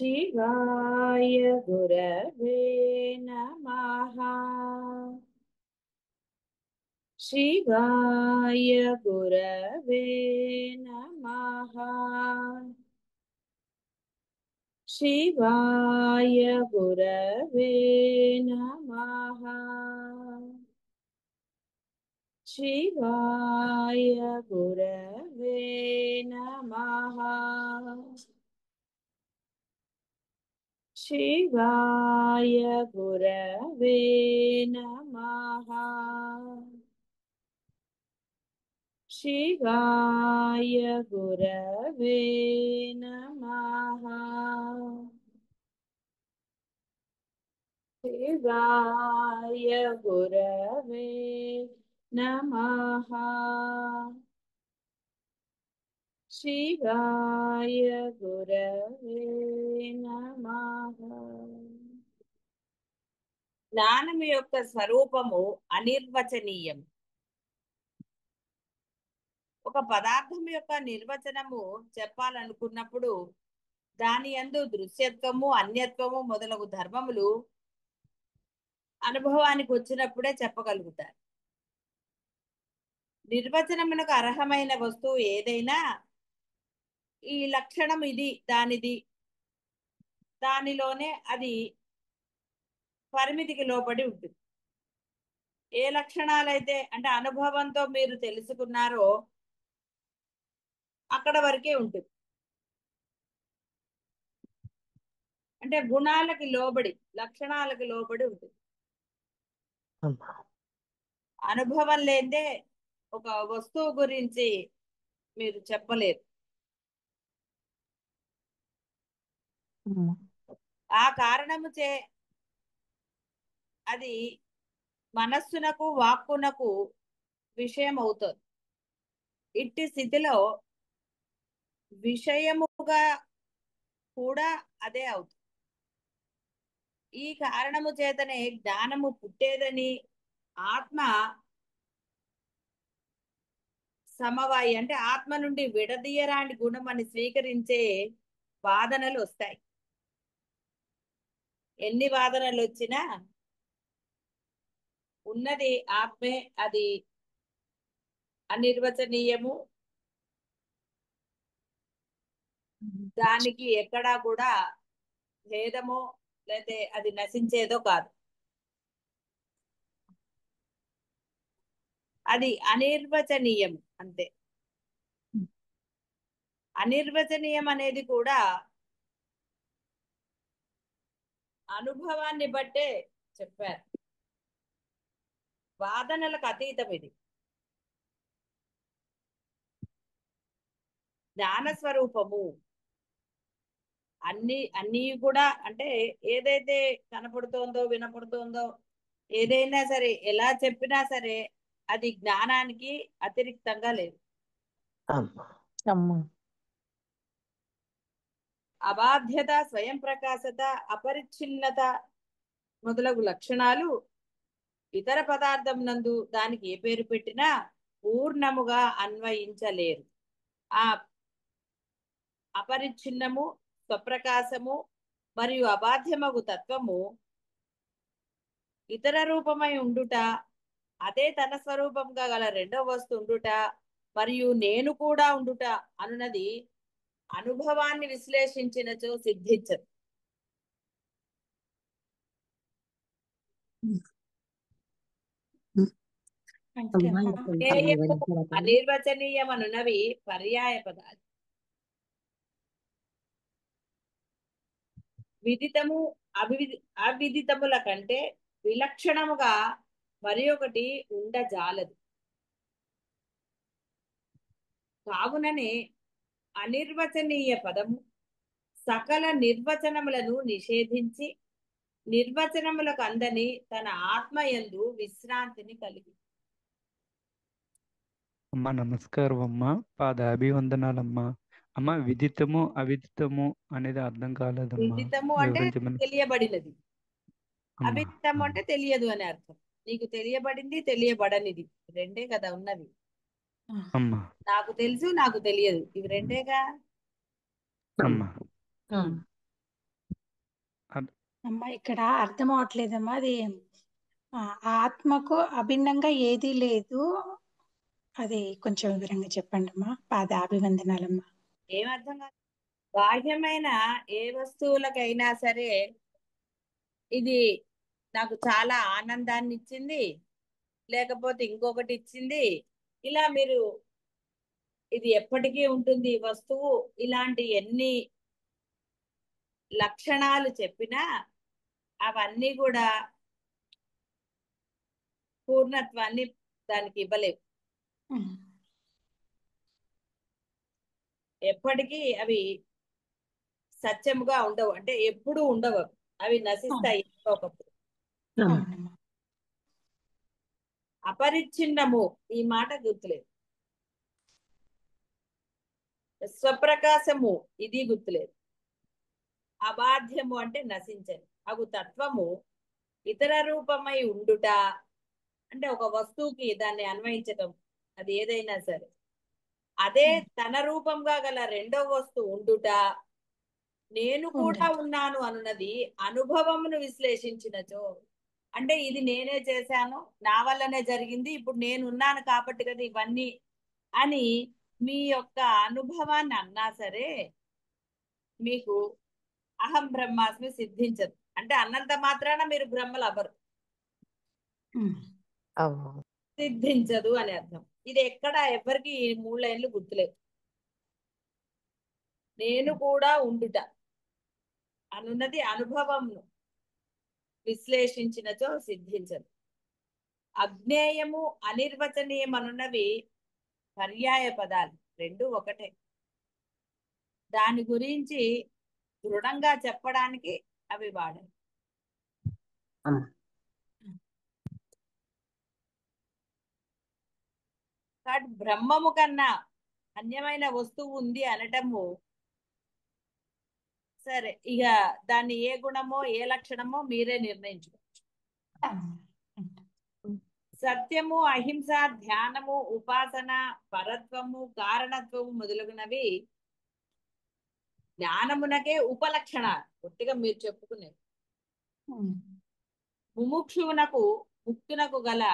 शिवाय गुरवे नमः। शिवाय गुरवे नमः। शिवाय गुरवे नमः। शिवाय गुरवे नमः। शिवाय गुरवे नमः। शिवाय गुरवे नमः। शिवाय गुरवे नमः। शिवाय गुरवे नमः। జ్ఞానం యొక్క స్వరూపము అనిర్వచనీయం. ఒక పదార్థం యొక్క నిర్వచనము చెప్పాలనుకున్నప్పుడు దాని యందు దృశ్యత్వము, అన్యత్వము మొదలగు ధర్మములు అనుభవానికి వచ్చినప్పుడే చెప్పగలుగుతారు. నిర్వచనమునకు అర్హమైన వస్తువు ఏదైనా ఈ లక్షణం ఇది దానిది, దానిలోనే అది పరిమితికి లోబడి ఉంటుంది. ఏ లక్షణాలైతే అంటే అనుభవంతో మీరు తెలుసుకున్నారో అక్కడ వరకే ఉంటుంది. అంటే గుణాలకి లోబడి, లక్షణాలకి లోబడి ఉంటుంది. అనుభవం లేదే ఒక వస్తువు గురించి మీరు చెప్పలేరు. ఆ కారణము చే అది మనస్సునకు వాక్కునకు విషయం అవుతుంది. ఇట్టి స్థితిలో విషయముగా కూడా అదే అవుతుంది. ఈ కారణము చేతనే జ్ఞానము పుట్టేదని ఆత్మ సమవాయి అంటే ఆత్మ నుండి విడదీయరాని గుణం అని స్వీకరించే వాదనలు వస్తాయి. ఎన్ని వాదనలు వచ్చినా ఉన్నది ఆత్మే, అది అనిర్వచనీయము, దానికి ఎక్కడా కూడా భేదమో లేతే అది నశించేదో కాదు. అది అనిర్వచనీయం అంతే. అనిర్వచనీయం అనేది కూడా అనుభవాన్ని బట్టే చెప్పారు. వాదనలకు అతీతం ఇది. జ్ఞాన స్వరూపము అన్ని కూడా అంటే ఏదైతే కనపడుతోందో వినపడుతోందో ఏదైనా సరే ఎలా చెప్పినా సరే అది జ్ఞానానికి అతిరిక్తంగా లేదు. అబాధ్యత, స్వయం ప్రకాశత, అపరిచ్ఛిన్నత మొదలగు లక్షణాలు ఇతర పదార్థం నందు దానికి ఏ పేరు పెట్టినా పూర్ణముగా అన్వయించలేరు. ఆ అపరిచ్ఛిన్నము, స్వప్రకాశము మరియు అబాధ్యమగు తత్వము ఇతర రూపమై ఉండుట, అదే తన స్వరూపంగా గల రెండవ వస్తు ఉండుట మరియు నేను కూడా ఉండుట అనున్నది అనుభవాన్ని విశ్లేషించినచో సిద్ధించదు. అనిర్వచనీయమనున్నవి పర్యాయ పదాలు. విదితము అవిదితముల కంటే విలక్షణముగా మరి ఒకటి ఉండజాలదు. కావుననే అనిర్వచనీయ పదము సకల నిర్వచనములను నిషేధించి నిర్వచనములకు అందని తన ఆత్మయందు విశ్రాంతిని కలిగి. అమ్మా నమస్కారం అమ్మా, పాదాభివందనాలమ్మా. అమ్మ విదితము అవిదితము అనేది అర్థం కాలేదమ్మా, విదితము అంటే వివరించమని. తెలియబడినది, అమ్మా అవిదితము అంటే తెలియదు అని అర్థం. నీకు తెలియబడింది, తెలియబడనిది రెండే కదా ఉన్నది. అమ్మా నాకు తెలుసు, నాకు తెలియదు, ఇవి రెండేగా. అమ్మా అద్- అమ్మా ఇక్కడ అర్థం అవట్లేదమ్మా. అది ఆ, ఆత్మకు అభిన్నంగా ఏదీ లేదు. అది కొంచెం వివరంగా చెప్పండి అమ్మా. పాదాభివందనాలమ్మా. ఏమర్థం కాదు? బాహ్యమైన ఏ వస్తువులకైనా సరే ఇది నాకు చాలా ఆనందాన్ని ఇచ్చింది, లేకపోతే ఇంకొకటి ఇచ్చింది, ఇలా మీరు ఇది ఎప్పటికీ ఉంటుంది ఈ వస్తువు, ఇలాంటి ఎన్ని లక్షణాలు చెప్పినా అవన్నీ కూడా పూర్ణత్వాన్ని దానికి ఇవ్వలేవు. ఉమ్, ఎప్పటికీ అవి సత్యముగా ఉండవు, అంటే ఎప్పుడూ ఉండవు అవి. అవి నశిస్తాయి ఎప్పుడో ఒకప్పుడు. అవునమ్మా. అపరిచ్ఛిన్నము ఈ మాట గుర్తులేదు. స్వప్రకాశము ఇది గుర్తులేదు. అబాధ్యము అంటే నశించని అగు తత్వము ఇతర రూపమై ఉండుట, అంటే ఒక వస్తువుకి దాన్ని అన్వయించటం, అది ఏదైనా సరే అదే తన రూపంగా గల రెండో వస్తువు ఉండుట, నేను కూడా ఉండదు. ఉన్నాను అనున్నది అనుభవమును విశ్లేషించినచో, అంటే ఇది నేనే చేశాను, నా వల్లనే జరిగింది, ఇప్పుడు నేను ఉన్నాను కాబట్టి కదా ఇవన్నీ అని మీ యొక్క అనుభవాన్ని అన్నా సరే మీకు అహం బ్రహ్మాస్మి సిద్ధించదు. అంటే అన్నంత మాత్రాన మీరు బ్రహ్మలు అవ్వరు, ఉమ్, అవును. సిద్ధించదు అని అర్థం. ఇది ఎక్కడ ఎవరికి ఈ 3 లైన్లు గుర్తులేదు. నేను కూడా ఉండుట అనున్నది అనుభవంను విశ్లేషించినచో సిద్ధించదు. అజ్ఞేయము అనిర్వచనీయం అనున్నవి పర్యాయ పదాలు, రెండు ఒకటే. దాని గురించి దృఢంగా చెప్పడానికి అవి వాడారు. అమ్మ. కాబట్టి బ్రహ్మము కన్నా అన్యమైన వస్తువు ఉంది అనటము సరే, ఇక దాన్ని ఏ గుణమో ఏ లక్షణమో మీరే నిర్ణయించుకోవచ్చు. సత్యము, అహింస, ధ్యానము, ఉపాసన, పరత్వము, కారణత్వము మొదలగునవి జ్ఞానమునకే ఉపలక్షణాలు. ఒట్టిగా మీరు చెప్పుకునేది. ఉమ్, ముముక్షువునకు ముక్తునకు గల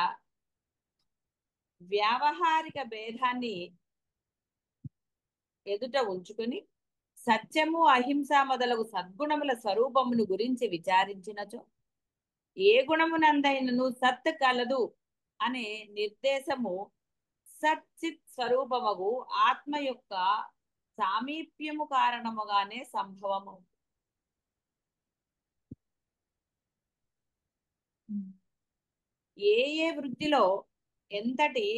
వ్యావహారిక భేదాన్ని ఎదుట ఉంచుకుని సత్యము, అహింస మొదలగు సద్గుణముల స్వరూపమును గురించి విచారించినచో ఏ గుణమునందైనను సత్ కలదు అనే నిర్దేశము సచ్చిత్ స్వరూపమగు ఆత్మ యొక్క సామీప్యము కారణముగానే సంభవము. ఏ ఏ వృత్తిలో ఎంతటి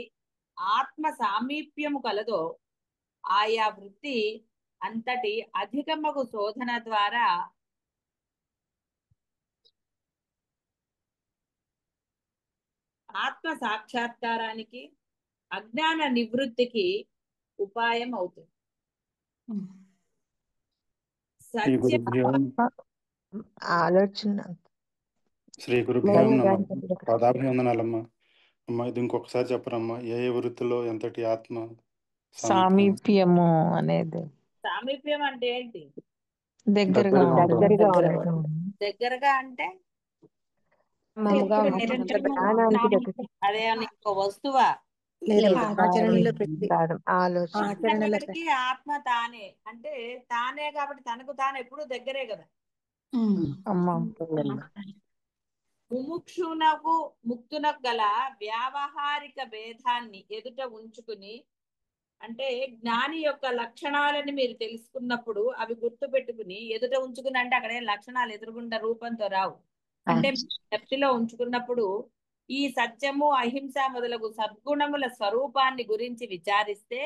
ఆత్మ సామీప్యము కలదో ఆయా వృత్తి అంతటి అధికమగు శోధన ద్వారా ఆత్మ సాక్షాత్కారానికి, అజ్ఞాన నివృత్తికి ఉపాయం అవుతుంది. ఉమ్, శ్రీ సత్య గురుభ్యో ఆలోచన శ్రీ గురుభ్యో మౌని నమ. గారి దగ్గర పాదాభివందనాలమ్మా. అమ్మా ఇది ఇంకొకసారి చెప్పరమ్మా. ఏ ఏ వృత్తిలో ఎంతటి ఆత్మ సామీప్యం? సామీప్యము అనేది సామీప్యం అంటే ఏంటి? దగ్గరగా దగ్గరగా ఉంటుంది. దగ్గరగా అంటే ఎప్పుడు ఉంటుంది. నిరంతరము జ్ఞానానికి సామీప్యం. అదేమన్నా ఇంకో వస్తువా? లేదు, ఆచరణలో పెట్టి కారణం, ఆలోచన. దగ్గరికి ఆత్మ తానే అంటే తానే కాబట్టి తనకు తాను ఎప్పుడు దగ్గరే కదా. ఉమ్, అమ్మ. ముముక్షునకు ముక్తునకు గల వ్యావహారిక భేదాన్ని ఎదుట ఉంచుకుని, అంటే జ్ఞాని యొక్క లక్షణాలని మీరు తెలుసుకున్నప్పుడు అవి గుర్తు పెట్టుకుని ఎదుట ఉంచుకుని, అంటే అక్కడ లక్షణాలు ఎదురుగుండా రూపంతో రావు, అంటే దృష్టిలో ఉంచుకున్నప్పుడు ఈ సత్యము, అహింస మొదలగు సద్గుణముల స్వరూపాన్ని గురించి విచారిస్తే,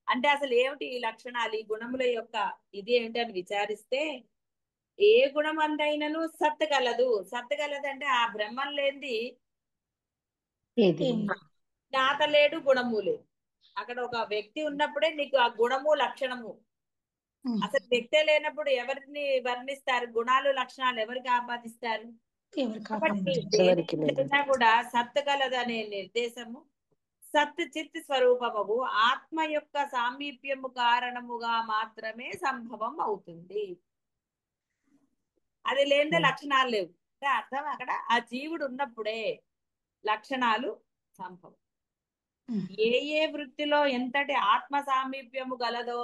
అంటే అసలు ఏమిటి ఈ లక్షణాలు, ఈ గుణముల యొక్క ఇది ఏమిటి అని విచారిస్తే ఏ గుణం అందైనను సత్ కలదు. సత్ కలదు అంటే ఆ బ్రహ్మం లేనిది ఏం జ్ఞాత లేడు, గుణము లేదు. అక్కడ ఒక వ్యక్తి ఉన్నప్పుడే నీకు ఆ గుణము లక్షణము. ఉమ్, అసలు వ్యక్తే లేనప్పుడు ఎవరిని వర్ణిస్తారు? గుణాలు లక్షణాలు ఎవరికి ఆపాదిస్తారు? ఎవరికి కాబట్టి ఆపాదించరు. ఎవరికి లేదు. ఏదైనా కూడా సత్ కలదనే నిర్దేశము సత్ చిత్ స్వరూపము ఆత్మ యొక్క సామీప్యము కారణముగా మాత్రమే సంభవం అవుతుంది. అది లేనిదే లక్షణాలు లేవు. అంటే అర్థం అక్కడ ఆ జీవుడు ఉన్నప్పుడే లక్షణాలు సంభవం. ఏ ఏ వృత్తిలో ఎంతటి ఆత్మ సామీప్యము గలదో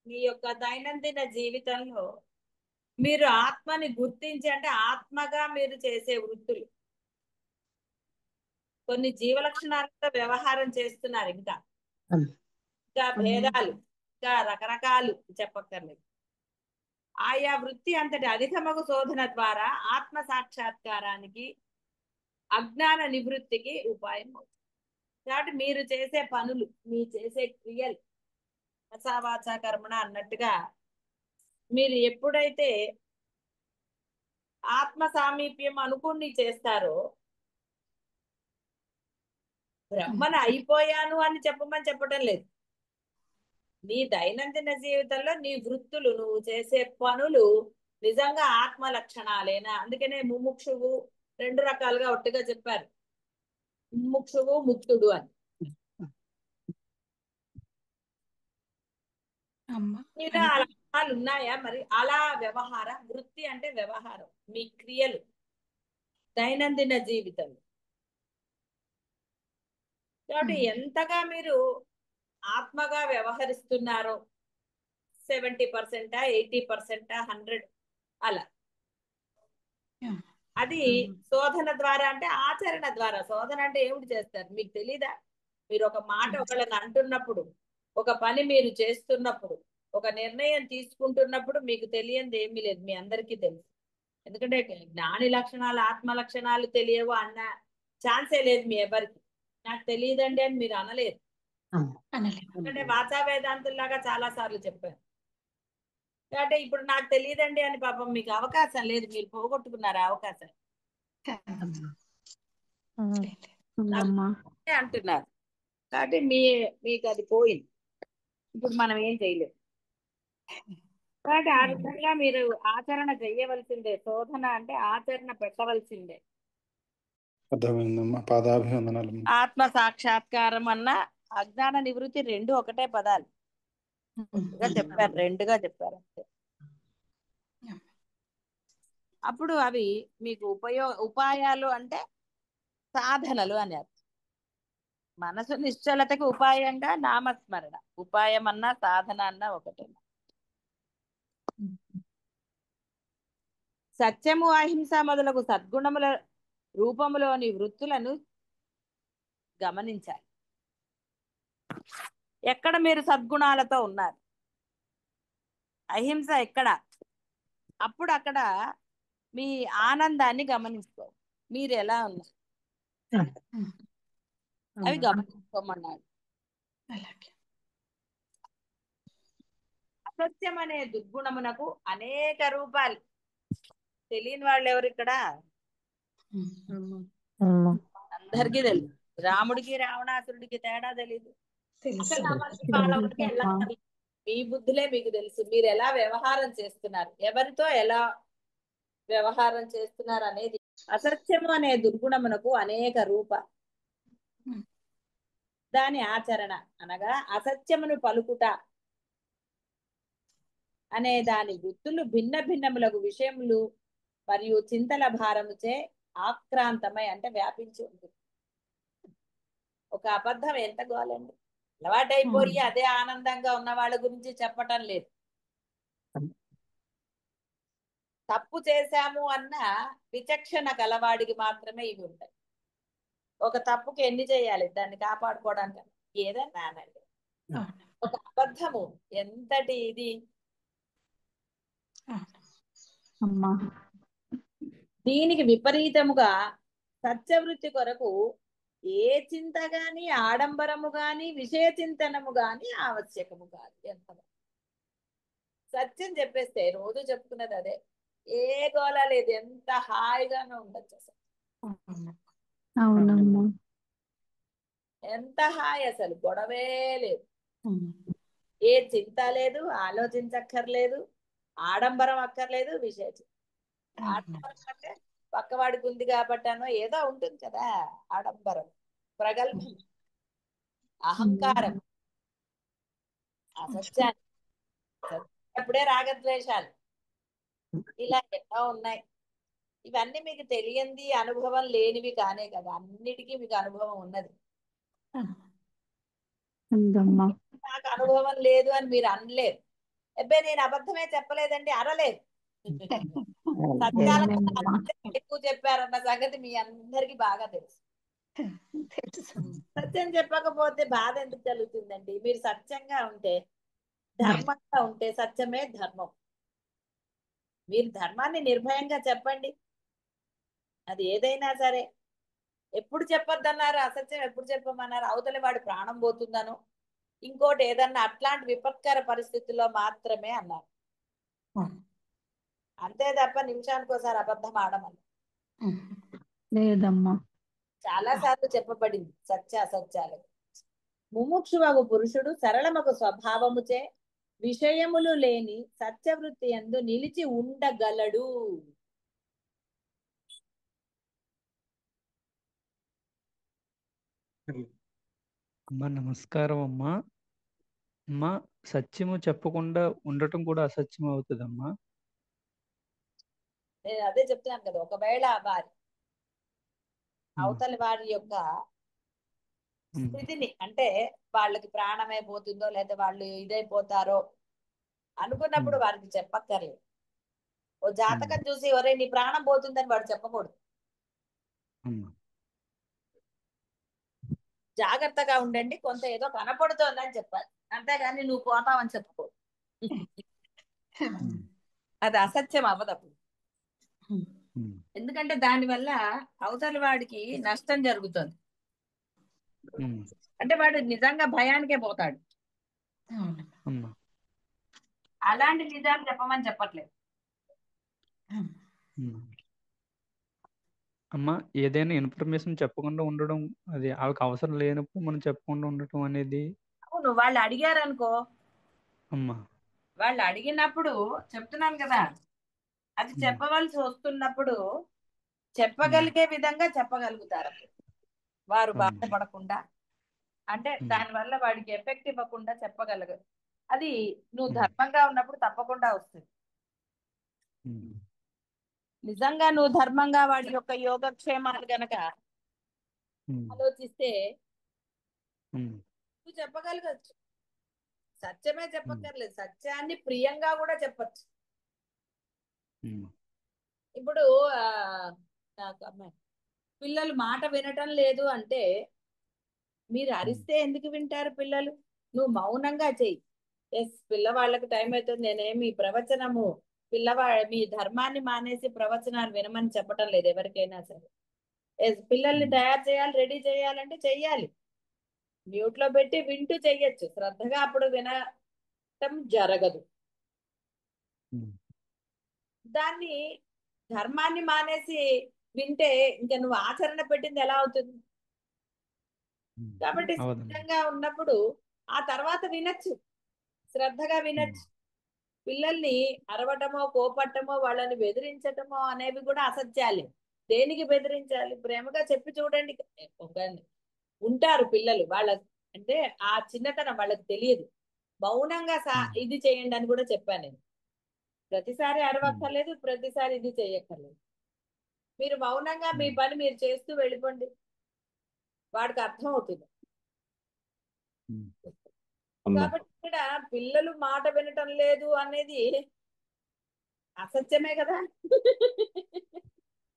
మీ యొక్క దైనందిన జీవితంలో మీరు ఆత్మని గుర్తించి, అంటే ఆత్మగా మీరు చేసే వృత్తులు కొన్ని జీవ లక్షణాలతో వ్యవహారం చేస్తున్నారు. ఇంకా భేదాలు, ఇంకా రకరకాలు చెప్పక్కర్లేదు. ఆయా వృత్తి అంతటి అధికమగు శోధన ద్వారా ఆత్మ సాక్షాత్కారానికి అజ్ఞాన నివృత్తికి ఉపాయం అవుతుంది. కాబట్టి మీరు చేసే పనులు, మీరు చేసే క్రియలు మనసావాచ కర్మణ అన్నట్టుగా మీరు ఎప్పుడైతే ఆత్మ సామీప్యం అనుకుని చేస్తారో, బ్రహ్మను అయిపోయాను అని చెప్పమని చెప్పడం లేదు. నీ దైనందిన జీవితంలో నీ వృత్తులు, నువ్వు చేసే పనులు నిజంగా ఆత్మ లక్షణాలేనా? అందుకనే ముముక్షువు రెండు రకాలుగా ఒట్టుగా చెప్పారు, ముముక్షువు ముక్తుడు అని. మీలో ఆ లక్షణాలు ఉన్నాయా? మరి అలా వ్యవహారం, వృత్తి అంటే వ్యవహారం, మీ క్రియలు దైనందిన జీవితంలో. కాబట్టి ఎంతగా మీరు ఆత్మగా వ్యవహరిస్తున్నారో 70%, 80%, 100 అలా. అది శోధన ద్వారా, అంటే ఆచరణ ద్వారా. శోధన అంటే ఏమిటి చేస్తారు మీకు తెలీదా? మీరు ఒక మాట ఒకళ్ళని అంటున్నప్పుడు, ఒక పని మీరు చేస్తున్నప్పుడు, ఒక నిర్ణయం తీసుకుంటున్నప్పుడు మీకు తెలియంది ఏమీ లేదు, మీ అందరికీ తెలుసు. ఎందుకంటే జ్ఞాని లక్షణాలు, ఆత్మ లక్షణాలు తెలియవు అన్న ఛాన్సే లేదు మీ ఎవరికి. నాకు తెలియదండి అని మీరు అనలేరు. ఎందుకంటే వాచా వేదాంతుల్లాగా చాలా సార్లు చెప్పారు. కాబట్టి ఇప్పుడు నాకు తెలియదండి అని పాపం మీకు అవకాశం లేదు, మీరు పోగొట్టుకున్నారు అవకాశం అంటున్నారు. కాబట్టి మీకు అది పోయింది, ఇప్పుడు మనం ఏం చేయలేము. కాబట్టి ఆ విధంగా మీరు ఆచరణ చెయ్యవలసిందే. శోధన అంటే ఆచరణ పెట్టవలసిందే. అర్థమైందమ్మా. పాదాభివందనాలమ్మా. ఆత్మ సాక్షాత్కారం అన్న అజ్ఞాన నివృత్తి రెండు ఒకటే పదాలు చెప్పారు, రెండుగా చెప్పారు అంతే. అప్పుడు అవి మీకు ఉపాయాలు అంటే సాధనలు అని అర్థం. మనసు నిశ్చలతకి ఉపాయంగా నామస్మరణ. ఉపాయం అన్నా సాధన అన్నా ఒకటే. సత్యము, అహింస మొదలగు సద్గుణముల రూపములోని వృత్తులను గమనించాలి. ఎక్కడ మీరు సద్గుణాలతో ఉన్నారు, అహింస ఎక్కడ, అప్పుడు అక్కడ మీ ఆనందాన్ని గమనించుకో. మీరు ఎలా ఉన్నారు అవి గమనించుకోమన్నాడు. అసత్యం అనే దుర్గుణమునకు అనేక రూపాలు. తెలియని వాళ్ళు ఎవరు ఇక్కడ? అందరికీ తెలుసు. రాముడికి రావణాసురుడికి తేడా తెలీదు. మీ బుద్ధులే మీకు తెలుసు, మీరు ఎలా వ్యవహారం చేస్తున్నారు, ఎవరితో ఎలా వ్యవహారం చేస్తున్నారు అనేది. అసత్యము అనే దుర్గుణమునకు అనేక రూప. దాని ఆచరణ అనగా అసత్యమును పలుకుట అనే దాని వృత్తులు భిన్న భిన్నములకు విషయములు మరియు చింతల భారముచే ఆక్రాంతమై, అంటే వ్యాపించి ఉంటుంది. ఒక అబద్ధం ఎంత గోలండి, అలవాటైపోయి అదే ఆనందంగా ఉన్న వాళ్ళ గురించి చెప్పటం లేదు. తప్పు చేశాము అన్న విచక్షణ గలవాడికి మాత్రమే ఇవి ఉంటాయి. ఒక తప్పుకి ఎన్ని చేయాలి దాన్ని కాపాడుకోవడానికి, ఏదన్నా అనండి. ఒక అబద్ధము ఎంతటి ఇది. దీనికి విపరీతముగా సత్యవృత్తి కొరకు ఏ చింత గాని, ఆడంబరము గాని, విషయ చింతనము గాని ఆవశ్యకము కాదు. ఎంత సత్యం చెప్పేస్తే రోజు చెప్పుకున్నది అదే, ఏ గోళ లేదు, ఎంత హాయిగానో ఉండొచ్చు అసలు. అవునమ్మా. ఎంత హాయి, అసలు గొడవే లేదు, ఏ చింత లేదు, ఆలోచించక్కర్లేదు, ఆడంబరం అక్కర్లేదు, విషయ ఆడంబరం అంటే పక్కవాడికి ఉంది కాబట్టి అనో ఏదో ఉంటుంది కదా. ఆడంబరం, ప్రగల్భం, అహంకారం, అసత్యాన్ని. అప్పుడే రాగద్వేషాలు. ఇలా ఎన్నో ఉన్నాయి. ఇవన్నీ మీకు తెలియంది, అనుభవం లేనివి కానే కదా, అన్నిటికీ మీకు అనుభవం ఉన్నది. ఉందమ్మా. నాకు అనుభవం లేదు అని మీరు అనలేరు. అబ్బాయి నేను అబద్ధమే చెప్పలేదండి అనలేరు. సత్యాల కన్నా అవునమ్మా. అబద్ధం ఎక్కువ చెప్పారన్న సంగతి మీ అందరికి బాగా తెలుసు. సత్యం చెప్పకపోతే బాధ ఎందుకు కలుగుతుందండి? మీరు సత్యంగా ఉంటే, ధర్మంగా ఉంటే, సత్యమే ధర్మం. మీరు ధర్మాన్ని నిర్భయంగా చెప్పండి, అది ఏదైనా సరే. ఎప్పుడు చెప్పొద్దన్నారు? అసత్యం ఎప్పుడు చెప్పమన్నారు? అవతలి వాడి ప్రాణం పోతుందనో ఇంకోటి ఏదన్నా అట్లాంటి విపత్కర పరిస్థితుల్లో మాత్రమే అన్నారు. అంతే తప్ప నిమిషానికి ఒకసారి అబద్ధం ఆడమని లేదమ్మా. చాలా సార్లు చెప్పబడింది సత్య అసత్యాలు. ముముక్షువగు పురుషుడు సరళమగు స్వభావముచే విషయములు లేని సత్యవృత్తి యందు నిలిచి ఉండగలడు. అమ్మా నమస్కారం అమ్మా. అమ్మా సత్యము చెప్పకుండా ఉండటం కూడా అసత్యం అవుతుందమ్మా. నేను అదే చెప్తున్నాను కదా, ఒకవేళ వారి అమ్మా. అవతలి వారి యొక్క అమ్మా. స్థితిని, అంటే వాళ్ళకి ప్రాణమే పోతుందో లేదా వాళ్ళు ఇదైపోతారో అనుకున్నప్పుడు అమ్మా. వారికి చెప్పక్కర్లేదు. ఓ అమ్మా. జాతకం చూసి ఒరే నీ ప్రాణం పోతుందని వాడు చెప్పకూడదు. అమ్మా. జాగ్రత్తగా ఉండండి, కొంత ఏదో కనపడుతోందని చెప్పాలి, అంతేగాని నువ్వు పోతావని చెప్పకూడదు. అమ్మా. అది అసత్యం అవ్వదప్పుడు. అమ్మా. ఎందుకంటే దానివల్ల అవతలి వాడికి నష్టం జరుగుతుంది. అమ్మా. అంటే వాడు నిజంగా భయానికే పోతాడు. అమ్మా. అలాంటి నిజాలు చెప్పమని చెప్పట్లేదు. అమ్మా. అమ్మా ఏదైనా ఇన్ఫర్మేషన్ చెప్పకుండా ఉండడం, అది వాళ్ళకి అవసరం లేనప్పుడు మనం చెప్పకుండా ఉండటం అనేది. అవును, వాళ్ళు అడిగారు అనుకో, అమ్మా. వాళ్ళు అడిగినప్పుడు చెప్తున్నాను కదా, అది అమ్మా. చెప్పవలసి వస్తున్నప్పుడు అమ్మా. చెప్పగలిగే విధంగా చెప్పగలుగుతారు. వారు అమ్మా. బాధపడకుండా, అంటే అమ్మా. దానివల్ల వాడికి ఎఫెక్ట్ ఇవ్వకుండా చెప్పగలగదు. అది నువ్వు అమ్మా. ధర్మంగా ఉన్నప్పుడు తప్పకుండా వస్తుంది. అమ్మా. నిజంగా నువ్వు ధర్మంగా వాడి యొక్క యోగక్షేమాలు గనక అమ్మా. ఆలోచిస్తే అమ్మా. నువ్వు చెప్పగలగచ్చు. సత్యమే అమ్మా. చెప్పక్కర్లేదు, సత్యాన్ని ప్రియంగా కూడా చెప్పచ్చు. అమ్మా. ఇప్పుడు ఆ నాకు అమ్మాయి పిల్లలు మాట వినటం లేదు అంటే, మీరు అరిస్తే ఎందుకు వింటారు పిల్లలు? నువ్వు మౌనంగా చెయ్యి. ఎస్, పిల్లవాళ్ళకి టైం అవుతుంది, నేనేమి ప్రవచనము మీ ధర్మాన్ని మానేసి ప్రవచనాలు వినమని చెప్పటం లేదు ఎవరికైనా సరే. ఎస్, పిల్లల్ని అమ్మా. తయారు చేయాలి, రెడీ చేయాలంటే చెయ్యాలి. మ్యూట్ లో పెట్టి వింటూ చెయ్యొచ్చు, శ్రద్ధగా అప్పుడు వినటం జరగదు. అమ్మా. దాన్ని ధర్మాన్ని మానేసి వింటే ఇంకా నువ్వు ఆచరణ పెట్టింది ఎలా అవుతుంది? కాబట్టి అవదమ్మా. సిద్ధంగా ఉన్నప్పుడు ఆ తర్వాత వినొచ్చు, శ్రద్ధగా వినొచ్చు. పిల్లల్ని అరవటమో, కోపట్టమో, వాళ్ళని బెదిరించటమో అనేవి కూడా అసత్యాలే. దేనికి బెదిరించాలి? ప్రేమగా చెప్పి చూడండి. ఉంటారు పిల్లలు, వాళ్ళ అంటే ఆ చిన్నతనం వాళ్ళకి తెలియదు. మౌనంగా ఇది చేయండి అని కూడా చెప్పాను నేను. ప్రతిసారి అరవక్కర్లేదు, ప్రతిసారి ఇది చేయక్కర్లేదు. మీరు మౌనంగా మీ పని మీరు చేస్తూ వెళ్ళిపోండి, వాడికి అర్థం అవుతుంది. కాబట్టి ఇక్కడ పిల్లలు మాట వినటం లేదు అనేది అసత్యమే కదా.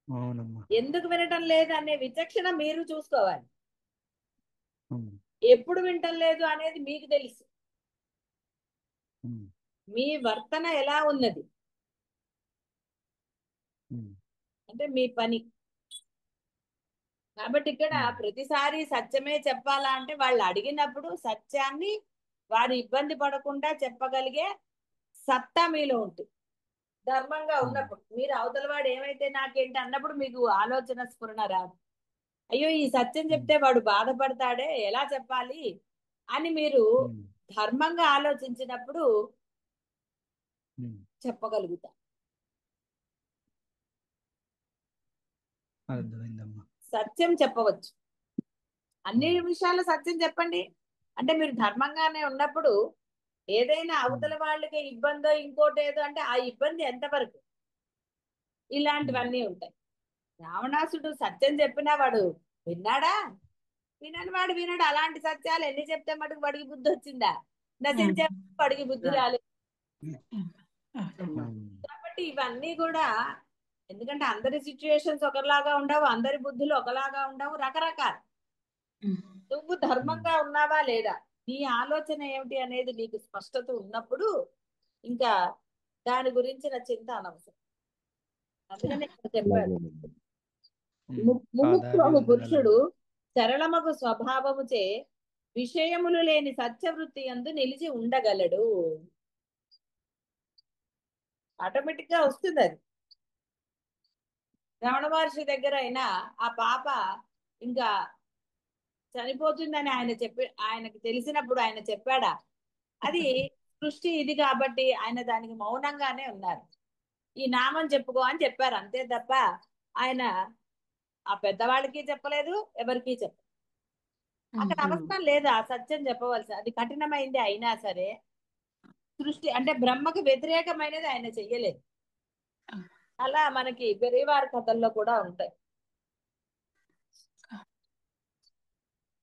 అవునమ్మా. ఎందుకు వినటం లేదు అనే విచక్షణ మీరు చూసుకోవాలి. అమ్మా. ఎప్పుడు వినటం లేదు అనేది మీకు తెలుసు. అమ్మా. మీ వర్తన ఎలా ఉన్నది అంటే మీ పని. కాబట్టి ఇక్కడ ప్రతిసారి సత్యమే చెప్పాలా అంటే, వాళ్ళు అడిగినప్పుడు సత్యాన్ని వారు ఇబ్బంది పడకుండా చెప్పగలిగే సత్తా మీలో ఉంటుంది. ధర్మంగా ఉన్నప్పుడు మీరు అవతల వాడు ఏమైతే నాకేంటి అన్నప్పుడు మీకు ఆలోచన స్ఫురణ రాదు. అయ్యో ఈ సత్యం చెప్తే వాడు బాధపడతాడే, ఎలా చెప్పాలి అని మీరు ధర్మంగా ఆలోచించినప్పుడు చెప్పగలుగుతారు. అర్థమైందమ్మా. సత్యం చెప్పవచ్చు, అన్ని విషయాల్లో సత్యం చెప్పండి. అంటే మీరు ధర్మంగానే ఉన్నప్పుడు ఏదైనా అవతల వాళ్ళకి ఇబ్బందో ఇంకోటి ఏదో అంటే ఆ ఇబ్బంది ఎంతవరకు ఇలాంటివన్నీ ఉంటాయి. రావణాసుడు సత్యం చెప్పినా వాడు విన్నాడా? వినని వాడు వినడు. అలాంటి సత్యాలు ఎన్ని చెప్తే మటుకు వాడికి బుద్ధి వచ్చిందా? నశించే వాడికి బుద్ధి రాలేదు. కాబట్టి ఇవన్నీ కూడా, ఎందుకంటే అందరి సిచ్యుయేషన్స్ ఒకలాగా ఉండవు, అందరి బుద్ధులు ఒకలాగా ఉండవు, రకరకాలు. నువ్వు ధర్మంగా ఉన్నావా లేదా, నీ ఆలోచన ఏమిటి అనేది నీకు స్పష్టత ఉన్నప్పుడు ఇంకా దాని గురించిన చింత అనవసరం. అందుకని ఇక్కడ చెప్పాడు, ముముక్షు పురుషుడు సరళమగు స్వభావముచే విషయములు లేని సత్యవృత్తి యందు నిలిచి ఉండగలడు. ఆటోమేటిక్ గా వస్తుంది అది. రమణ మహర్షి దగ్గర అయినా ఆ పాప ఇంకా చనిపోతుందని ఆయనకి తెలిసినప్పుడు ఆయన చెప్పాడా? అది సృష్టి ఇది కాబట్టి ఆయన దానికి మౌనంగానే ఉన్నారు. ఈ నామం చెప్పుకో అని చెప్పారు అంతే తప్ప ఆయన ఆ పెద్దవాళ్ళకి చెప్పలేదు, ఎవరికి చెప్పలేదు. అక్కడ అవసరం లేదు ఆ సత్యం చెప్పవలసి. అది కఠినమైంది అయినా సరే సృష్టి అంటే బ్రహ్మకు వ్యతిరేకమైనది ఆయన చెయ్యలేదు. అలా మనకి పెరివారి కథల్లో కూడా ఉంటాయి.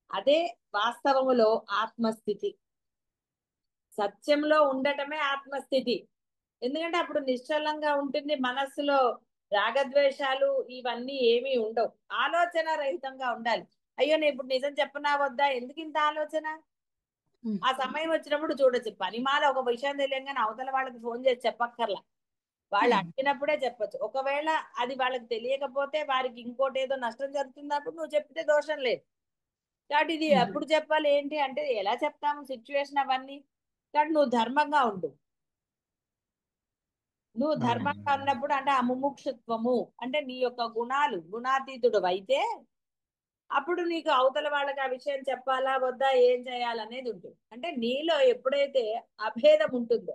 అదే వాస్తవములో ఆత్మస్థితి. సత్యంలో ఉండటమే ఆత్మస్థితి. ఎందుకంటే అప్పుడు నిశ్చలంగా ఉంటుంది, మనస్సులో రాగద్వేషాలు ఇవన్నీ ఏమీ ఉండవు. ఆలోచన రహితంగా ఉండాలి. అయ్యో నేను ఇప్పుడు నిజం చెప్పనా వద్దా, ఎందుకు ఇంత ఆలోచన? ఆ సమయం వచ్చినప్పుడు చూడొచ్చు. పనిమాల ఒక విషయం తెలియగానే అవతల వాళ్ళకి ఫోన్ చేసి చెప్పక్కర్లా, వాళ్ళు అడిగినప్పుడే చెప్పొచ్చు. ఒకవేళ అది వాళ్ళకి తెలియకపోతే వారికి ఇంకోటి ఏదో నష్టం జరుగుతున్నప్పుడు నువ్వు చెప్తే దోషం లేదు. కాబట్టి ఇది ఎప్పుడు చెప్పాలి ఏంటి అంటే ఎలా చెప్తాము, సిచ్యువేషన్ అవన్నీ. కాబట్టి నువ్వు ధర్మంగా ఉండు. నువ్వు ధర్మంగా ఉన్నప్పుడు అంటే ఆ ముముక్షుత్వము అంటే నీ యొక్క గుణాలు గుణాతీతుడు అయితే అప్పుడు నీకు అవతల వాళ్ళకి ఆ విషయం చెప్పాలా వద్దా, ఏం చేయాలనేది ఉంటుంది. అంటే నీలో ఎప్పుడైతే అభేదం ఉంటుందో,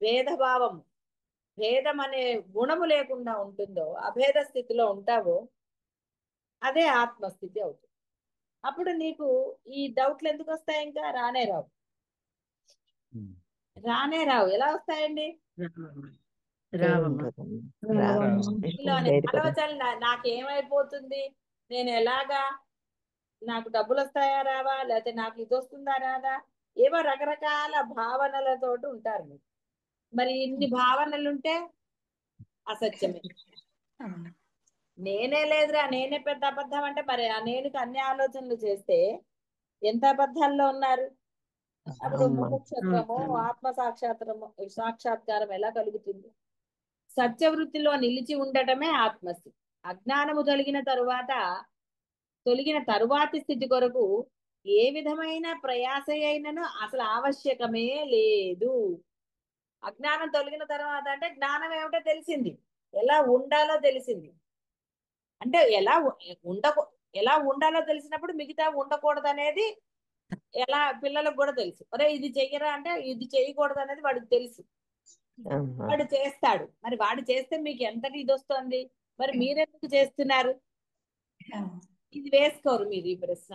భేదభావం భేదం అనే గుణము లేకుండా ఉంటుందో, అభేద స్థితిలో ఉంటావో అదే ఆత్మస్థితి అవుతుంది. అప్పుడు నీకు ఈ డౌట్లు ఎందుకు వస్తాయి? ఇంకా రానే రావు. రానే రావు. ఎలా వస్తాయండి? ఇలానే ఆలోచనలు నాకేమైపోతుంది, నేను ఎలాగా, నాకు డబ్బులు వస్తాయా రావా, లేకపోతే నాకు ఇది వస్తుందా రాదా, ఏవో రకరకాల భావనలతోటి ఉంటారు మీరు. మరి ఇన్ని భావనలు ఉంటే అసత్యమే. నేనే లేదురా, నేనే పెద్ద అబద్ధం అంటే మరి ఆ నేనుకి అన్ని ఆలోచనలు చేస్తే ఎంత అబద్ధాల్లో ఉన్నారు. అప్పుడు ముముక్షత్వము ఆత్మ సాక్షాత్కారం ఎలా కలుగుతుంది? సత్యవృత్తిలో నిలిచి ఉండటమే ఆత్మస్థితి. అజ్ఞానము తొలగిన తరువాతి స్థితి కొరకు ఏ విధమైన ప్రయాస అయినను అసలు ఆవశ్యకమే లేదు. అజ్ఞానం తొలగిన తర్వాత అంటే జ్ఞానం ఏమిటో తెలిసింది, ఎలా ఉండాలో తెలిసింది. అంటే ఎలా ఉండాలో తెలిసినప్పుడు మిగతా ఉండకూడదు అనేది ఎలా పిల్లలకు కూడా తెలుసు. అరే ఇది చెయ్యరా అంటే ఇది చేయకూడదు అనేది వాడికి తెలుసు, వాడు చేస్తాడు. మరి వాడు చేస్తే మీకు ఎంతటి ఇది వస్తుంది, మరి మీరెందుకు చేస్తున్నారు? ఇది వేసుకోరు మీరు ఈ ప్రశ్న.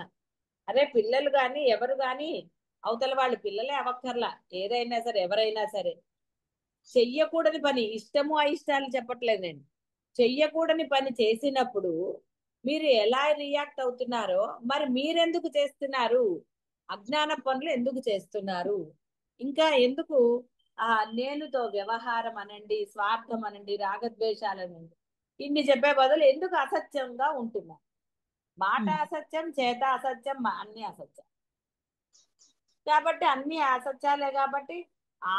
అరే పిల్లలు కానీ ఎవరు కానీ అవతల వాళ్ళు పిల్లలే అవక్కర్లా, ఏదైనా సరే ఎవరైనా సరే చెయ్యకూడని పని, ఇష్టము అయిష్టాలు చెప్పట్లేదు నేను, చెయ్యకూడని పని చేసినప్పుడు మీరు ఎలా రియాక్ట్ అవుతున్నారో మరి మీరెందుకు చేస్తున్నారు? అజ్ఞాన పనులు ఎందుకు చేస్తున్నారు? ఇంకా ఎందుకు నేనుతో వ్యవహారం అనండి, స్వార్థం అనండి, రాగద్వేషాలనండి, ఇన్ని చెప్పే బదులు ఎందుకు అసత్యంగా ఉంటున్నారు? మాట అసత్యం, చేత అసత్యం, అన్ని అసత్యం. కాబట్టి అన్ని అసత్యాలే. కాబట్టి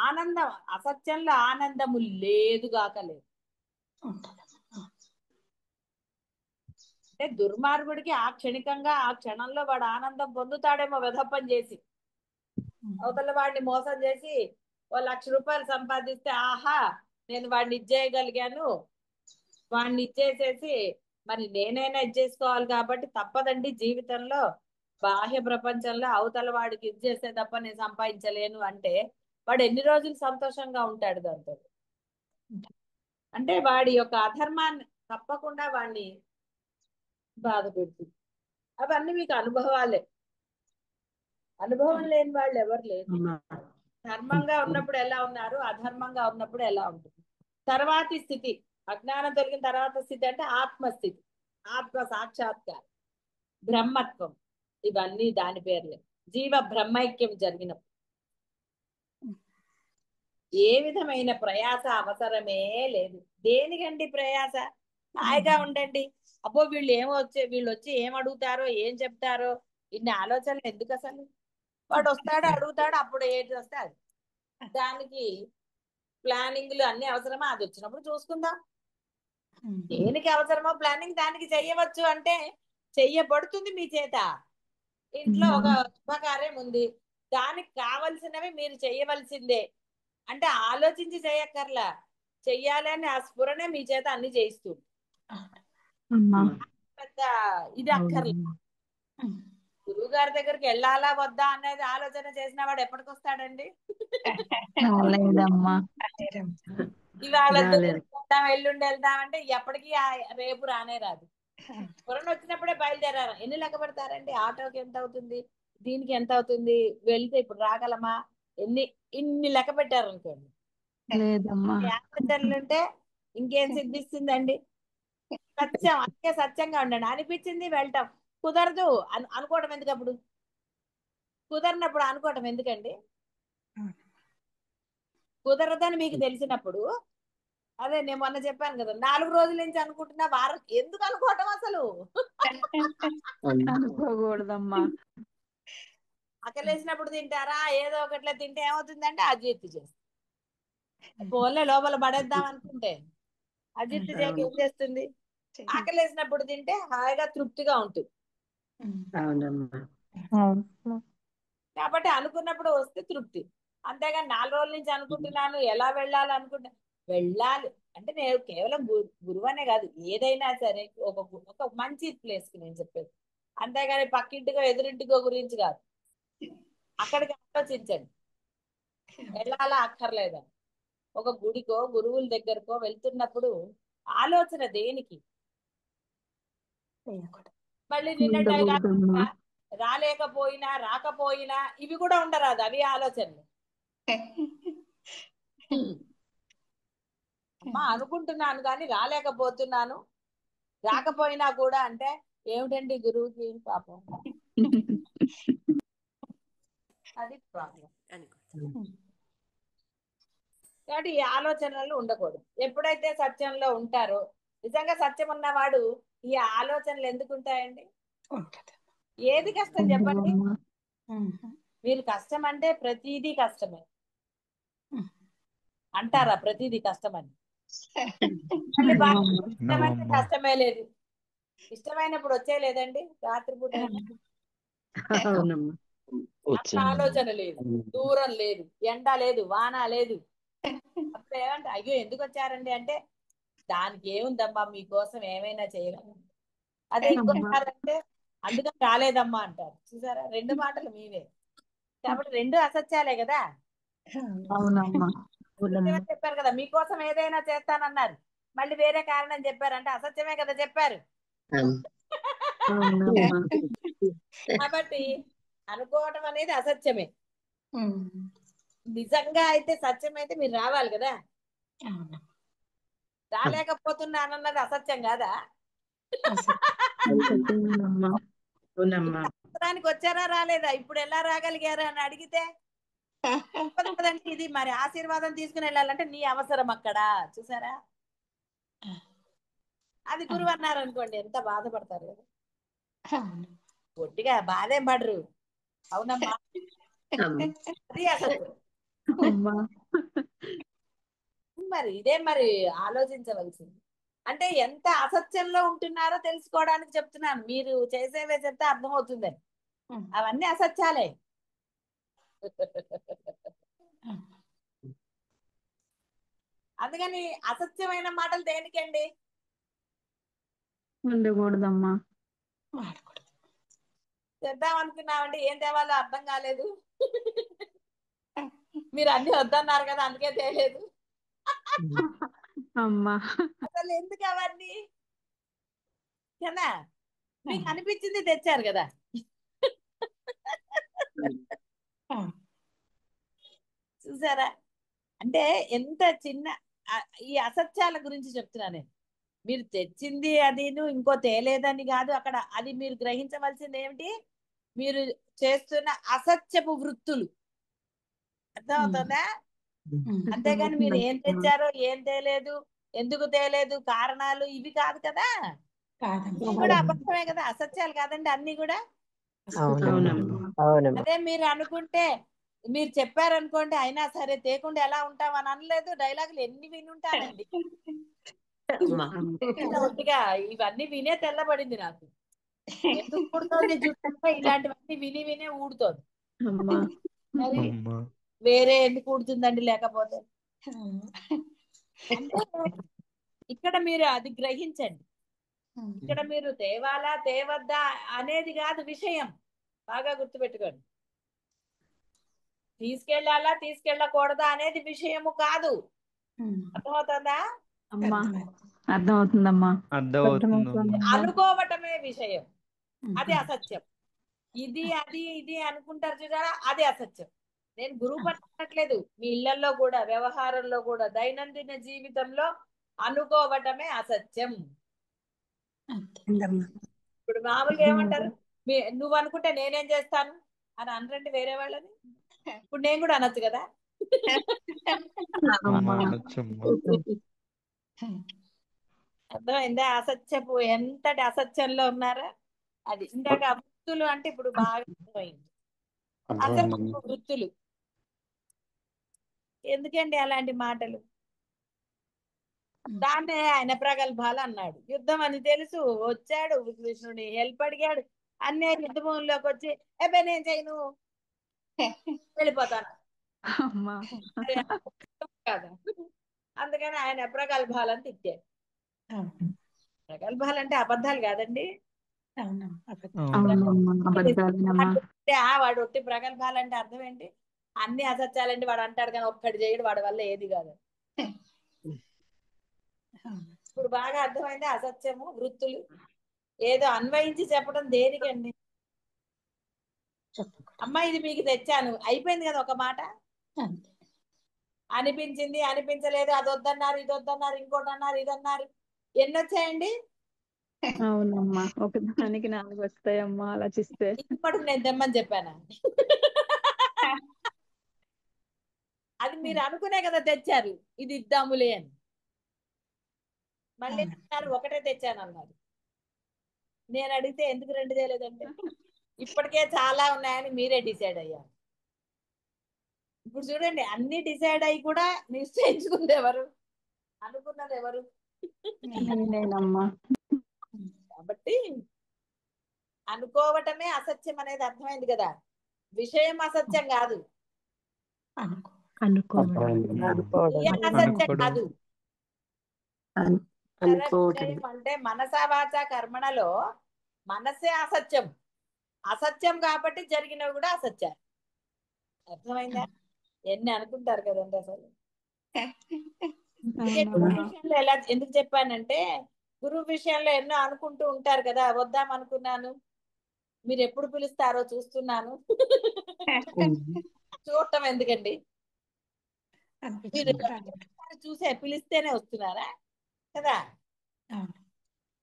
ఆనందం, అసత్యంలో ఆనందము లేదుగాక లేదు. అంటే దుర్మార్గుడికి ఆ క్షణికంగా ఆ క్షణంలో వాడు ఆనందం పొందుతాడేమో వెధప్పని చేసి, అవతల వాడిని మోసం చేసి ఓ 1,00,000 రూపాయలు సంపాదిస్తే ఆహా నేను వాడిని ఇచ్చేయగలిగాను, వాడిని ఇచ్చేసేసి మరి నేనైనా ఇచ్చేసుకోవాలి కాబట్టి తప్పదండి జీవితంలో, బాహ్య ప్రపంచంలో అవతల వాడికి ఇచ్చేస్తే తప్ప నేను సంపాదించలేను అంటే వాడు ఎన్ని రోజులు సంతోషంగా ఉంటాడు దాంతో? అంటే వాడి యొక్క అధర్మాన్ని తప్పకుండా వాడిని బాధ పెడుతుంది. అవన్నీ మీకు అనుభవాలే. అనుభవం లేని వాళ్ళు ఎవరు లేరు. ధర్మంగా ఉన్నప్పుడు ఎలా ఉన్నారు, అధర్మంగా ఉన్నప్పుడు ఎలా ఉంటుంది. తర్వాతి స్థితి అజ్ఞానం తొలగిన తర్వాత స్థితి అంటే ఆత్మస్థితి, ఆత్మ సాక్షాత్కారం, బ్రహ్మత్వం, ఇవన్నీ దాని పేర్లే. జీవ బ్రహ్మైక్యం జరిగినప్పుడు ఏ విధమైన ప్రయాస అవసరమే లేదు. దేనికండి ప్రయాస? హాయిగా ఉండండి. అబ్బో వీళ్ళు వచ్చి ఏం అడుగుతారో ఏం చెప్తారో ఇన్ని ఆలోచనలు ఎందుకు అసలు? వాడు వస్తాడు అడుగుతాడు, అప్పుడు ఏది వస్తే అది. దానికి ప్లానింగ్లు అన్ని అవసరమా? అది వచ్చినప్పుడు చూసుకుందాం. దేనికి అవసరమో ప్లానింగ్ దానికి చెయ్యవచ్చు అంటే చెయ్యబడుతుంది మీ చేత. ఇంట్లో ఒక శుభకార్యం ఉంది, దానికి కావలసినవి మీరు చెయ్యవలసిందే. అంటే ఆలోచించి చేయక్కర్లా, చెయ్యాలి అని ఆ స్ఫురణే మీ చేత అన్ని చేయిస్తుంది. పెద్ద ఇది అక్కర్లేదు. గురువు గారి దగ్గరికి వెళ్ళాలా వద్దా అనేది ఆలోచన చేసిన వాడు ఎప్పటికొస్తాడండి? ఇవాళ వెళ్దాం ఎల్లుండి వెళ్దాం అంటే ఎప్పటికీ రేపు రానే రాదు. కరోనా వచ్చినప్పుడే బయలుదేరారు. ఎన్ని లెక్క పెడతారండి? ఆటోకి ఎంత అవుతుంది, దీనికి ఎంత అవుతుంది, వెళ్తే ఇప్పుడు రాగలమా, ఇన్ని లెక్క పెట్టారు అనుకోండి. అంటే ఇంకేం సిద్ధిస్తుందండి? సత్యం, అందుకే సత్యంగా ఉండండి. అనిపించింది వెళ్ళటం, కుదరదు అనుకోవడం ఎందుకు? అప్పుడు కుదరినప్పుడు అనుకోవటం ఎందుకండి? కుదరదని మీకు తెలిసినప్పుడు, అదే నేను మొన్న చెప్పాను కదా, 4 రోజుల నుంచి అనుకుంటున్నా, వారం ఎందుకు అనుకోవటం అసలు? అనుకోకూడదమ్మా. ఆకలేసినప్పుడు తింటారా? ఏదో ఒకట్లా తింటే ఏమవుతుందంటే అజీర్తి చేస్తుంది. పోలే లోపల పడేద్దాం అనుకుంటే అజీర్తి చేయక ఏం చేస్తుంది? ఆకలేసినప్పుడు తింటే హాయిగా తృప్తిగా ఉంటుంది. కాబట్టి అనుకున్నప్పుడు వస్తే తృప్తి. అంతేగాని 4 రోజుల నుంచి అనుకుంటున్నాను ఎలా వెళ్ళాలి అనుకుంటా, వెళ్ళాలి అంటే నేను కేవలం గురువు అనే కాదు, ఏదైనా సరే ఒక మంచి ప్లేస్ కి నేను చెప్పేది. అంతేగాని పక్కింటికో ఎదురింటికో గురించి కాదు. అక్కడికి ఆలోచించండి, వెళ్ళాలా అక్కర్లేదా. ఒక గుడికో గురువుల దగ్గరకో వెళ్తున్నప్పుడు ఆలోచన దేనికి? మళ్ళీ నిన్న రాలేకపోయినా రాకపోయినా ఇవి కూడా ఉండరాదు, అవి ఆలోచనలు. అమ్మా అనుకుంటున్నాను కానీ రాలేకపోతున్నాను, రాకపోయినా కూడా అంటే ఏమిటండి గురువుకి పాపం, అది ప్రాబ్లం అనుకో. కాబట్టి ఈ ఆలోచనలు ఉండకూడదు. ఎప్పుడైతే సత్యంలో ఉంటారో, నిజంగా సత్యం ఉన్నవాడు ఈ ఆలోచనలు ఎందుకు ఉంటాయండి? ఏది కష్టం చెప్పండి? మీరు కష్టం అంటే ప్రతిదీ కష్టమే అంటారా? ప్రతిదీ కష్టమని. ఇష్టమైతే కష్టమే లేదు. ఇష్టమైనప్పుడు వచ్చే లేదండి రాత్రిపూట ఆలోచన లేదు, దూరం లేదు, ఎండ లేదు, వాన లేదు. అప్పుడు ఏమంటే అయ్యో ఎందుకు వచ్చారండి అంటే దానికి ఏముందమ్మా మీకోసం ఏమైనా చేయగలం. అదే ఇంకోసారంటే అందుకని రాలేదమ్మా అంటారు. చూసారా, 2 మాటలు మీవే. కాబట్టి 2 అసత్యాలే కదా. చెప్పారు కదా మీకోసం ఏదైనా చేస్తానన్నారు, మళ్ళీ వేరే కారణం చెప్పారంటే అసత్యమే కదా చెప్పారు. కాబట్టి అనుకోవటం అనేది అసత్యమే. నిజంగా అయితే సత్యం అయితే మీరు రావాలి కదా. రాలేకపోతున్నానన్నది అసత్యం కాదా? సంవత్సరానికి వచ్చారా రాలేదా, ఇప్పుడు ఎలా రాగలిగారా అని అడిగితే కదండి ఇది. మరి ఆశీర్వాదం తీసుకుని వెళ్ళాలంటే నీ అవసరం అక్కడ. చూసారా, అది గురువు అన్నారు అనుకోండి ఎంత బాధపడతారు కదా. పొట్టిగా బాధేం పడరు. అవునమ్మా, అది అసలు. మరి ఇదే మరి ఆలోచించవలసింది. అంటే ఎంత అసత్యంలో ఉంటున్నారో తెలుసుకోవడానికి చెప్తున్నాను. మీరు చేసేవే చెప్తే అర్థమవుతుందని. అవన్నీ అసత్యాలే. అందుకని అసత్యమైన మాటలు దేనికండి? ఉండకూడదమ్మా. చేద్దాం అనుకున్నామంటే ఏం తేవాలో అర్థం కాలేదు. మీరు అన్ని వద్దన్నారు కదా, అందుకే తేలేదు. అమ్మా అసలు ఎందుకు అవన్నీ కదా? మీకు అనిపించింది తెచ్చారు కదా. చూసారా, అంటే ఎంత చిన్న ఈ అసత్యాల గురించి చెప్తున్నా నేను. మీరు తెచ్చింది అది ఇంకో తేలేదని కాదు అక్కడ. అది మీరు గ్రహించవలసింది ఏమిటి? మీరు చేస్తున్న అసత్యపు వృత్తులు. అర్థమవుతుందా? అంతేగాని మీరు ఏం తెచ్చారో ఏం తేలేదు, ఎందుకు తేలేదు, కారణాలు ఇవి కాదు కదా. ఇవి కూడా అబద్ధమే కదా, అసత్యాలు కాదండి అన్ని కూడా. అదే మీరు అనుకుంటే, మీరు చెప్పారనుకోండి, అయినా సరే తేకుండా ఎలా ఉంటామని అనలేదు. డైలాగులు ఎన్ని వినుంటానండి. ఒట్టిగా ఇవన్నీ వినే తెల్లబడింది నాకు. ఎందుకు ఊడుతోంది జుట్టు? ఇలాంటివన్నీ విని వినే ఊడుతోంది. మరి వేరే ఎందుకు ఊడుతుందండి లేకపోతే? అంటే ఇక్కడ మీరు అది గ్రహించండి. ఇక్కడ మీరు తేవాలా తేవద్దా అనేది కాదు విషయం. బాగా గుర్తుపెట్టుకోండి. తీసుకెళ్లాలా తీసుకెళ్ళకూడదా అనేది విషయము కాదు. అర్థమవుతుందా? అర్థమవుతుందమ్మా. అనుకోవటమే విషయం, అది అసత్యం. ఇది అది ఇది అనుకుంటారు చూసారా, అది అసత్యం. నేను గురువు పట్టట్లేదు. మీ ఇళ్లలో కూడా, వ్యవహారంలో కూడా, దైనందిన జీవితంలో అనుకోవటమే అసత్యం. ఇప్పుడు మామూలుగా ఏమంటారు? నువ్వు అనుకుంటే నేనేం చేస్తాను అని అనరండి వేరే వాళ్ళని. ఇప్పుడు నేను కూడా అనొచ్చు కదా. అర్థమైందా? అసత్యపు ఎంతటి అసత్యంలో ఉన్నారా అది. ఇందాక వృత్తులు అంటే ఇప్పుడు బాగా అర్థమైంది. అసత్యపు వృత్తులు ఎందుకండి అలాంటి మాటలు? దాన్నే ఆయన ప్రగల్భాలు అన్నాడు. యుద్ధం అని తెలుసు, వచ్చాడు, కృష్ణుని హెల్ప్ అడిగాడు, అన్నీ యుద్ధభూమిలోకి వచ్చి ఎబ్బే నేను చేయను వెళ్ళిపోతాను కదా. అందుకని ఆయన ప్రగల్భాలని తిట్టాడు. ప్రగల్భాలు అంటే అబద్ధాలు కాదండి. వాడు ఒట్టి ప్రగల్భాలు అంటే అర్థం ఏంటి? అన్ని అసత్యాలండి వాడు అంటాడు కానీ ఒక్కటి చేయడు, వాడి వల్ల ఏది కాదు. ఇప్పుడు బాగా అర్థమైంది. అసత్యము వృత్తులు ఏదో అన్వయించి చెప్పడం దేనికండి? అమ్మా ఇది మీకు తెచ్చాను, అయిపోయింది కదా ఒక మాట. అనిపించింది, అనిపించలేదు, అది వద్దన్నారు, ఇది వద్దన్నారు, ఇంకోటి అన్నారు, ఇది అన్నారు. ఎన్ని వచ్చాయండి? అవునమ్మా, ఒకదానికి 4 వస్తాయమ్మా ఆలోచిస్తే. ఇంకోటి నేను తెమ్మని చెప్పానా? అది మీరు అనుకునే కదా తెచ్చారు, ఇది ఇద్దాములే అని. మళ్ళీ ఒకటే తెచ్చాను అన్నారు. నేను అడిగితే ఎందుకు 2 తేలేదంటే ఇప్పటికే చాలా ఉన్నాయని మీరే డిసైడ్ అయ్యారు. ఇప్పుడు చూడండి, అన్ని డిసైడ్ అయ్యి కూడా నిశ్చయించుకుంది ఎవరు? అనుకున్నది ఎవరు? నేనమ్మా. కాబట్టి అనుకోవటమే అసత్యం అనేది అర్థమైంది కదా. విషయం అసత్యం కాదు, అసత్యం కాదు. విషయం అంటే మనసా వాచా కర్మణలో మనసే అసత్యం. అసత్యం కాబట్టి జరిగినవి కూడా అసత్యం. అర్థమైందా? ఎన్ని అనుకుంటారు కదండి అసలు. గురువు విషయంలో ఎలా ఎందుకు చెప్పానంటే, గురువు విషయంలో ఎన్నో అనుకుంటూ ఉంటారు కదా. వద్దాం అనుకున్నాను, మీరు ఎప్పుడు పిలుస్తారో చూస్తున్నాను. చూడటం ఎందుకండి? మీరు చూసే పిలిస్తేనే వస్తున్నారా కదా.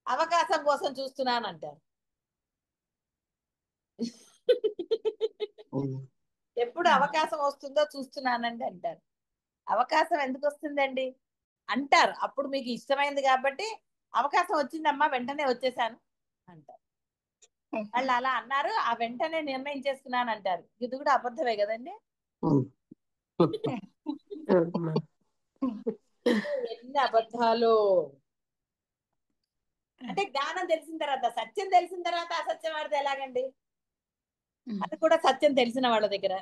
అవకాశం కోసం చూస్తున్నాను అంటారు. ఎప్పుడు అవకాశం వస్తుందో చూస్తున్నానండి అంటారు. అవకాశం ఎందుకు వస్తుందండి అంటారు. అప్పుడు మీకు ఇష్టమైంది కాబట్టి అవకాశం వచ్చిందమ్మా వెంటనే వచ్చేసాను అంటారు. వాళ్ళు అలా అన్నారు, ఆ వెంటనే నిర్ణయం చేసుకున్నాను అంటారు. ఇది కూడా అబద్ధమే కదండి. ఎన్ని అబద్ధాలు. అంటే జ్ఞానం తెలిసిన తర్వాత, సత్యం తెలిసిన తర్వాత అసత్యం ఆడితే ఎలాగండి? అది కూడా సత్యం తెలిసిన వాళ్ళ దగ్గర.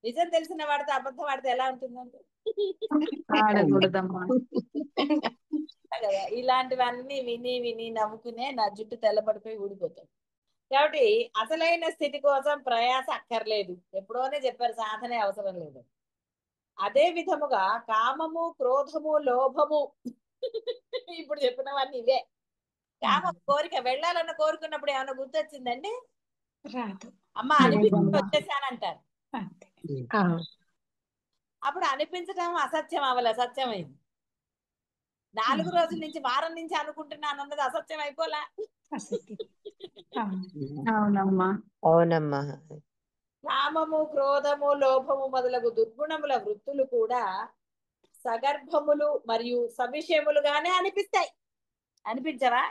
నిజం తెలిసిన వాడితే అబద్ధం ఆడితే ఎలా ఉంటుందండి? కదా. ఇలాంటివన్నీ విని విని నవ్వుకునే నా జుట్టు తెల్లబడిపోయి ఊడిపోతాయి. కాబట్టి అసలైన స్థితి కోసం ప్రయాస అక్కర్లేదు. ఎప్పుడోనే చెప్పారు, సాధనే అవసరం లేదు. అదే విధముగా కామము, క్రోధము, లోభము ఇప్పుడు చెప్పినవన్నీ ఇవే. కామం కోరిక, వెళ్ళాలన్న కోరుకున్నప్పుడు ఏమైనా గుర్తొచ్చిందండి? అమ్మ అనిపించి వచ్చేసానంటారు. అప్పుడు అనిపించడం అసత్యం అవలే, సత్యమైంది. 4 రోజుల నుంచి వారం నుంచి అనుకుంటున్నాను అన్నది అసత్యం అయిపోలా. అసత్యం. అవును. అవునమ్మా. అవునమ్మా. కామము, క్రోధము, లోభము మొదలగు దుర్గుణముల వృత్తులు కూడా సగర్భములు మరియు సవిషయములుగానే అనిపిస్తాయి. అనిపించవా?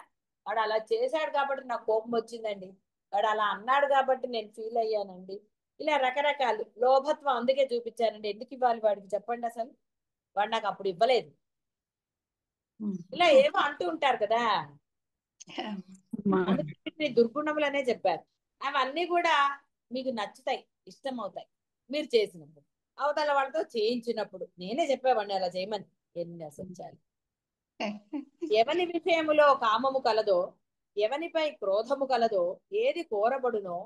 వాడు అలా చేశాడు కాబట్టి నాకు కోపం వచ్చిందండి, వాడు అలా అన్నాడు కాబట్టి నేను ఫీల్ అయ్యానండి, ఇలా రకరకాలు. లోభత్వం అందుకే చూపించానండి. ఎందుకు ఇవ్వాలి వాడికి చెప్పండి, అసలు వాడు నాకు అప్పుడు ఇవ్వలేదు, ఇలా ఏమో అంటూ ఉంటారు కదా. అందుకే వీటిని దుర్గుణములనే చెప్పారు. అవన్నీ కూడా మీకు నచ్చుతాయి, ఇష్టం అవుతాయి మీరు చేసినప్పుడు. అవతల వాళ్ళతో చేయించినప్పుడు నేనే చెప్పేవాడిని అలా చేయమని. ఎన్ని అసత్యాలు! ఎవని విషయములో కామము కలదో, ఎవనిపై క్రోధము కలదో, ఏది కోరబడునో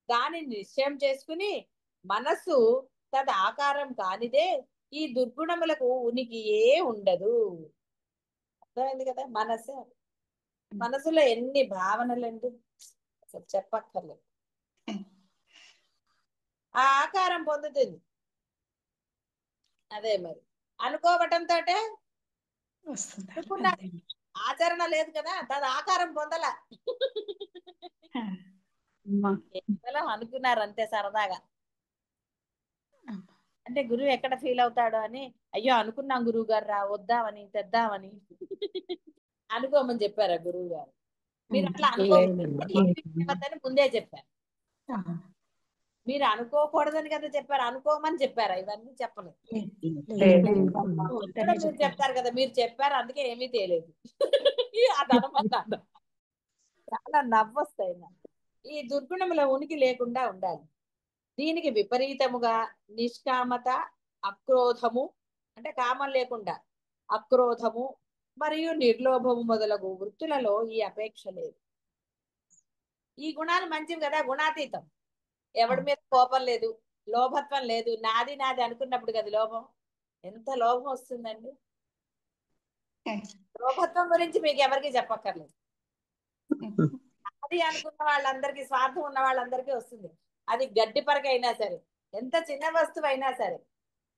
దానిని నిశ్చయం చేసుకుని మనస్సు తద ఆకారం కానిదే ఈ దుర్గుణములకు ఉనికియే ఉండదు. అర్థమైంది కదా? మనసులో ఎన్ని భావనలండి, అసలు చెప్పక్కర్లేదు. ఆ ఆకారం పొందుతుంది. అదే మరి అనుకోవటంతో వస్తుంది. అనుకున్నా, ఆచరణ లేదు కదా, దాని ఆకారం పొందల. కేవలం అనుకున్నారు అంతే సరదాగా. అంటే గురువు ఎక్కడ ఫీల్ అవుతాడో అని, అయ్యో అనుకున్నాం గురువు గారు రా వద్దామని తెద్దామని అనుకోమని చెప్పారా గురువు గారు? మీరు అట్లా అనుకోవద్దని ముందే చెప్పారు. మీరు అనుకోకూడదని కదా చెప్పారు, అనుకోమని చెప్పారా? ఇవన్నీ చెప్పలేదు. ఇప్పుడు మీరు చెప్తారు కదా, మీరు చెప్పారు అందుకే ఏమీ తెలియదు అది అనమాట. చాలా నవ్వొస్తాయి నాకు. ఈ దుర్గుణముల ఉనికి లేకుండా ఉండాలి. దీనికి విపరీతముగా నిష్కామత, అక్రోధము, అంటే కామం లేకుండా అక్రోధము మరియు నిర్లోభము మొదలగు వృత్తులలో ఈ అపేక్ష లేదు. ఈ గుణాలు మంచివి కదా, గుణాతీతం. ఎవడి మీద కోపం లేదు, లోభత్వం లేదు, నాది నాది అనుకున్నప్పుడు కదా లోభం. ఎంత లోభం వస్తుందండి. లోభత్వం గురించి మీకు ఎవరికి చెప్పక్కర్లేదు. అది అనుకున్న వాళ్ళందరికీ, స్వార్థం ఉన్న వాళ్ళందరికీ వస్తుంది. అది గడ్డి పరక అయినా సరే, ఎంత చిన్న వస్తువు అయినా సరే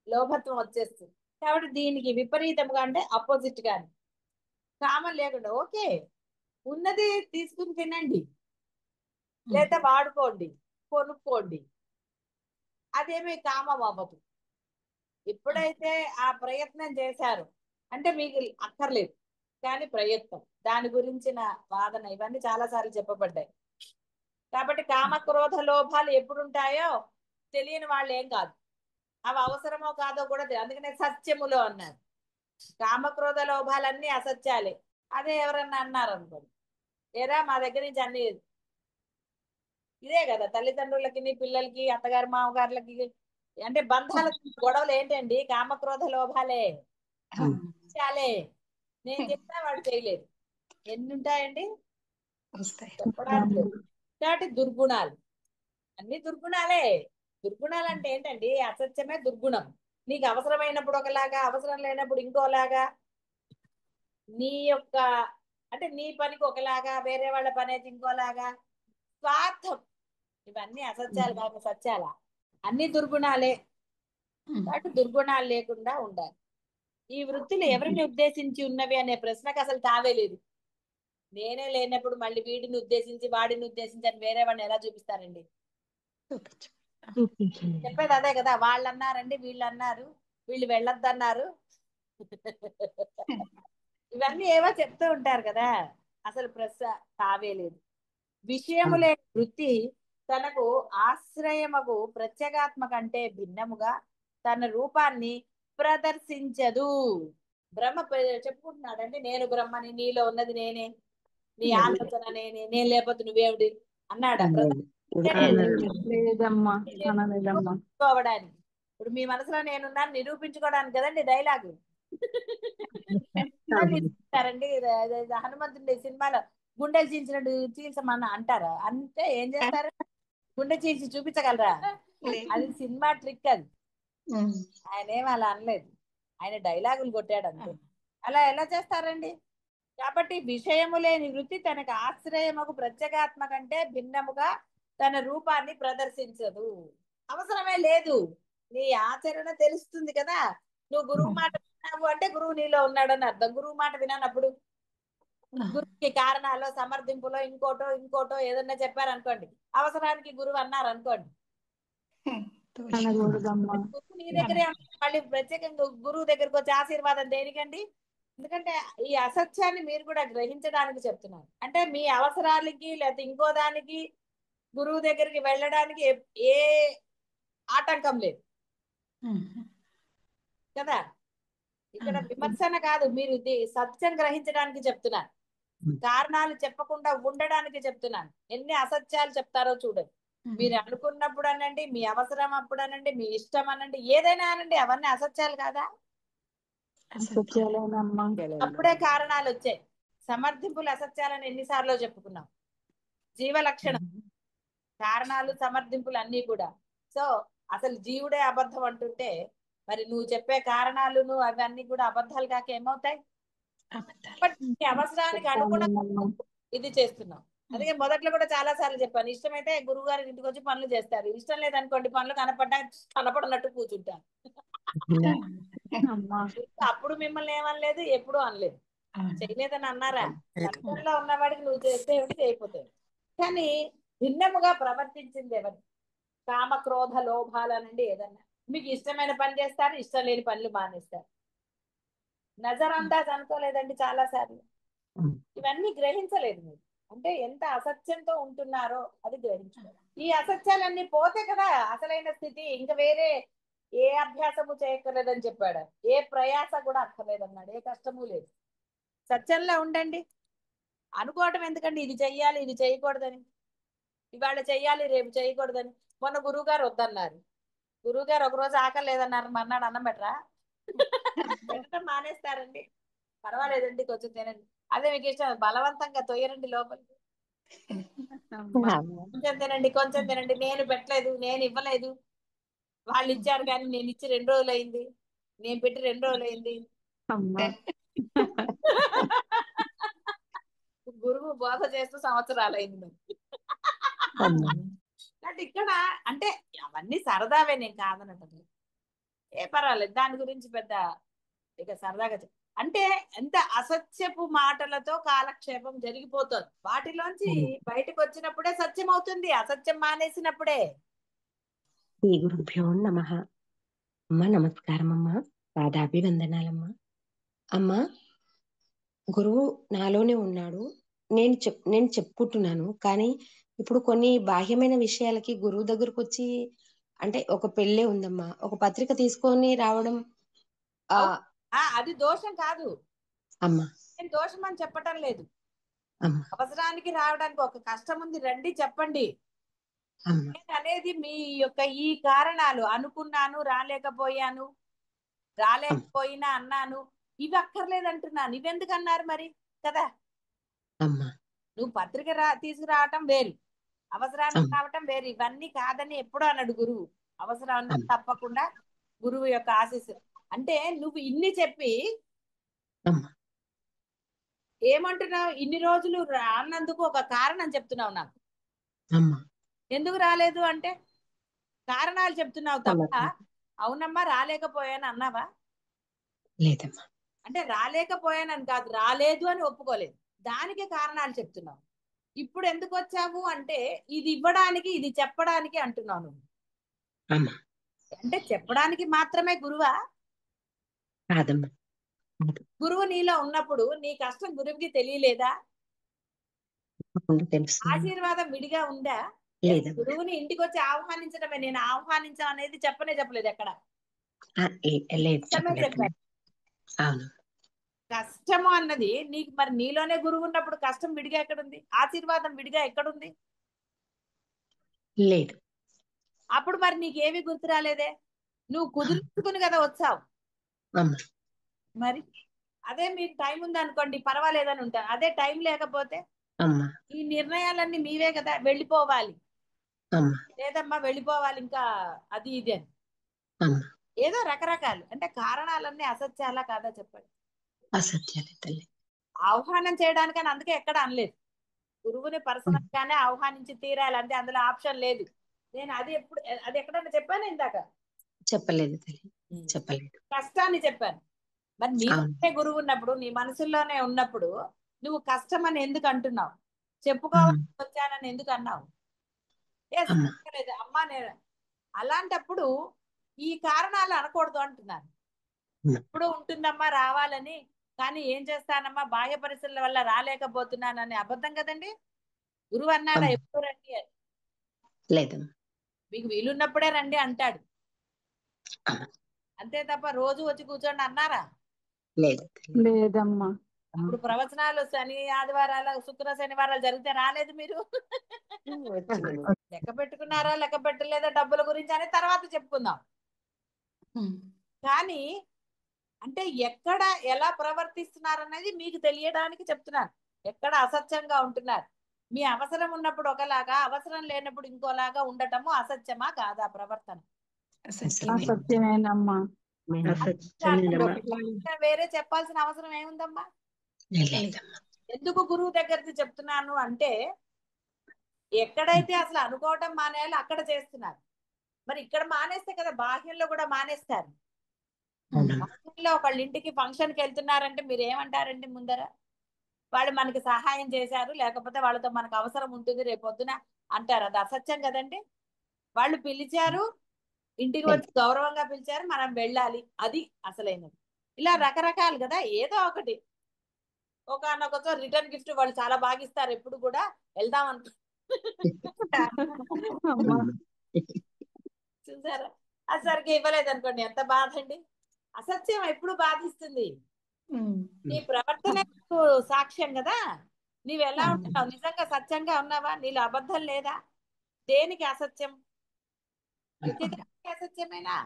లోభత్వం వచ్చేస్తుంది. కాబట్టి దీనికి విపరీతముగా అంటే అపోజిట్ గాని కామం లేకుండా, ఓకే ఉన్నది తీసుకుని తినండి, లేదా వాడుకోండి, కొనుక్కోండి, అదేమీ కామం అవ్వదు. ఎప్పుడైతే ఆ ప్రయత్నం చేశారు అంటే మీకు అక్కర్లేదు కానీ ప్రయత్నం, దాని గురించిన వాదన, ఇవన్నీ చాలా సార్లు చెప్పబడ్డాయి. కాబట్టి కామక్రోధ లోభాలు ఎప్పుడుంటాయో తెలియని వాళ్ళు ఏం కాదు. అవి అవసరమో కాదో కూడా తెలియదు. అందుకనే సత్యములో అన్నారు. కామక్రోధ లోభాలన్నీ అసత్యాలే. అదే ఎవరన్నా అన్నారు అనుకోండి, ఏరా మా దగ్గర నుంచి అన్ని ఇదే కదా, తల్లిదండ్రులకి, పిల్లలకి, అత్తగారి మామగారులకి, అంటే బంధాల గొడవలు ఏంటండి? కామక్రోధ లోభాలే, చాలే. నేను చెప్తా వాడు చేయలేదు. ఎన్ని ఉంటాయండి చెప్పడానికి. కాబట్టి దుర్గుణాలు అన్ని దుర్గుణాలే. దుర్గుణాలు అంటే ఏంటండి? అసత్యమే దుర్గుణం. నీకు అవసరమైనప్పుడు ఒకలాగా, అవసరం లేనప్పుడు ఇంకోలాగా, నీ యొక్క అంటే నీ పనికి ఒకలాగా, వేరే వాళ్ళ పని అయితే ఇంకోలాగా, స్వార్థం, ఇవన్నీ అసత్యాలు కాక సత్యాల. అన్ని దుర్గుణాలే. కాబట్టి దుర్గుణాలు లేకుండా ఉండాలి. ఈ వృత్తులు ఎవరిని ఉద్దేశించి ఉన్నవి అనే ప్రశ్నకు అసలు తావే లేదు. నేనే లేనప్పుడు మళ్ళీ వీడిని ఉద్దేశించి, వాడిని ఉద్దేశించి అని వేరే వాడిని ఎలా చూపిస్తారండి? చెప్పేది అదే కదా, వాళ్ళు అన్నారండి, వీళ్ళు అన్నారు, వీళ్ళు వెళ్ళొద్దన్నారు, ఇవన్నీ ఏవో చెప్తూ ఉంటారు కదా. అసలు ప్రశ్న తావే లేదు. విషయములే వృత్తి తనకు ఆశ్రయమగు ప్రత్యేగాత్మక అంటే భిన్నముగా తన రూపాన్ని ప్రదర్శించదు. బ్రహ్మ చెప్పుకుంటున్నాడండి, నేను బ్రహ్మని, నీలో ఉన్నది నేనే, నీ ఆలోచన నేనే, నేను లేకపోతే నువ్వేమిటి అన్నాడా? లేదమ్మా, అనలేదమ్మా. నిరూపించుకోవడానికి. ఇప్పుడు మీ మనసులో నేనున్నాను నిరూపించుకోవడానికి కదండి డైలాగు. రండి హనుమంతుడి సినిమాలో గుండెలు చీల్చినట్టు చీల్చమన్న అంటారా? అంటే ఏం చేస్తారు? గుండె చీల్చి చూపించగలరా? అది సినిమా ట్రిక్. అది ఆయన ఏం అలా అనలేదు, ఆయన డైలాగులు కొట్టాడు అంతే. అలా ఎలా చేస్తారండి? కాబట్టి విషయము లేని వృత్తి తనకు ఆశ్రయముకు ప్రత్యేగాత్మక అంటే భిన్నముగా తన రూపాన్ని ప్రదర్శించదు. అవసరమే లేదు. నీ ఆచరణ తెలుస్తుంది కదా. నువ్వు గురువు మాట విన్నావు అంటే గురువు నీలో ఉన్నాడని అర్థం. గురువు మాట వినప్పుడు గురువుకి కారణాలు సమర్థింపులో ఇంకోటో ఏదన్నా చెప్పారనుకోండి, అవసరానికి గురువు అన్నారు అనుకోండి, అనకూడదమ్మా. గురువు నీ దగ్గరే ఉంటాడు. మళ్ళీ ప్రత్యేకంగా గురువు దగ్గరికి వచ్చి ఆశీర్వాదం దేనికండి? ఎందుకంటే ఈ అసత్యాన్ని మీరు కూడా గ్రహించడానికి చెప్తున్నారు. అంటే మీ అవసరాలకి లేకపోతే ఇంకో దానికి గురువు దగ్గరికి వెళ్ళడానికి ఏ ఆటంకం లేదు కదా. ఇక్కడ విమర్శన కాదు, మీరు సత్యం గ్రహించడానికి చెప్తున్నారు. కారణాలు చెప్పకుండా ఉండడానికి చెప్తున్నాను. ఎన్ని అసత్యాలు చెప్తారో చూడండి. మీరు అనుకున్నప్పుడు అనండి, మీ అవసరం అప్పుడు అనండి, మీ ఇష్టం అనండి, ఏదైనా అనండి, అవన్నీ అసత్యాలు కాదా? సత్యాలేనమ్మా. అప్పుడే కారణాలు వచ్చాయి. సమర్థింపులు అసత్యాలని ఎన్నిసార్లు చెప్పుకున్నాం. జీవ లక్షణం కారణాలు సమర్థింపులు అన్ని కూడా. సో అసలు జీవుడే అబద్ధం అంటుంటే మరి నువ్వు చెప్పే కారణాలు అవన్నీ కూడా అబద్ధాలు కాక ఏమవుతాయి? బట్ నీ అవసరానికి అనుగుణంగా ఇది చేస్తున్నాం. అందుకే మొదట్లో కూడా చాలా సార్లు చెప్పాను, ఇష్టమైతే గురువు గారి ఇంటికి వచ్చి పనులు చేస్తారు, ఇష్టం లేదనుకోండి పనులు కనపడినట్టు కూర్చుంటారు. అప్పుడు మిమ్మల్ని ఏమనలేదు, ఎప్పుడు అనలేదు, చేయలేదని అన్నారా? సత్యంలో ఉన్నవాడికి నువ్వు చేస్తే చేయకపోతే. కానీ భిన్నముగా ప్రవర్తించింది ఎవరు? కామ క్రోధ లోభాలనండి. ఏదన్నా మీకు ఇష్టమైన పని చేస్తారు, ఇష్టం లేని పనులు మానేస్తారు. నజర్ అందాజ్ అనుకోలేదండి చాలా సార్లు. ఇవన్నీ గ్రహించలేదు మీరు. అంటే ఎంత అసత్యంతో ఉంటున్నారో అది గ్రహించుకోవాలి. ఈ అసత్యాలన్నీ పోతే కదా అసలైన స్థితి. ఇంకా వేరే ఏ అభ్యాసము చేయక్కర్లేదని చెప్పాడు. ఏ ప్రయాస కూడా అక్కర్లేదన్నాడు. ఏ కష్టము లేదు. సత్యంలో ఉండండి. అనుకోవటం ఎందుకండి ఇది చెయ్యాలి ఇది చేయకూడదని, ఇవాళ చెయ్యాలి రేపు చేయకూడదని. మొన్న గురువు గారు వద్దన్నారు. గురువు గారు ఒకరోజు ఆకలి లేదన్నారు, మన్నాడు అన్నం పెట్టరా? పెట్టడం మానేస్తారండి. పర్వాలేదండి కొంచెం తినండి, అదే మీకు ఇష్టం బలవంతంగా తొయ్యరండి లోపలికి. కొంచెం తినండి కొంచెం తినండి, నేను పెట్టలేదు నేను ఇవ్వలేదు, వాళ్ళు ఇచ్చారు కానీ నేను ఇచ్చి 2 రోజులు అయింది, నేను పెట్టి 2 రోజులు అయింది. గురువు బోధ చేస్తూ సంవత్సరాలు అయింది. అంటే ఇక్కడ అంటే అవన్నీ సరదావే, నేను కాదనటం ఏ పర్వాలేదు, దాని గురించి పెద్ద ఇక సరదాగా అంటే ఎంత అసత్యపు మాటలతో కాలక్షేపం జరిగిపోతుంది. వాటిలోంచి బయటకు వచ్చినప్పుడే సత్యం అవుతుంది, అసత్యం మానేసినప్పుడే. శ్రీ గురుభ్యో నమః. అమ్మ నమస్కారం అమ్మా, పాదాభివందనాలమ్మా. అమ్మా, గురువు నాలోనే ఉన్నాడు, నేను చెప్పుకుంటున్నాను. కానీ ఇప్పుడు కొన్ని బాహ్యమైన విషయాలకి గురువు దగ్గరకు వచ్చి, అంటే ఒక పెళ్ళే ఉందమ్మా, ఒక పత్రిక తీసుకొని రావడం అది దోషం కాదు అమ్మా. నేను దోషం అని చెప్పటం లేదు. అమ్మా అవసరానికి రావడానికి ఒక కష్టం ఉంది, రండి చెప్పండి. అమ్మా నేను అనేది మీ యొక్క ఈ కారణాలు, అనుకున్నాను రాలేకపోయినా అన్నాను, ఇవి అక్కర్లేదు అంటున్నాను. ఇవెందుకు అన్నారు మరి కదా? అమ్మా నువ్వు పత్రిక తీసుకురావటం వేరు, అవసరానికి రావటం వేరు. ఇవన్నీ కాదని ఎప్పుడూ అన్నాడు గురువు. అవసరాన్ని తప్పకుండా గురువు యొక్క ఆశీస్సు. అంటే నువ్వు ఇన్ని చెప్పి ఏమంటున్నావు? ఇన్ని రోజులు రానందుకు ఒక కారణం చెప్తున్నావు నాకు. ఎందుకు రాలేదు అంటే కారణాలు చెప్తున్నావు తప్ప అవునమ్మా రాలేకపోయాను అన్నావా? లేదమ్మా. అంటే రాలేకపోయానని కాదు, రాలేదు అని ఒప్పుకోలేదు, దానికి కారణాలు చెప్తున్నావు. ఇప్పుడు ఎందుకు వచ్చావు అంటే ఇది ఇవ్వడానికి ఇది చెప్పడానికి అంటున్నావు నువ్వు. అంటే చెప్పడానికి మాత్రమే గురువా? కాదమ్మా. గురువు నీలో ఉన్నప్పుడు నీ కష్టం గురువుకి తెలియలేదా? ఆశీర్వాదం విడిగా ఉందా? గురువుని ఇంటికి వచ్చి ఆహ్వానించడమే. నేను ఆహ్వానించడం అనేది చెప్పలేదు ఎక్కడ. చెప్పాను. కష్టము అన్నది నీకు మరి నీలోనే గురువు ఉన్నప్పుడు కష్టం విడిగా ఎక్కడుంది? ఆశీర్వాదం విడిగా ఎక్కడుంది? లేదు. అప్పుడు మరి నీకేమి గుర్తు రాలేదే? నువ్వు కుదుర్చుకుని కదా వచ్చావు. మరి అదే మీకు టైం ఉంది అనుకోండి పర్వాలేదని ఉంటాను. అదే టైం లేకపోతే ఈ నిర్ణయాలన్నీ మీవే కదా. వెళ్ళిపోవాలి లేదమ్మా వెళ్ళిపోవాలి ఇంకా అది ఇది అని ఏదో రకరకాలు. అంటే కారణాలన్నీ అసత్యాలా కాదా చెప్పండి? అసత్యాలే తల్లి. ఆహ్వానం చేయడానికని అందుకే ఎక్కడ అనలేదు. గురువుని పర్సనల్ గానే ఆహ్వానించి తీరాలి, అంటే అందులో ఆప్షన్ లేదు. నేను అది ఎక్కడన్నా చెప్పాను ఇందాక? చెప్పలేదు తల్లి, చెప్పలేదు. కష్టాన్ని చెప్పాను. మరి నీకే గురువు ఉన్నప్పుడు, నీ మనసులోనే ఉన్నప్పుడు నువ్వు కష్టం అని ఎందుకు అంటున్నావు? చెప్పుకోవాలని వచ్చానని ఎందుకు అన్నావు? లేదు అమ్మా నేను అలాంటప్పుడు ఈ కారణాలు అనకూడదు అంటున్నాను. ఇప్పుడు ఉంటుందమ్మా రావాలని, కానీ ఏం చేస్తానమ్మా బాహ్య పరిస్థితుల వల్ల రాలేకపోతున్నానని అబద్ధం కదండి. గురువు అన్నాడా ఎప్పుడు రండి అని? లేదమ్మా. మీకు వీలున్నప్పుడే రండి అంటాడు, అంతే తప్ప రోజు వచ్చి కూర్చోండి అన్నారా? లేదు. లేదమ్మా. ఇప్పుడు ప్రవచనాలు శని ఆదివారాలు శుక్ర శనివారాలు జరిగితే రాలేదు మీరు? లెక్క పెట్టుకున్నారా లెక్క పెట్టలేదా డబ్బుల గురించి అని తర్వాత చెప్పుకుందాం. కానీ అంటే ఎక్కడ ఎలా ప్రవర్తిస్తున్నారు అనేది మీకు తెలియడానికి చెప్తున్నారు. ఎక్కడ అసత్యంగా ఉంటున్నారు. మీ అవసరం ఉన్నప్పుడు ఒకలాగా, అవసరం లేనప్పుడు ఇంకోలాగా ఉండటము అసత్యమా కాదా ప్రవర్తన? సత్యమేనమ్మా. వేరే చెప్పాల్సిన అవసరం ఏముందమ్మా? ఎందుకు గురువు దగ్గరికి చెప్తున్నాను అంటే, ఎక్కడైతే అసలు అనుకోవటం మానేయాలో అక్కడ చేస్తున్నారు. మరి ఇక్కడ మానేస్తే కదా బాహ్యంలో కూడా మానేస్తారు. బాహ్యంలో ఒకళ్ళ ఇంటికి ఫంక్షన్కి వెళ్తున్నారంటే మీరు ఏమంటారండి? ముందర వాళ్ళు మనకి సహాయం చేశారు, లేకపోతే వాళ్ళతో మనకు అవసరం ఉంటుంది రేపొద్దున అంటారు. అది అసత్యం కదండి. వాళ్ళు పిలిచారు, ఇంటికి వచ్చి గౌరవంగా పిలిచారు, మనం వెళ్ళాలి, అది అసలైనది. ఇలా రకరకాలు కదా. ఏదో ఒకటి ఒకనొకతో రిటర్న్ గిఫ్ట్ వాళ్ళు చాలా బాగా ఇస్తారు. ఎప్పుడు కూడా వెళ్దాం చూసారా? అది సరిగ్గా ఇవ్వలేదు అనుకోండి, ఎంత బాధ అండి. అసత్యం ఎప్పుడు బాధిస్తుంది. నీ ప్రవర్తన సాక్ష్యం కదా. నీవు ఎలా ఉంటున్నావు? నిజంగా సత్యంగా ఉన్నావా? నీలో అబద్ధం లేదా? దేనికి అసత్యం? అసత్యమేనా?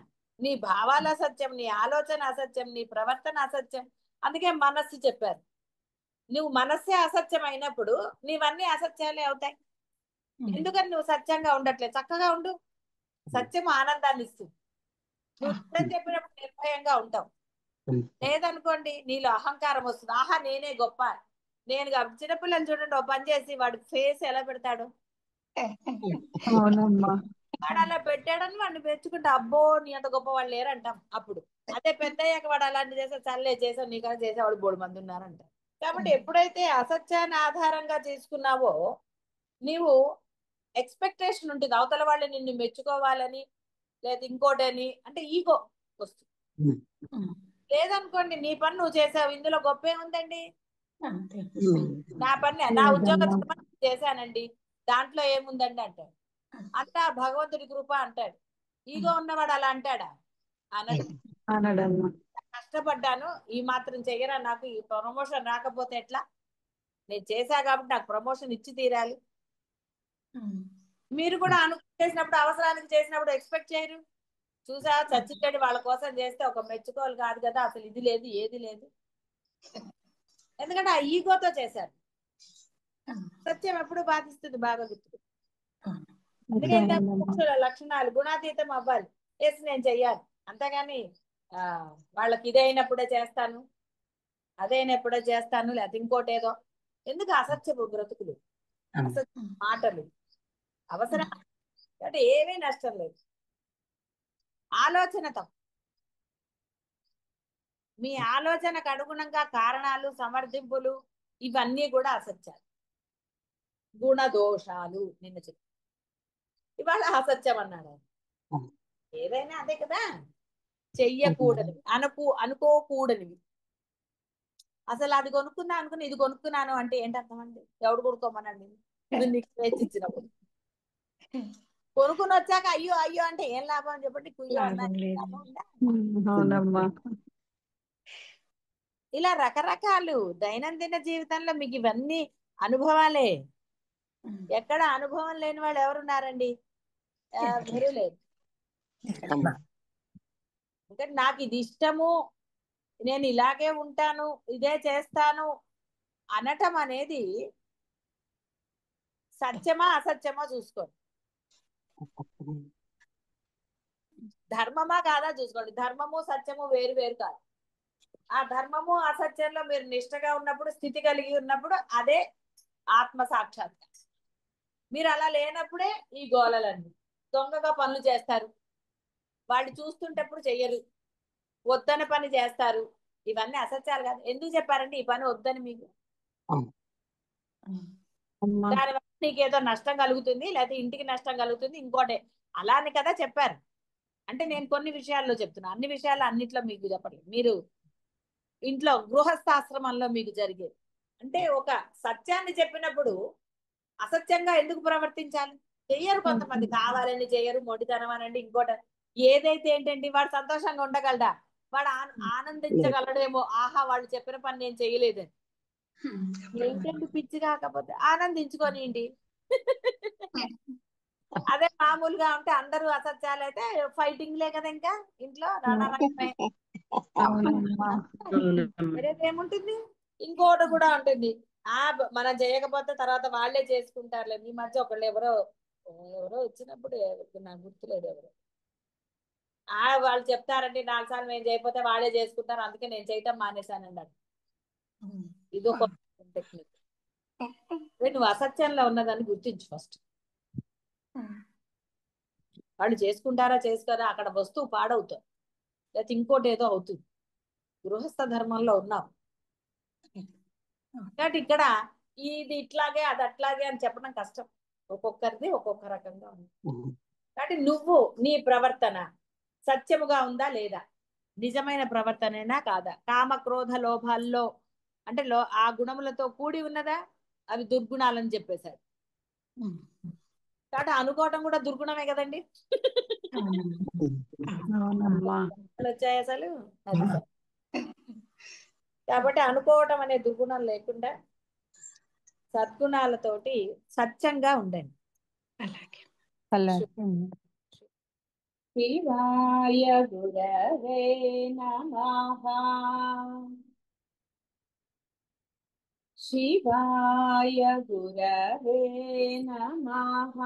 నీ భావాల అసత్యం, నీ ఆలోచన అసత్యం, నీ ప్రవర్తన అసత్యం. అందుకే మనస్సు చెప్పారు. నువ్వు మనస్సే అసత్యం అయినప్పుడు నీవన్నీ అసత్యాలే అవుతాయి. ఎందుకని నువ్వు సత్యంగా ఉండట్లేదు? చక్కగా ఉండు. సత్యం ఆనందాన్ని ఇస్తుంది. నువ్వు నిజం చెప్పినప్పుడు నిర్భయంగా ఉంటావు. లేదనుకోండి నీలో అహంకారం వస్తుంది. ఆహా నేనే గొప్ప. నేను చిన్నపిల్లలు చూడండి, ఓ పని చేసి వాడి ఫేస్ ఎలా పెడతాడు? వాడు అలా పెట్టాడని వాడిని పెంచుకుంటే అబ్బో నీ అంత గొప్ప వాళ్ళు లేరంటాం. అప్పుడు అదే పెద్ద అయ్యాక వాడు అలాంటి చేసే చల్లే చేసావు నీకన్నా చేసేవాడు 3 మంది ఉన్నారంట. కాబట్టి ఎప్పుడైతే అసత్యాన్ని ఆధారంగా చేసుకున్నావో నీవు ఎక్స్పెక్టేషన్ ఉంటుంది అవతల వాళ్ళు నిన్ను మెచ్చుకోవాలని, లేదా ఇంకోటని, అంటే ఈగో వస్తుంది. లేదనుకోండి నీ పని నువ్వు చేసావు, ఇందులో గొప్ప ఏముందండి? నా పని నా ఉద్యోగం చేశానండి, దాంట్లో ఏముందండి అంటాడు. అంతా భగవంతుడి కృప అంటాడు. ఈగో ఉన్నవాడు అలా అంటాడా? అనడు. కష్టపడ్డాను, ఈ మాత్రం చెయ్యరా, నాకు ఈ ప్రమోషన్ రాకపోతే ఎట్లా? నేను చేశా కాబట్టి నాకు ప్రమోషన్ ఇచ్చి తీరాలి. మీరు కూడా చేసినప్పుడు, అవసరానికి చేసినప్పుడు ఎక్స్పెక్ట్ చేయరు. చూసా చచ్చిచెడి వాళ్ళ కోసం చేస్తే ఒక మెచ్చుకోవాలి కాదు కదా, అసలు ఇది లేదు ఏది లేదు. ఎందుకంటే ఆ ఈగోతో చేశారు. సత్యం ఎప్పుడు బాధిస్తుంది? బాగా గుర్తు. ఎందుకంటే లక్షణాలు గుణాతీతం అవ్వాలి. ఎస్ నేను చెయ్యాలి, అంతేగాని వాళ్ళకి ఇదైనప్పుడే చేస్తాను, అదైనప్పుడే చేస్తాను, లేకపోతే ఇంకోటి ఏదో. ఎందుకు అసత్యపు బ్రతుకులు, అసత్య మాటలు అవసరం అంటే ఏమీ నష్టం లేదు. ఆలోచన తప్పు. మీ ఆలోచనకు అనుగుణంగా కారణాలు, సమర్థింపులు ఇవన్నీ కూడా అసత్యాలు, గుణదోషాలు. నిన్న చెప్పి ఇవాళ అసత్యం అన్నాడు. ఏదైనా అదే కదా. చెయ్యకూడనివి, అనుకోకూడనివి. అసలు అది కొనుక్కుందా అనుకుని ఇది కొనుక్కున్నాను అంటే ఏంటి అర్థం అండి? ఎవడు కొనుక్కోమనండి? నీకు స్వేచ్ఛిచ్చినప్పుడు కొనుక్కుని వచ్చాక అయ్యో అయ్యో అంటే ఏం లాభం అని చెప్పండి. ఇలా రకరకాలు దైనందిన జీవితంలో మీకు ఇవన్నీ అనుభవాలే. ఎక్కడ అనుభవం లేని వాళ్ళు ఎవరున్నారండి? ఎవరు లేదు. ఎందుకంటే నాకు ఇది ఇష్టము, నేను ఇలాగే ఉంటాను, ఇదే చేస్తాను అనటం అనేది సత్యమా అసత్యమా చూసుకోండి. ధర్మమా కాదా చూసుకోండి. ధర్మము సత్యము వేరు వేరు కాదు. ఆ ధర్మము అసత్యంలో మీరు నిష్టగా ఉన్నప్పుడు, స్థితి కలిగి ఉన్నప్పుడు అదే ఆత్మ సాక్షాత్కారం. మీరు అలా లేనప్పుడే ఈ గోళలన్నీ. దొంగగా పనులు చేస్తారు, వాళ్ళు చూస్తుంటప్పుడు చెయ్యరు, వద్దన పని చేస్తారు, ఇవన్నీ అసత్యాలు కాదు. ఎందుకు చెప్పారంటే ఈ పని వద్దని మీకు. అవును. అమ్మా దానివల్ల నీకేదో నష్టం కలుగుతుంది, లేకపోతే ఇంటికి నష్టం కలుగుతుంది, ఇంకోటి అలానే కదా చెప్పారు. అంటే నేను కొన్ని విషయాల్లో చెప్తున్నా, అన్ని విషయాలు అన్నిట్లో మీకు చెప్పట్లేదు. మీరు ఇంట్లో గృహస్థాశ్రమంలో మీకు జరిగేది అంటే ఒక సత్యాన్ని చెప్పినప్పుడు అసత్యంగా ఎందుకు ప్రవర్తించాలి? చెయ్యరు కొంతమంది, కావాలని చెయ్యరు, మొండితనం అనండి, ఇంకోటి ఏదైతే ఏంటండి. వాడు సంతోషంగా ఉండగలడా? వాడు ఆనందించగలడేమో, ఆహా వాళ్ళు చెప్పిన పని నేను చేయలేదని. ఏంటండి పిచ్చి కాకపోతే ఆనందించుకోనియండి. అదే మామూలుగా ఉంటే అందరూ అసత్యాలు అయితే ఫైటింగ్లే కదా ఇంకా ఇంట్లో రణరంగమే. అవునమ్మా వేరేది ఏముంటుంది? ఇంకోటి కూడా ఉంటుంది. మనం చేయకపోతే తర్వాత వాళ్ళే చేసుకుంటారులే. ఈ మధ్య ఒకళ్ళు ఎవరో వచ్చినప్పుడు నాకు గుర్తులేదు ఎవరు. వాళ్ళు చెప్తారండి 4 సార్లు మేము చేయకపోతే వాళ్ళే చేసుకుంటారు, అందుకే నేను చేయటం మానేశానండి అది. ఇది ఒక టెక్నిక్. నువ్వు అసత్యంలో ఉన్నదాన్ని గుర్తించు ఫస్ట్. వాళ్ళు చేసుకుంటారా చేసుకోరా, అక్కడ వస్తువు పాడవుతారు, లేకపోతే ఇంకోటి ఏదో అవుతుంది. గృహస్థ ధర్మంలో ఉన్నాం కాబట్టి ఇక్కడ ఇది ఇట్లాగే అది అట్లాగే అని చెప్పడం కష్టం. ఒక్కొక్కరిది ఒక్కొక్క రకంగా ఉంది. కాబట్టి నువ్వు నీ ప్రవర్తన సత్యముగా ఉందా లేదా, నిజమైన ప్రవర్తనేనా కాదా, కామ క్రోధ లోభాల్లో అంటే ఆ గుణములతో కూడి ఉన్నదా, అవి దుర్గుణాలని చెప్పేశారు. కాబట్టి అనుకోవటం కూడా దుర్గుణమే కదండి. అవునమ్మా వచ్చాయి అసలు అది. కాబట్టి అనుకోవటం అనే దుర్గుణం లేకుండా సద్గుణాలతోటి సత్యంగా ఉండండి. అలాగే. అలాగే శివాయ గురవే నమః. శివాయ గురవే నమః.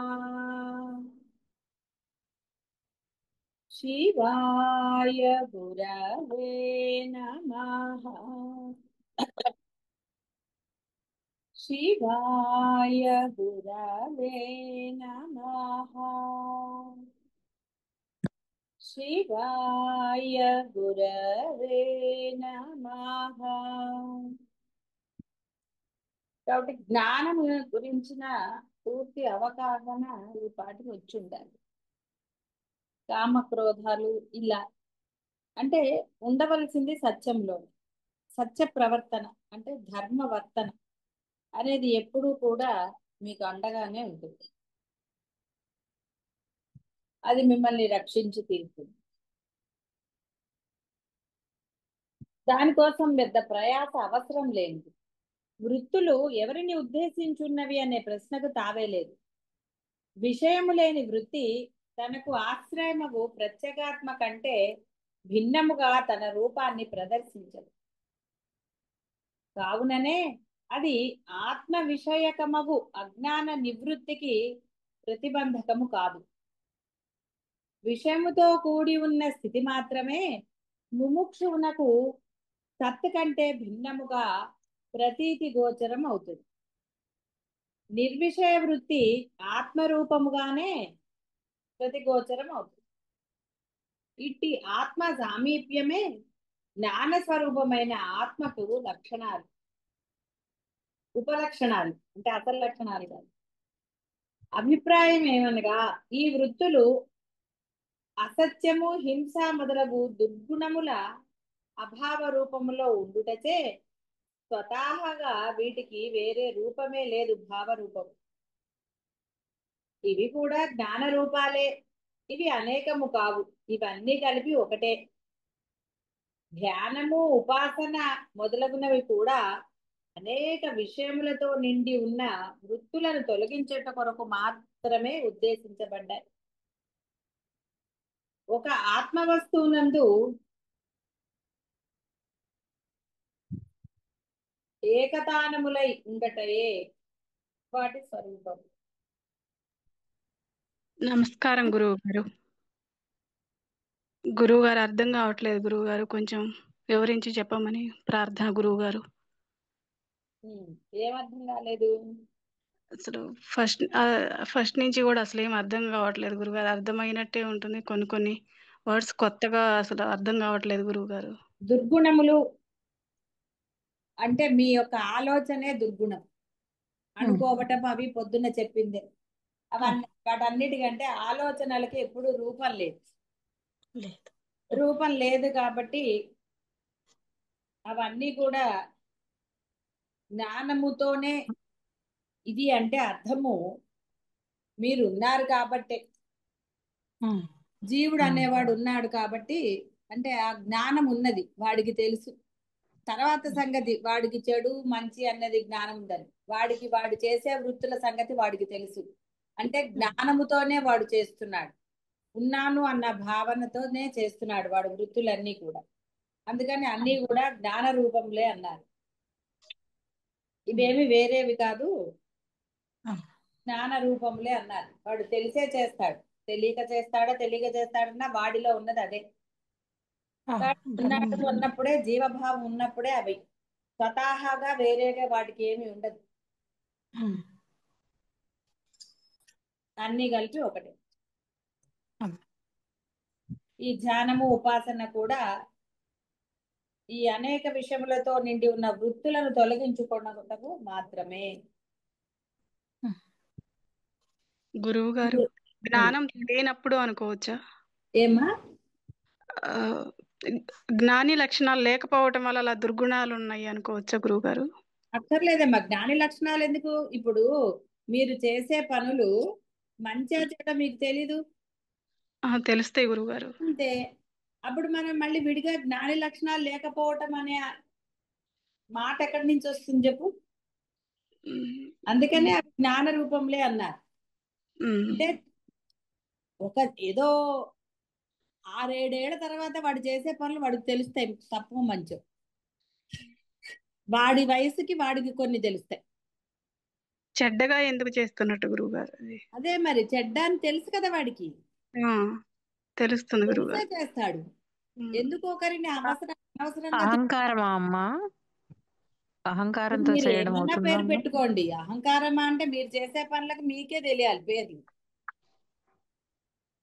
శివాయ గురవే నమః. శివాయ గురవే నమః. శివాయ గురవే నమః. కాబట్టి జ్ఞానం గురించిన పూర్తి అవగాహన ఈ పాటికి వచ్చి ఉండాలి. కామక్రోధాలు ఇలా అంటే ఉండవలసింది సత్యంలో. సత్య ప్రవర్తన అంటే ధర్మవర్తన అనేది ఎప్పుడూ కూడా మీకు అండగానే ఉంటుంది. అది మిమ్మల్ని రక్షించి తీరుతుంది. దానికోసం పెద్ద ప్రయాస అవసరం లేదు. వృత్తులు ఎవరిని ఉద్దేశించున్నవి అనే ప్రశ్నకు తావేలేదు. విషయము లేని వృత్తి తనకు ఆశ్రయమగు ప్రత్యేగాత్మ కంటే భిన్నముగా తన రూపాన్ని ప్రదర్శించదు. కావుననే అది ఆత్మ విషయకమగు అజ్ఞాన నివృత్తికి ప్రతిబంధకము కాదు. విషయముతో కూడి ఉన్న స్థితి మాత్రమే ముముక్షువునకు సత్ కంటే భిన్నముగా ప్రతీతి గోచరం అవుతుంది. నిర్విషయ వృత్తి ఆత్మరూపముగానే ప్రతిగోచరం అవుతుంది. ఇట్టి ఆత్మ సామీప్యమే జ్ఞాన స్వరూపమైన ఆత్మకు లక్షణాలు. ఉపలక్షణాలు అంటే అసలు లక్షణాలు కాదు. అభిప్రాయం ఏమనగా ఈ వృత్తులు అసత్యము, హింస మొదలగు దుర్గుణముల అభావ రూపములో ఉండుటచే స్వతహాగా వీటికి వేరే రూపమే లేదు, భావరూపము. ఇవి కూడా జ్ఞాన రూపాలే. ఇవి అనేకము కావు, ఇవన్నీ కలిపి ఒకటే. ధ్యానము, ఉపాసన మొదలగునవి కూడా అనేక విషయములతో నిండి ఉన్న వృత్తులను తొలగించేట కొరకు మాత్రమే ఉద్దేశించబడ్డాయి. ఒక ఆత్మవస్తువునందు ఏకతానములై ఉండటయే వాటి స్వరూపం. నమస్కారం గురువు గారు. గురువు గారు అర్థం కావట్లేదు గురువు గారు, కొంచెం వివరించి చెప్పమని ప్రార్థన గురువు గారు. ఏమర్థం కాలేదు? అసలు ఫస్ట్ నుంచి కూడా అసలు ఏం అర్థం కావట్లేదు గురుగారు. అర్థమైనట్టే ఉంటుంది, కొన్ని వర్డ్స్ కొత్తగా అసలు అర్థం కావట్లేదు గురువు గారు. దుర్గుణములు అంటే మీ యొక్క ఆలోచనే దుర్గుణం. అనుకోవటం అవి పొద్దున్న చెప్పిందే. అవన్నీ వాటన్నిటికంటే ఆలోచనలకి ఎప్పుడు రూపం లేదు. లేదు. రూపం లేదు కాబట్టి అవన్నీ కూడా జ్ఞానముతోనే ఇది అంటే అర్థము మీరు ఉన్నారు కాబట్టే. జీవుడు అనేవాడు ఉన్నాడు కాబట్టి, అంటే ఆ జ్ఞానం ఉన్నది వాడికి తెలుసు. తర్వాత సంగతి వాడికి చెడు మంచి అన్నది జ్ఞానం ఉందని, వాడికి వాడు చేసే వృత్తుల సంగతి వాడికి తెలుసు. అంటే జ్ఞానముతోనే వాడు చేస్తున్నాడు, ఉన్నాను అన్న భావనతోనే చేస్తున్నాడు వాడు వృత్తులన్నీ కూడా. అందుకని అన్నీ కూడా జ్ఞాన రూపంలే అన్నారు. ఇవేమి వేరేవి కాదు, జ్ఞాన రూపంలే అన్నారు. వాడు తెలిసే చేస్తాడు, తెలియక చేస్తాడో తెలియక చేస్తాడన్నా వాడిలో ఉన్నది అదే. ఉన్నాడు ఉన్నప్పుడే, జీవభావం ఉన్నప్పుడే అవి స్వతహాగా వేరేగా వాటికి ఏమి ఉండదు. అన్ని కలిపి ఒకటే. ఈ ధ్యానము ఉపాసన కూడా ఈ అనేక విషయములతో నిండి ఉన్న వృత్తులను తొలగించుకోవటకు మాత్రమే. గురువు గారు, జ్ఞానం లేనప్పుడు అనుకోవచ్చా? ఏమా? ఆ, జ్ఞాని లక్షణాలు లేకపోవటం వల్ల అలా దుర్గుణాలు ఉన్నాయి అనుకోవచ్చా గురువు గారు? అక్కర్లేదమ్మా, జ్ఞాని లక్షణాలు ఎందుకు? ఇప్పుడు మీరు చేసే పనులు మంచి చెడ్డ మీకు తెలీదు, తెలుస్తాయి గురువు గారు. అంతే. అప్పుడు మనం మళ్ళీ విడిగా జ్ఞాని లక్షణాలు లేకపోవటం అనే మాట ఎక్కడి నుంచి వస్తుంది చెప్పు? అందుకనే అవి జ్ఞాన రూపంలే అన్నారు. అంటే ఒక ఏదో 6-7 ఏళ్ల తర్వాత వాడు చేసే పనులు వాడికి తెలుస్తాయి, తప్పు మంచు. వాడి వయసుకి వాడికి కొన్ని తెలుస్తాయి. చెడ్డగా ఎందుకు చేస్తున్నట్టు గురువు గారు? అదే మరి, చెడ్డ అని తెలుసు కదా వాడికి, తెలుస్తుంది గురువు తెలిసే గారు. చేస్తాడు. ఎందుకు ఒకరిని అనవసరంగా అహంకారమా అమ్మా? అహంకారంతో మీరు చేయడం ఏమన్నా అవుతుందా పేరు అమ్మా? పెట్టుకోండి, అహంకారమా అంటే మీరు చేసే పనులకు మీకే తెలియాలి పేర్లు.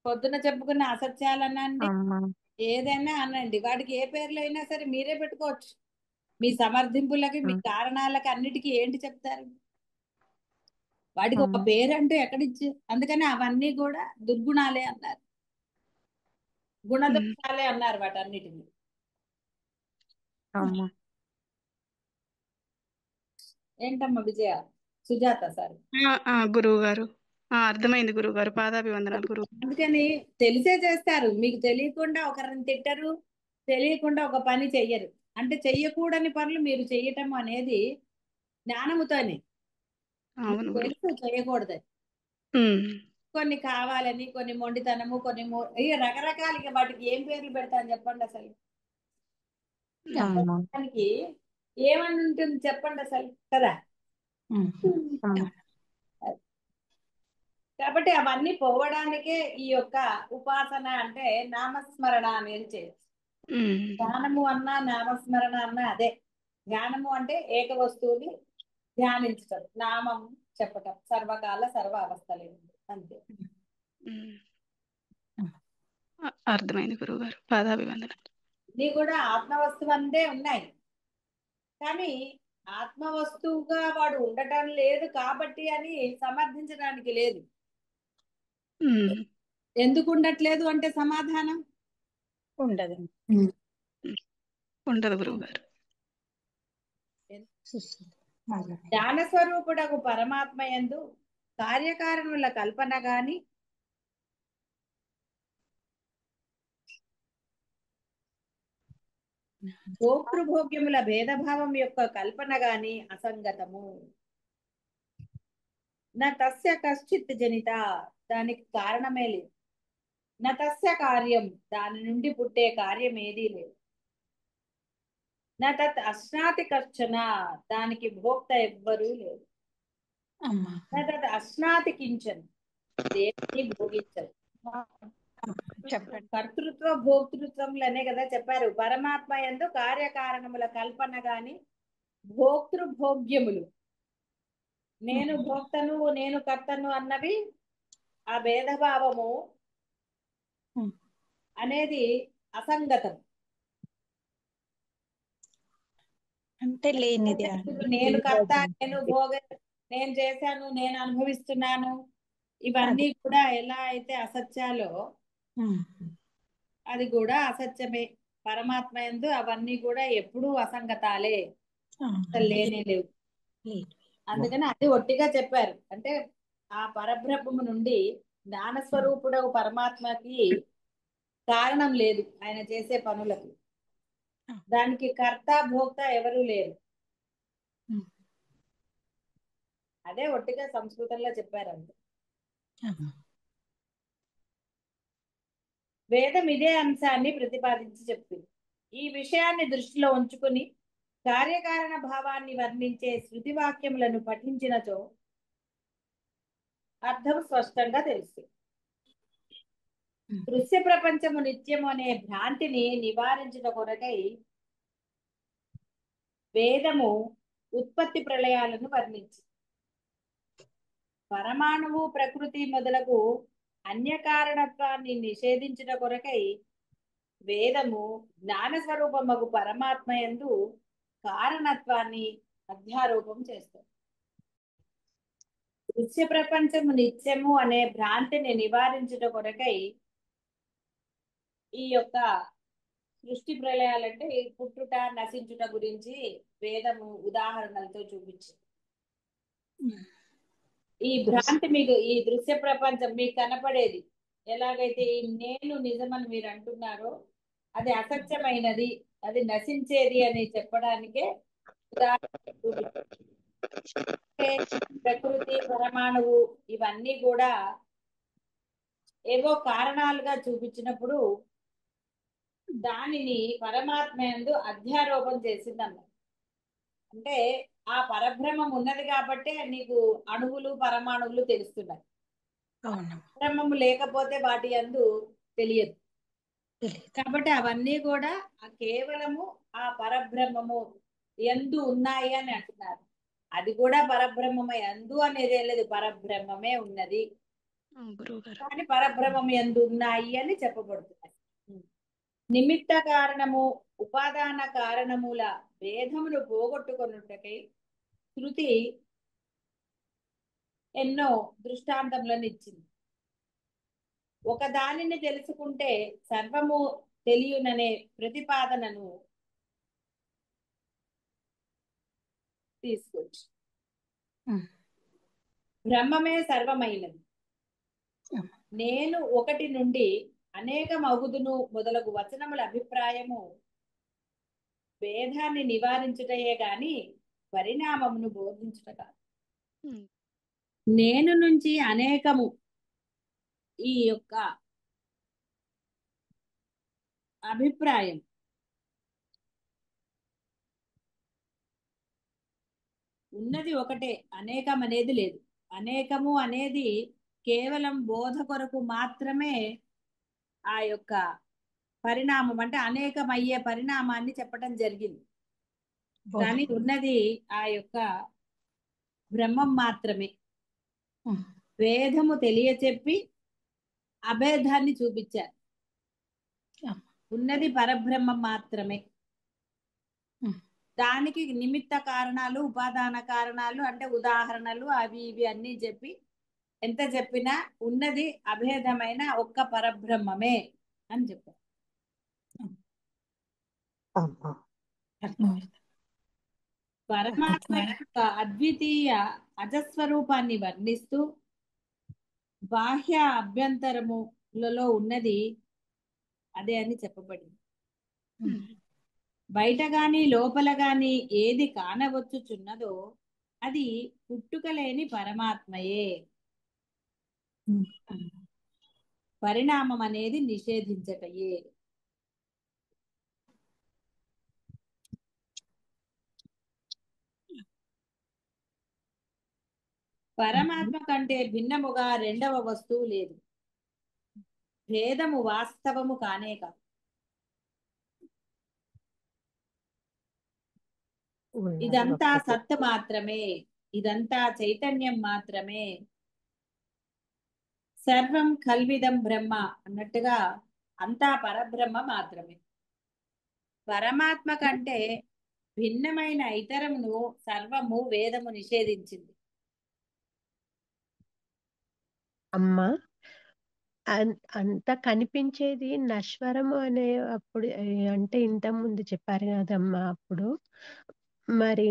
పొద్దున చెప్పుకున్న అసత్యాలనండి, అమ్మా ఏదైనా అనండి, వాడికి ఏ పేర్లు అయినా సరే మీరే పెట్టుకోవచ్చు. మీ సమర్థింపులకి, మీ కారణాలకి అన్నిటికీ ఏంటి చెప్తారు? వాడికి ఒక పేరు అంటూ ఎక్కడిచ్చు? అందుకని అవన్నీ కూడా దుర్గుణాలే అన్నారు, గుణదోషాలే అన్నారు వాటన్నిటిని. అమ్మా ఏంటమ్మా విజయ? సుజాత సార్. గురువు గారు, అర్థమైంది గురువు గారు. పాదాభివందనాలు గురువు. అందుకని తెలిసే చేస్తారు, మీకు తెలియకుండా ఒకరిని తిట్టరు, తెలియకుండా ఒక పని చెయ్యరు. అంటే చెయ్యకూడని పనులు మీరు చెయ్యటం అనేది జ్ఞానముతోనే. అవును గురువు. తెలుసు చేయకూడదు, కొన్ని కావాలని, కొన్ని మొండితనము, కొన్ని రకరకాలుగా వాటికి ఏం పేర్లు పెడతాను చెప్పండి అసలు? చెప్పడానికి ఏమని ఉంటుంది చెప్పండి అసలు, కదా? కాబట్టి అవన్నీ పోవడానికే ఈ యొక్క ఉపాసన అంటే నామస్మరణ అనేది చేయొచ్చు. ధ్యానము అన్నా నామస్మరణ అన్నా అదే. ధ్యానము అంటే ఏక వస్తువుని ధ్యానించటం, నామం చెప్పటం, సర్వకాల సర్వ అవస్థలు, అంతే. అర్థమైంది గురువు గారు. పాదాభివందనాలు. నీ కూడా ఆత్మవస్తువు అందే ఉన్నాయి, కానీ ఆత్మవస్తువుగా వాడు ఉండటం లేదు కాబట్టి అని సమర్థించడానికి లేదు. ఎందుకు ఉండట్లేదు అంటే సమాధానం ఉండదు. ఉండదు గురువు గారు. జ్ఞాన స్వరూపుడకు పరమాత్మ యందు కార్యకారణముల కల్పన గాని భోక్తృభోగ్యముల భేదభావం యొక్క కల్పన గాని అసంగతము. నా తస్య కశ్చిత్ జనిత, దానికి కారణమే లేదు. నా తస్య కార్యం, దాని నుండి పుట్టే కార్యం ఏదీ లేదు. నా తత్ అశ్నాతి కర్చన, దానికి భోక్త ఎవ్వరూ లేదు. నా తత్ అశ్నాతి కించన్, దేన్ని భోగించదు. కర్తృత్వ భోక్తృత్వములనే కదా చెప్పారు. పరమాత్మ యందు కార్యకారణముల కల్పన గాని భోక్తృభోగ్యములు, నేను భోక్తను నేను కర్తను అన్నవి, ఆ భేదభావము అనేది అసంగతం. అంటే లేనిది ఇప్పుడు నేను కర్త, నేను భోగ, నేను చేశాను, నేను అనుభవిస్తున్నాను, ఇవన్నీ కూడా ఎలా అయితే అసత్యాలో అది కూడా అసత్యమే. పరమాత్మ యందు అవన్నీ కూడా ఎప్పుడూ అసంగతాలే, అసలు లేనే లేవు. అందుకని అది ఒట్టిగా చెప్పారు. అంటే ఆ పరబ్రహ్మము నుండి జ్ఞానస్వరూపుడు పరమాత్మకి కారణం లేదు ఆయన చేసే పనులకు. దానికి కర్త భోక్త ఎవరు లేరు. అదే ఒట్టిగా సంస్కృతంలో చెప్పారు అంతే. వేదం ఇదే అంశాన్ని ప్రతిపాదించి చెప్తుంది. ఈ విషయాన్ని దృష్టిలో ఉంచుకుని కార్యకారణ భావాన్ని వర్ణించే శృతి వాక్యములను పఠించినచో అర్థం స్పష్టంగా తెలుస్తుంది. దృశ్య ప్రపంచము నిత్యము అనే భ్రాంతిని నివారించిన కొరకై వేదము ఉత్పత్తి ప్రళయాలను వర్ణించి పరమాణువు ప్రకృతి మొదలగు అన్యకారణత్వాన్ని నిషేధించిన కొరకై వేదము జ్ఞాన స్వరూపమగు పరమాత్మ యందు కారణత్వాన్ని అధ్యారోపం చేస్తుంది. దృశ్య ప్రపంచము నిత్యము అనే భ్రాంతిని నివారించుట కొరకై ఈ యొక్క సృష్టి ప్రళయాలంటే ఈ పుట్టుట నశించుట గురించి వేదము ఉదాహరణలతో చూపించింది. ఈ భ్రాంతి మీకు, ఈ దృశ్య ప్రపంచం మీకు కనపడేది ఎలాగైతే ఈ నేను నిజమని మీరు అంటున్నారో అది అసత్యమైనది, అది నశించేది అని చెప్పడానికే ఉదాహరణ చూపించింది. ప్రకృతి, పరమాణువు ఇవన్నీ కూడా ఏవో కారణాలుగా చూపించినప్పుడు దానిని పరమాత్మ యందు అధ్యారోపణ చేసిందన్న. అంటే ఆ పరబ్రహ్మం ఉన్నది కాబట్టి నీకు అణువులు పరమాణువులు తెలుస్తున్నాయి. పరబ్రహ్మము లేకపోతే వాటి యందు తెలియదు. కాబట్టి అవన్నీ కూడా కేవలము ఆ పరబ్రహ్మము యందు ఉన్నాయి అని అంటున్నారు. అది కూడా పరబ్రహ్మమే, యందు అనేది లేదు, పరబ్రహ్మమే ఉన్నది కానీ పరబ్రహ్మం యందు ఉన్నాయి అని చెప్పబడుతున్నాయి. నిమిత్త కారణము ఉపాదాన కారణముల భేదమును పోగొట్టుకొనుటకై శృతి ఎన్నో దృష్టాంతములను ఇచ్చింది. ఒక దానిని తెలుసుకుంటే సర్వము తెలియననే ప్రతిపాదనను తీసుకొచ్చి బ్రహ్మమే సర్వమైనది, నేను ఒకటి నుండి అనేక మగుదును మొదలగు వచనముల అభిప్రాయము భేదాన్ని నివారించుటయే గాని పరిణామమును బోధించుట కాదు. నేను నుంచి అనేకము ఈ యొక్క అభిప్రాయం ఉన్నది ఒకటే, అనేకం అనేది లేదు. అనేకము అనేది కేవలం బోధ కొరకు మాత్రమే ఆ యొక్క పరిణామం, అంటే అనేకం అయ్యే పరిణామాన్ని చెప్పడం జరిగింది. కానీ ఉన్నది ఆ యొక్క బ్రహ్మం మాత్రమే. వేదము తెలియచెప్పి అభేదాన్ని చూపించారు. ఉన్నది పరబ్రహ్మం మాత్రమే. దానికి నిమిత్త కారణాలు, ఉపాదాన కారణాలు అంటే ఉదాహరణలు అవి ఇవి అన్ని చెప్పి ఎంత చెప్పినా ఉన్నది అభేదమైన ఒక్క పరబ్రహ్మమే అని చెప్పారు. పరమాత్మ యొక్క అద్వితీయ అజస్వరూపాన్ని వర్ణిస్తూ బాహ్య అభ్యంతరములలో ఉన్నది అదే అని చెప్పబడింది. బయట గాని లోపల గాని ఏది కానవచ్చుచున్నదో అది పుట్టుకలేని పరమాత్మయే. పరిణామం అనేది నిషేధించటయే. పరమాత్మ కంటే భిన్నముగా రెండవ వస్తువు లేదు. భేదము వాస్తవము కానే కాదు. ఇదంతా సత్ మాత్రమే, ఇదంతా చైతన్యం మాత్రమే, సర్వం కల్విదం బ్రహ్మ అన్నట్టుగా అంతా పరబ్రహ్మ మాత్రమే. పరమాత్మ కంటే భిన్నమైన ఇతరమును సర్వము వేదము నిషేధించింది. అమ్మా అంత కనిపించేది నశ్వరము అనే అప్పుడు అంటే ఇంత ముందు చెప్పారు కదమ్మా. అప్పుడు మరి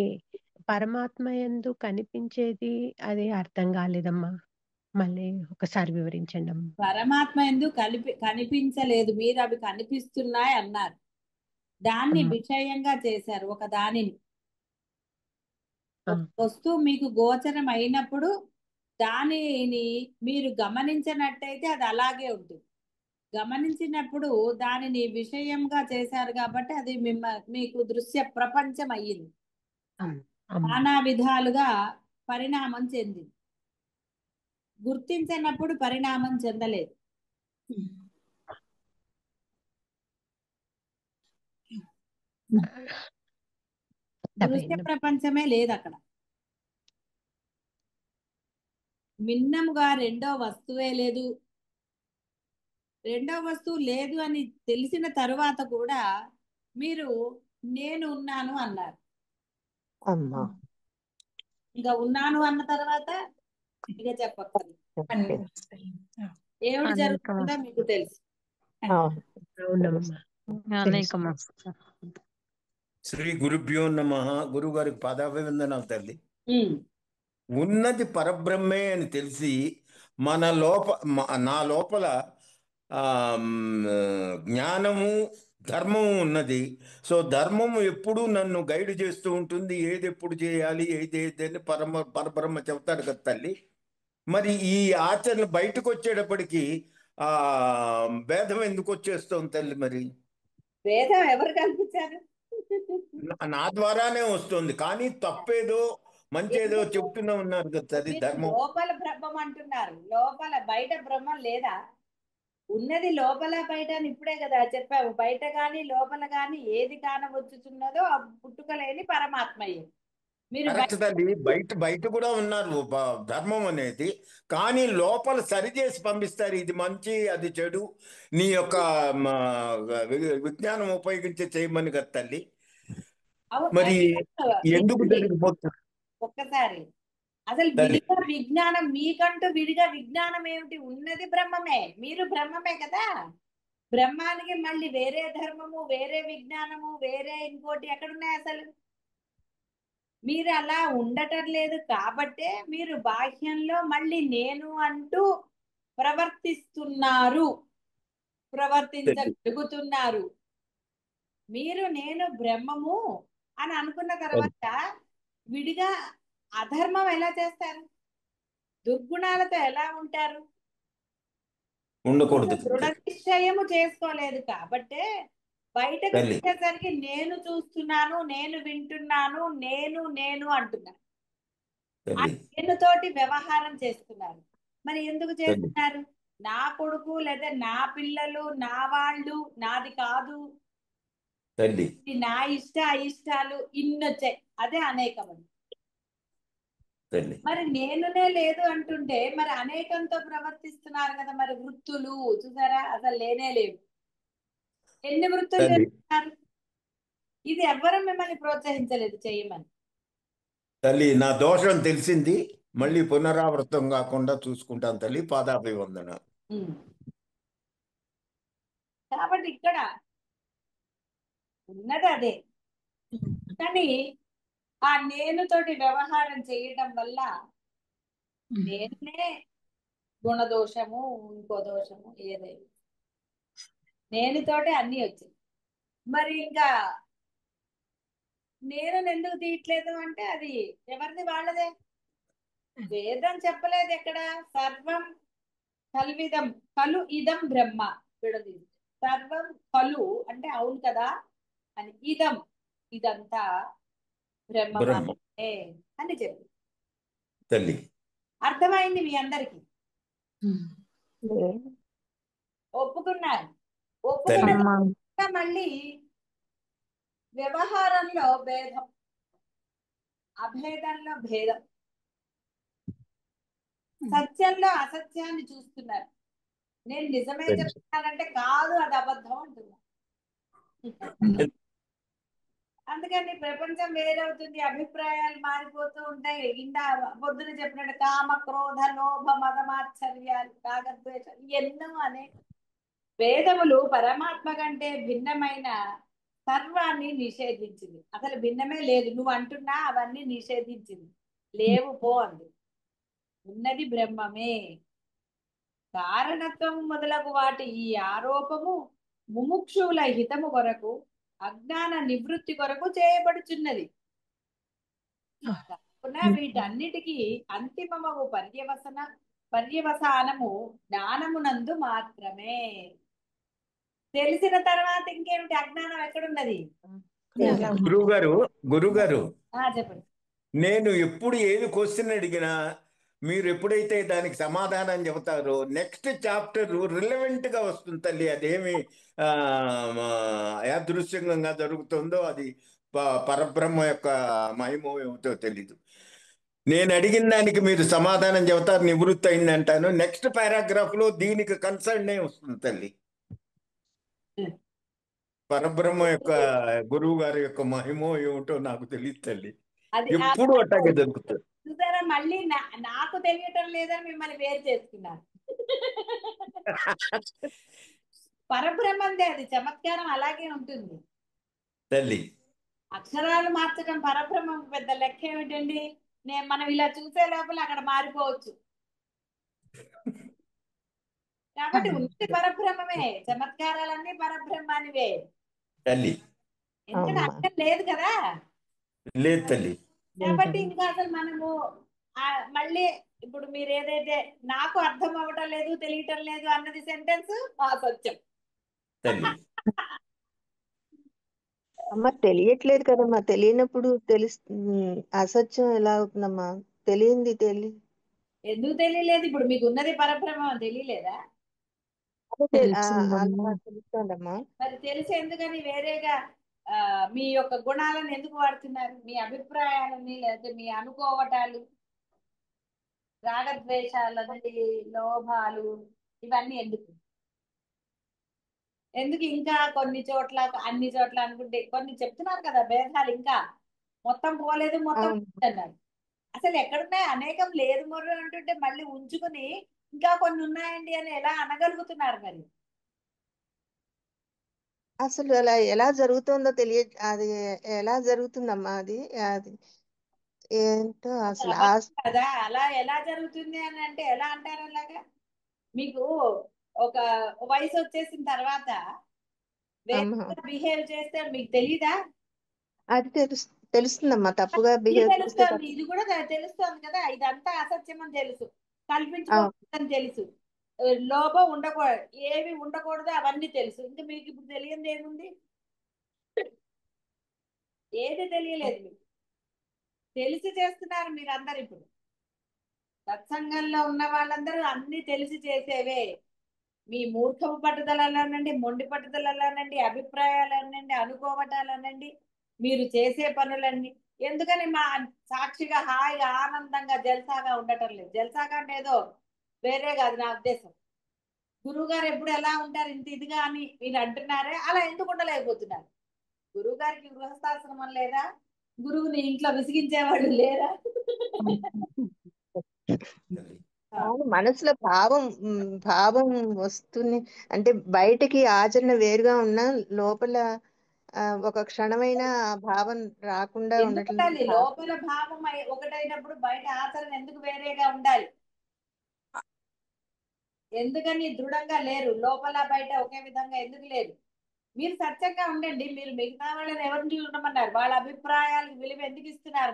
పరమాత్మ యందు కనిపించేది అది అర్థం కాలేదమ్మా. మళ్ళీ ఒకసారి వివరించండి అమ్మా. పరమాత్మ ఎందుకు కనిపించలేదు, మీరు అవి కనిపిస్తున్నాయి అన్నారు. దాన్ని అమ్మా. విషయంగా చేశారు. ఒక దానిని ఆ, ఒక వస్తువు మీకు గోచరం అయినప్పుడు దానిని మీరు గమనించినట్టయితే అది అలాగే ఉంటుంది. గమనించినప్పుడు దానిని విషయంగా చేశారు కాబట్టి అది మీకు దృశ్య ప్రపంచం అయ్యింది. అమ్మా. నానా విధాలుగా పరిణామం చెందింది. గుర్తించినప్పుడు పరిణామం చెందలేదు. దృశ్య ప్రపంచమే లేదు అక్కడ. భిన్నముగా రెండో వస్తువే లేదు. రెండో వస్తువు లేదు అని తెలిసిన తరువాత కూడా మీరు నేను ఉన్నాను అన్నారు. అమ్మా ఇంకా ఉన్నాను అన్న తర్వాత ఇక చెప్పక్కర్లేదు. ఏమిటి జరుగుతుందో మీకు తెలుసు. అవునమ్మా. అనేకమా. శ్రీ గురుభ్యో నమః. గురువు గారికి పాదాభివందనాలు తల్లి. ఉమ్. ఉన్నది పరబ్రహ్మే అని తెలిసి నా లోపల జ్ఞానము ధర్మము ఉన్నది. సో ధర్మము ఎప్పుడు నన్ను గైడ్ చేస్తూ ఉంటుంది. ఏది ఎప్పుడు చేయాలి, ఏది అని పరబ్రహ్మ చెప్తాడు కదా తల్లి. మరి ఈ ఆచరణ బయటకు వచ్చేటప్పటికి భేదం ఎందుకు వచ్చేస్తుంది తల్లి? మరి వేదం ఎవరు కల్పించారు? నా ద్వారానే వస్తుంది, కానీ తప్పేదో మంచేదో చెప్తూనే ఉన్నారు కదా తల్లి. మీరు ధర్మం లోపల బ్రహ్మం అంటున్నారు, లోపల బయట బ్రహ్మం లేదా? ఉన్నది లోపల బయట అని ఇప్పుడే కదా చెప్పావు. బయట గాని లోపల గాని ఏది కానవచ్చుతున్నదో ఆ పుట్టుకలేని పరమాత్మయే. మీరు కరెక్ట్ తల్లి. బయట కూడా ఉన్నారు ధర్మం అనేది, కానీ లోపల సరిచేసి పంపిస్తారు. ఇది మంచి, అది చెడు, నీ యొక్క విజ్ఞానం ఉపయోగించి చేయమని కదా తల్లి. మరి ఎందుకు జరిగిపోతుంది ఒక్కసారి అసలు విడిగా విజ్ఞానం, మీకంటూ విడిగా విజ్ఞానం ఏమిటి? ఉన్నది బ్రహ్మమే, మీరు బ్రహ్మమే కదా. బ్రహ్మానికి మళ్ళీ వేరే ధర్మము, వేరే విజ్ఞానము, వేరే ఇంకోటి ఎక్కడున్నాయి? అసలు మీరు అలా ఉండటం లేదు కాబట్టే మీరు బాహ్యంలో మళ్ళీ నేను అంటూ ప్రవర్తించగలుగుతున్నారు. మీరు నేను బ్రహ్మము అని అనుకున్న తర్వాత విడిగా అధర్మం ఎలా చేస్తారు? దుర్గుణాలతో ఎలా ఉంటారు? ఉండకూడదు. దృఢ నిశ్చయము చేసుకోలేదు కాబట్టే బయటకు వచ్చేసరికి నేను చూస్తున్నాను, నేను వింటున్నాను, నేను అంటున్నాను. నేను తోటి వ్యవహారం చేస్తున్నారు. మరి ఎందుకు చేస్తున్నారు? నా కొడుకు లేదా నా పిల్లలు, నా వాళ్ళు, నాది కాదు, నా అయిష్టాలు ఇన్నొచ్చాయి. అదే అనేకమని. మరి నేనునే లేదు అంటుంటే మరి అనేకంతో ప్రవర్తిస్తున్నారు కదా. మరి వృత్తులు చూసారా, అసలు లేనే లేవు. ఎన్ని వృత్తులు చేస్తున్నారు? ఇది ఎవ్వరూ మిమ్మల్ని ప్రోత్సహించలేదు చేయమని. తల్లి నా దోషం తెలిసింది, మళ్ళీ పునరావృతం కాకుండా చూసుకుంటాను తల్లి. పాదాభివందన. కాబట్టి ఇక్కడ ఉన్నది అదే, కానీ ఆ నేను తోటి వ్యవహారం చేయటం వల్ల నేనే గుణదోషము, ఇంకో దోషము, ఏదైనా నేను తోటే అన్ని వచ్చాయి. మరి ఇంకా నేను ఎందుకు తీయట్లేదు అంటే అది ఎవరిది వాళ్ళదే. వేదం చెప్పలేదు ఎక్కడ. సర్వం కల్విదం కలు ఇదం బ్రహ్మ. విడది సర్వం కలు అంటే అవును కదా అని, ఇదం ఇదంతా బ్రహ్మమే అని చెప్పి తల్లి అర్థమైంది మీ అందరికి. ఒప్పుకున్నారు. ఒప్పుకున్న మళ్ళీ వ్యవహారంలో భేదం, అభేదంలో భేదం, సత్యంలో అసత్యాన్ని చూస్తున్నారు. నేను నిజమే చెప్తున్నానంటే కాదు, అది అబద్ధం అంటున్నా. అందుకని ప్రపంచం వేరవుతుంది, అభిప్రాయాలు మారిపోతూ ఉంటాయి. ఇందా పొద్దున చెప్పినట్టు కామ క్రోధ లోభ మదమాశ్చర్యాలు రాగద్వేషాలు ఎన్నో అనే వేదములు పరమాత్మ కంటే భిన్నమైన సర్వాన్ని నిషేధించింది. అసలు భిన్నమే లేదు, నువ్వు అంటున్నా అవన్నీ నిషేధించింది. లేవు పో అంది. ఉన్నది బ్రహ్మమే. కారణత్వం మొదలగు వాటి ఈ ఆరోపము ముముక్షువుల హితము కొరకు అజ్ఞాన నివృత్తి కొరకు చేయబడుచున్నది. కావున వీటన్నిటికీ అంతిమము పర్యవసానము జ్ఞానమునందు మాత్రమే. తెలిసిన తర్వాత ఇంకేమిటి? అజ్ఞానం ఎక్కడున్నది? గురుగారు చెప్పండి. నేను ఎప్పుడు ఏది క్వశ్చన్ అడిగినా మీరు ఎప్పుడైతే దానికి సమాధానం చెబుతారో నెక్స్ట్ చాప్టర్ రిలవెంట్ గా వస్తుంది తల్లి. అదేమి యాదృశ్యంగా జరుగుతుందో అది పరబ్రహ్మ యొక్క మహిమ ఏమిటో తెలీదు. నేను అడిగిన దానికి మీరు సమాధానం చెబుతారు, నివృత్తి అయింది అంటాను. నెక్స్ట్ పారాగ్రాఫ్ లో దీనికి కన్సర్న్ వస్తుంది తల్లి. పరబ్రహ్మ యొక్క గురువు గారి యొక్క మహిమో ఏమిటో నాకు తెలియదు తల్లి. ఎప్పుడు అట్టాగే జరుగుతుంది. చూసారా, మళ్ళీ నాకు తెలియటం లేదని మిమ్మల్ని వేరు చేసుకున్నాను. పరబ్రహ్మందే, అది చమత్కారం అలాగే ఉంటుంది తల్లి. అక్షరాలు మార్చడం పరబ్రహ్మం పెద్ద లెక్క ఏమిటండి? మనం ఇలా చూసే లోపల అక్కడ మారిపోవచ్చు. కాబట్టి ఉన్నది పరబ్రహ్మమే, చమత్కారాలన్నీ పరబ్రహ్మానివే తల్లి. ఎందుకంటే అర్థం లేదు కదా. లేదు తల్లి. కాబట్టి ఇంకా అసలు మనము మళ్ళీ ఇప్పుడు మీరు ఏదైతే నాకు అర్థం అవ్వటం లేదు, తెలియటం లేదు అన్నది సెంటెన్స్ అసత్యం. అమ్మ తెలియట్లేదు కదమ్మా, తెలియనప్పుడు అసత్యం ఎలా అవుతుందమ్మా? తెలియంది ఎందుకు తెలియలేదు? ఇప్పుడు మీకు ఉన్నది పరబ్రహ్మం తెలియలేదా? తెలుస్తుందమ్మా. మరి తెలిసి ఎందుకని వేరేగా మీ యొక్క గుణాలను ఎందుకు వాడుతున్నారు? మీ అభిప్రాయాలని, లేకపోతే మీ అనుకోవటాలు, రాగద్వేషాలన్నీ, లోభాలు, ఇవన్నీ ఎందుకు? ఇంకా కొన్ని చోట్ల అన్ని చోట్ల అనుకుంటే కొన్ని చెప్తున్నారు కదా భేదాలు, ఇంకా మొత్తం పోలేదు, మొత్తం అన్నారు. అసలు ఎక్కడున్నాయి? అనేకం లేదు మొర్రు అంటుంటే మళ్ళీ ఉంచుకుని ఇంకా కొన్ని ఉన్నాయండి అని ఎలా అనగలుగుతున్నారు? మరి అసలు అలా ఎలా జరుగుతుందో అది ఎలా జరుగుతుందమ్మా? అది ఏంటో అసలు కదా. అలా ఎలా జరుగుతుంది అని అంటే ఎలా అంటారు? అలాగా మీకు ఒక వయసు వచ్చేసిన తర్వాత బిహేవ్ చేస్తే మీకు తెలీదా? అది తెలుస్తుందమ్మా, తప్పుగా బిహేవ్ చేస్తే ఇది కూడా తెలుస్తుంది కదా. ఇదంతా అసత్యం అని తెలుసు, కల్పించుకోవద్దని తెలుసు, లోభం ఉండకూడదు, ఏవి ఉండకూడదు అవన్నీ తెలుసు. ఇంకా మీకు ఇప్పుడు తెలియంది ఏముంది? ఏది తెలియలేదు. మీకు తెలిసి చేస్తున్నారు మీరందరు. ఇప్పుడు సత్సంగంలో ఉన్న వాళ్ళందరూ అన్ని తెలిసి చేసేవే. మీ మూర్ఖపు పట్టుదలనండి, మొండి పట్టుదలనండి, అభిప్రాయాలనండి, అనుకోవటాలనండి, మీరు చేసే పనులన్నీ ఎందుకని మా సాక్షిగా హాయిగా ఆనందంగా జల్సాగా ఉండటం లేదు? జల్సాగా అంటే ఏదో వేరే కాదు నా ఉద్దేశం. గురువు గారు ఎప్పుడు ఎలా ఉంటారు ఇంత ఇదిగా అని మీరు అంటున్నారే, అలా ఎందుకు ఉండలేకపోతున్నారు? గురువు గారికి గృహస్థాశ్రమం లేదా? గురువుని ఇంట్లో విసిగించేవాళ్ళు లేరా? మనసులో భావం వస్తుంది అంటే బయటకి ఆచరణ వేరుగా ఉన్నా లోపల ఒక క్షణమైన భావం రాకుండా ఉండట్లేదు. లోపల భావం ఒకటైనప్పుడు బయట ఆచరణ ఎందుకు వేరేగా ఉండాలి? ఎందుకని దృఢంగా లేరు? లోపల బయట ఒకే విధంగా ఎందుకు లేరు? మీరు సత్యంగా ఉండండి. మీరు మిగతా వాళ్ళని ఎవరిని ఉండమన్నారు? వాళ్ళ అభిప్రాయాలకు విలువ ఎందుకు ఇస్తున్నారు?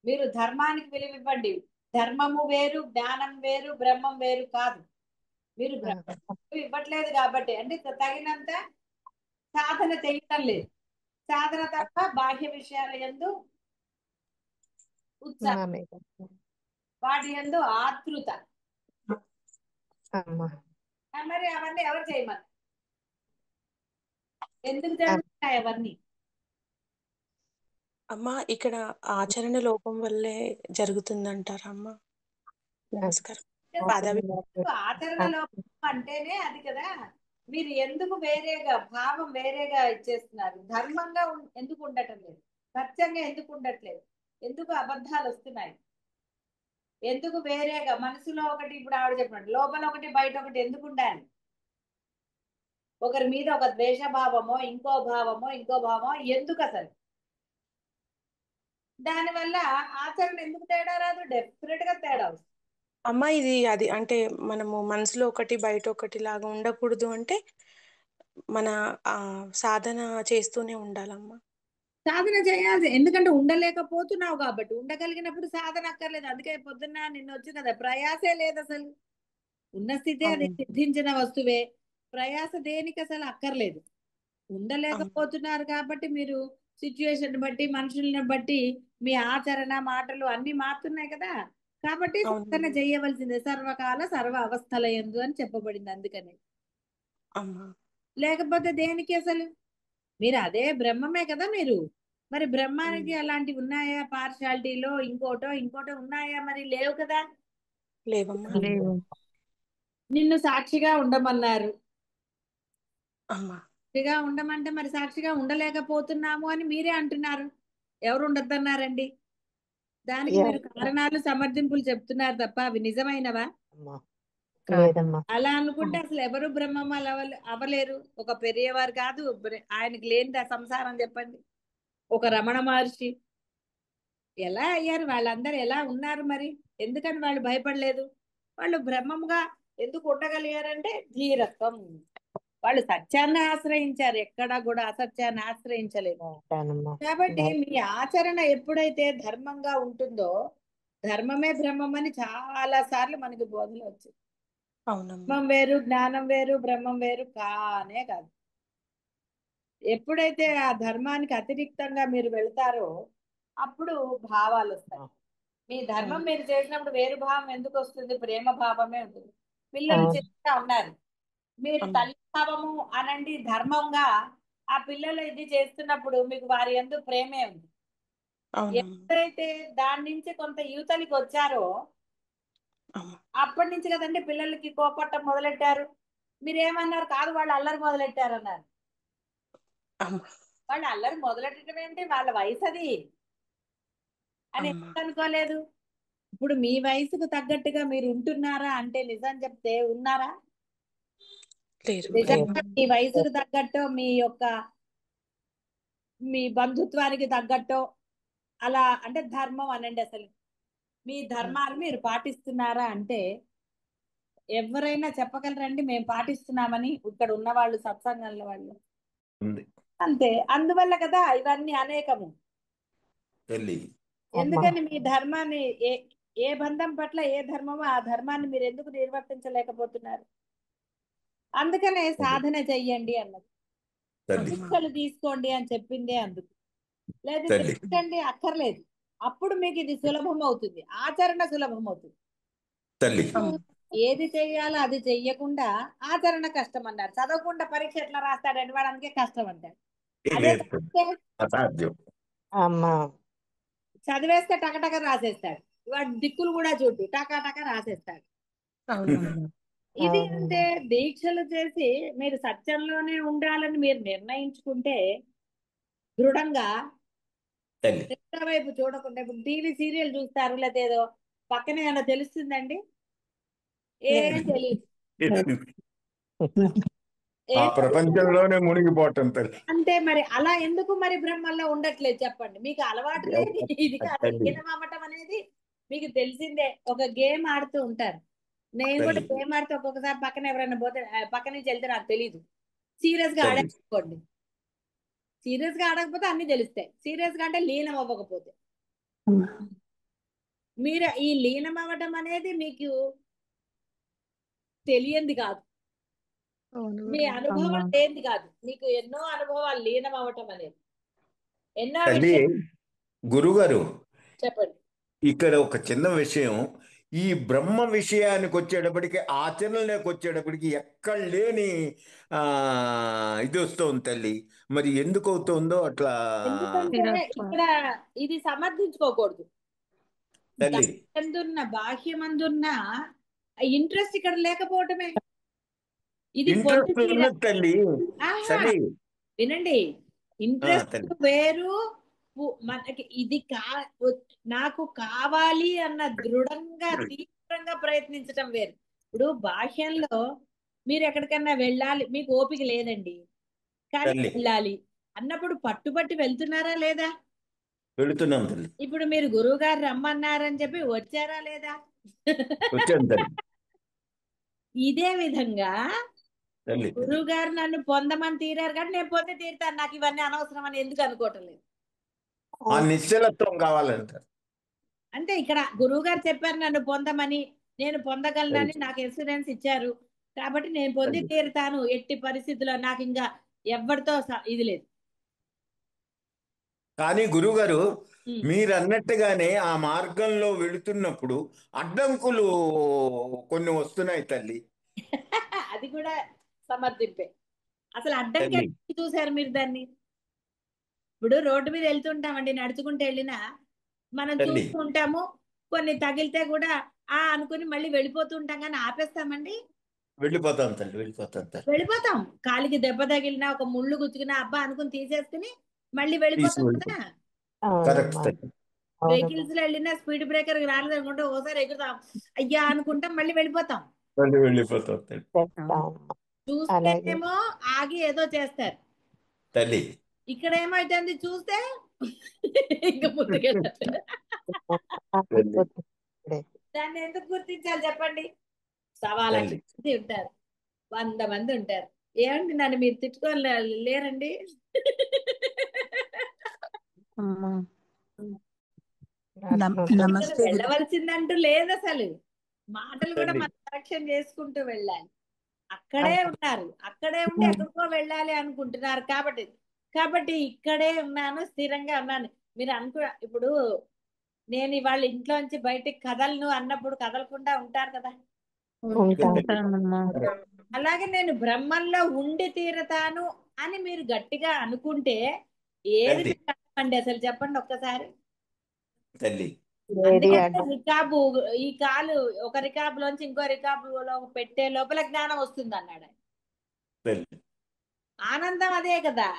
మీరు ధర్మానికి విలువ ఇవ్వండి. ధర్మము వేరు, జ్ఞానం వేరు, బ్రహ్మం వేరు కాదు. మీరు ఇవ్వట్లేదు కాబట్టి అంటే తగినంత సాధన చేయటం లేదు. సాధన తప్ప బాహ్య విషయాల యందు ఉత్సాహం, వాటి యందు ఆతృత. మరి అవన్నీ ఎవరు చేయమని? ఎందుకు జరుగుతున్నాయి అవన్నీ? అమ్మా ఇక్కడ ఆచరణ లోపం వల్లే జరుగుతుందంటారా అమ్మా? నమస్కారం. ఆచరణ లోపం అంటేనే అది కదా. మీరు ఎందుకు వేరేగా భావం వేరేగా ఇచ్చేస్తున్నారు? ధర్మంగా ఎందుకు ఉండటం లేదు? సత్యంగా ఎందుకు ఉండట్లేదు? ఎందుకు అబద్ధాలు వస్తున్నాయి? ఎందుకు వేరేగా మనసులో ఒకటి, ఇప్పుడు ఆవిడ చెప్పినట్టు లోపల ఒకటి బయట ఒకటి ఎందుకు ఉండాలి? ఒకరి మీద ఒక ద్వేష భావమో ఇంకో భావమో ఎందుకు అసలు? దానివల్ల ఆచరణ ఎందుకు తేడా రాదు? డెఫినెట్ గా తేడా వస్తుంది. అమ్మ ఇది అది అంటే మనము మనసులో ఒకటి బయట ఒకటి లాగా ఉండకూడదు అంటే మన సాధన చేస్తూనే ఉండాలమ్మా. సాధన చేయాల్సి, ఎందుకంటే ఉండలేకపోతున్నావు కాబట్టి. ఉండగలిగినప్పుడు సాధన అక్కర్లేదు. అందుకే పొద్దున్న నిన్న వచ్చి కదా, ప్రయాసే లేదు అసలు. ఉన్న స్థితే అది అవును సిద్ధించిన వస్తువే. ప్రయాస దేనికి అసలు అక్కర్లేదు. అవును ఉండలేకపోతున్నారు కాబట్టి మీరు సిచ్యువేషన్ బట్టి, మనుషుల్ని బట్టి మీ ఆచరణ మాటలు అన్ని మారుతున్నాయి కదా. కాబట్టి సాధన అవునమ్మా చేయవలసిందే. సర్వకాల సర్వ అవస్థల యందు అని చెప్పబడింది. అందుకని అమ్మా. లేకపోతే దేనికి అసలు? మీరు అదే బ్రహ్మమే కదా మీరు. మరి బ్రహ్మానికి ఉమ్. అలాంటివి ఉన్నాయా? పార్షాలిటీలో ఇంకోటో ఉన్నాయా? మరి లేవు కదా. లేవమ్మా. లేవు. నిన్ను సాక్షిగా ఉండమన్నారు. అమ్మా సాక్షిగా ఉండమంటే మరి సాక్షిగా ఉండలేకపోతున్నాము అని మీరే అంటున్నారు. ఎవరు ఉండొద్దన్నారండి? దానికి మీరు కారణాలు సమర్థింపులు చెప్తున్నారు తప్ప అవి నిజమైనవా? అమ్మా కాదు. లేదమ్మా అలా అనుకుంటే అసలు ఎవరు బ్రహ్మం అవ్వలేరు. ఒక పెరియవారు కాదు, ఆయనకి లేని సంసారం చెప్పండి. ఒక రమణ మహర్షి ఎలా అయ్యారు? వాళ్ళందరూ ఎలా ఉన్నారు? మరి ఎందుకని వాళ్ళు భయపడలేదు? వాళ్ళు బ్రహ్మంగా ఎందుకు ఉండగలిగారంటే ధీరత్వం. వాళ్ళు సత్యాన్ని ఆశ్రయించారు, ఎక్కడా కూడా అసత్యాన్ని ఆశ్రయించలేదు. ఉంటానమ్మా కాబట్టి మీ ఆచరణ ఎప్పుడైతే ధర్మంగా ఉంటుందో, ధర్మమే బ్రహ్మం అని చాలా సార్లు మనకి బోధలు వచ్చాయి. అవునమ్మా ధర్మం వేరు, జ్ఞానం వేరు, బ్రహ్మం వేరు కానే కాదు. ఎప్పుడైతే ఆ ధర్మానికి అతిరిక్తంగా మీరు వెళ్తారో అప్పుడు భావాలు వస్తాయి. మీ ధర్మం మీరు చేసినప్పుడు వేరు భావం ఎందుకు వస్తుంది? ప్రేమ భావమే ఉంటుంది. పిల్లలు అవును చిన్నగా ఉన్నారు, మీరు అమ్మా తల్లి భావము అనండి ధర్మంగా. ఆ పిల్లలు ఇది చేస్తున్నప్పుడు మీకు వారి యందు ప్రేమే ఉంది. అవునమ్మా ఎప్పుడైతే దాని నుంచి కొంత యువతలకి వచ్చారో అమ్మా అప్పటి నుంచి కదండి పిల్లలకి కోపట్టం మొదలెట్టారు. మీరేమన్నారు? కాదు, వాళ్ళు అల్లరి మొదలెట్టారు అన్నారు. అమ్మా వాళ్ళు అల్లరి మొదలెట్టడం ఏంటి? వాళ్ళ వయసు అది అని అమ్మా ఎందుకు అనుకోలేదు? ఇప్పుడు మీ వయసుకు తగ్గట్టుగా మీరు ఉంటున్నారా అంటే నిజం చెప్తే ఉన్నారా? లేరు లేవు నిజంగా మీ వయసుకు తగ్గట్టు, మీ బంధుత్వానికి తగ్గట్టు అలా అంటే ధర్మం అనండి. అసలు మీ ధర్మాలు మీరు పాటిస్తున్నారా అంటే ఎవరైనా చెప్పగలరండి మేము పాటిస్తున్నామని? ఇక్కడ ఉన్న వాళ్ళు, సత్సంగంలో వాళ్ళు ఉంది అంతే. అందువల్ల కదా ఇవన్నీ అనేకము. తల్లి. అమ్మా ఎందుకని మీ ధర్మాన్ని ఏ బంధం పట్ల ఏ ధర్మమో ఆ ధర్మాన్ని మీరు ఎందుకు నిర్వర్తించలేకపోతున్నారు? అందుకనే అదే సాధన చెయ్యండి అన్నది. తల్లి అమ్మా దీక్షలు తీసుకోండి అని చెప్పిందే అందుకు. లేదు తల్లి తీసుకోండి అక్కర్లేదు. అప్పుడు మీకు ఇది సులభం అవుతుంది, ఆచరణ సులభం అవుతుంది. తల్లి అమ్మా ఏది చెయ్యాలో అది చెయ్యకుండా ఆచరణ కష్టం అన్నారు. చదవకుండా పరీక్ష ఎట్లా రాస్తాడండి వాడు? అందుకే కష్టం అంటాడు. అదే లేదు అసాధ్యం. అమ్మా చదివేస్తే టకటక రాసేస్తాడు. వాడు దిక్కులు కూడా చూడు, టకా రాసేస్తాడు. అవునమ్మా ఇది అవునమ్మా అంటే దీక్షలు చేసి మీరు సత్యంలోనే ఉండాలని మీరు నిర్ణయించుకుంటే దృఢంగా తల్లి ఎక్కడ వైపు చూడకుండా, ఇప్పుడు టీవీ సీరియల్ చూస్తారు, లేకపోతే ఏదో పక్కనే ఏమన్నా తెలుస్తుందండి? ఏం లేదు తెలియదు. ఆ ఏం ప్రపంచంలోనే మునిగిపోవటం తల్లి. అంటే మరి అలా ఎందుకు మరి బ్రహ్మంలో ఉండట్లేదు చెప్పండి? మీకు అలవాటు లేని ఇది కాదు. తల్లి లీనం అవ్వటం అనేది మీకు తెలిసిందే. ఒక గేమ్ ఆడుతూ ఉంటారు. నేను కూడా తల్లి గేమ్ ఆడితే ఒక్కొక్కసారి పక్కన ఎవరైనా పోతే పక్క నుంచి వెళ్తే నాకు తెలియదు. సీరియస్ గా తల్లి ఆడేసుకోండి. సీరియస్ గా ఆడకపోతే అన్ని తెలుస్తాయి. సీరియస్ గా అంటే లీనం అవ్వకపోతే. మీరు ఈ లీనం అవ్వటం అనేది మీకు తెలియంది కాదు, అవును మీ గురువు. అనుభవం అమ్మా లేనిది కాదు. మీకు ఎన్నో అనుభవాలు లీనం అవ్వటం అనేది. ఎన్నో తల్లి విషయాలు గురుగారు, చెప్పండి. ఇక్కడ ఒక చిన్న విషయం. ఈ బ్రహ్మ విషయానికి వచ్చేటప్పటికి, ఆచరణలోకి వచ్చేటప్పటికి ఎక్కడ లేని ఇది వస్తుంది తల్లి. మరి ఎందుకు అవుతుందో అట్లా ఎందుకంటే స్థిరత్వం. ఇక్కడ ఇది సమర్థించుకోకూడదు. తల్లి. బాహ్యమందున్న ఇంట్రెస్ట్ ఇక్కడ లేకపోవటమే. ఇది ఇంట్రెస్ట్ పొంది ఉన్నది తల్లి. ఆహా తల్లి వినండి, ఇంట్రెస్ట్ తల్లి వేరు. మనకి ఇది నాకు కావాలి అన్న దృఢంగా తీవ్రంగా ప్రయత్నించటం వేరు. ఇప్పుడు బాహ్యంలో మీరు ఎక్కడికన్నా వెళ్ళాలి, మీకు ఓపిక లేదండి కానీ తల్లి వెళ్ళాలి అన్నప్పుడు పట్టుబట్టి వెళ్తున్నారా లేదా? వెళుతున్నాం తల్లి. ఇప్పుడు మీరు గురువు గారు రమ్మన్నారని చెప్పి వచ్చారా లేదా? వచ్చాను తల్లి. ఇదే విధంగా తల్లి గురువు గారు నన్ను పొందమని తీరారు కానీ నేను పొంది తీరుతాను, నాకు ఇవన్నీ అనవసరం అని ఎందుకు అనుకోవటం లేదు. ఆ నిశ్చలత్వం కావాలంటారు. అంటే ఇక్కడ గురువు గారు చెప్పారు నన్ను పొందమని, నేను పొందగలనని తల్లి నాకు ఎక్స్పీరియన్స్ ఇచ్చారు కాబట్టి నేను పొంది తల్లి తీరుతాను. ఎట్టి పరిస్థితుల్లో నాకు ఇంకా ఎవరితో ఇది లేదు. కానీ గురువుగారు ఉమ్. మీరు అన్నట్టుగానే ఆ మార్గంలో వెళుతున్నప్పుడు అడ్డంకులు కొన్ని వస్తున్నాయి తల్లి. అది కూడా సమర్థింపే. అసలు అడ్డంకి తల్లి ఎక్కడ చూసారు మీరు దాన్ని? ఇప్పుడు రోడ్డు మీద వెళ్తుంటామండి, నడుచుకుంటూ వెళ్ళినా మనం తల్లి చూస్తూ ఉంటాము, కొన్ని తగిలితే కూడా అనుకుని మళ్ళీ వెళ్ళిపోతూ ఉంటాం కానీ ఆపేస్తామండి? వెళ్ళిపోతాం తల్లి, వెళ్ళిపోతాం తల్లి. వెళ్ళిపోతాం. కాలికి దెబ్బ తగిలినా, ఒక ముళ్ళు గుచ్చుకున్నా అబ్బా అనుకుని తీసేసుకుని మళ్ళీ వెళ్ళిపోతాం కదా. కరెక్ట్ తల్లి. వెహికల్స్ లో వెళ్ళినా స్పీడ్ బ్రేకర్ రాలేదు అనుకుంటే ఓసారి ఎగురుతాం, అయ్యా అనుకుంటాం, మళ్ళీ వెళ్ళిపోతాం. మళ్ళీ వెళ్ళిపోతాం తల్లి. చూస్తేనేమో ఆగి ఏదో చేస్తారు, తల్లి ఇక్కడ ఏమైతుంది చూస్తే ఇంకా ముందుకెళ్ళారు. దాన్ని ఎందుకు గుర్తించాలి చెప్పండి? 1.25 తల్లి లక్షల మంది ఉంటారు, 100 మంది ఉంటారు. ఏమండి నన్ను మీరు తిట్టుకొని లేరండి? అమ్మా నమస్తే గురు. వెళ్ళవలసిందంటూ లేదు అసలు. మాటలు కూడా తల్లి మనం కరెక్షన్ చేసుకుంటూ వెళ్ళాలి. అక్కడే ఉన్నారు, అక్కడే ఉండి ఎక్కడికో వెళ్ళాలి అనుకుంటున్నారు కాబట్టి ఇక్కడే ఉన్నాను, స్థిరంగా ఉన్నాను. మీరు ఇప్పుడు నేను ఇవాళ ఇంట్లోంచి బయటికి కదలను అన్నప్పుడు కదలకుండా ఉంటారు కదా. ఉంటానమ్మా. అలాగే నేను బ్రహ్మంలో ఉండి తీరతాను అని మీరు గట్టిగా అనుకుంటే ఏది తల్లి మీకు అర్థమండి అసలు చెప్పండి ఒక్కసారి. తల్లి అందుకంటే రికాబు, ఈ కాలు ఒక రికాబులోంచి ఇంకో రికాబులో పెట్టే లోపల జ్ఞానం వస్తుంది అన్నాడు. తల్లి ఆనందం అదే కదా,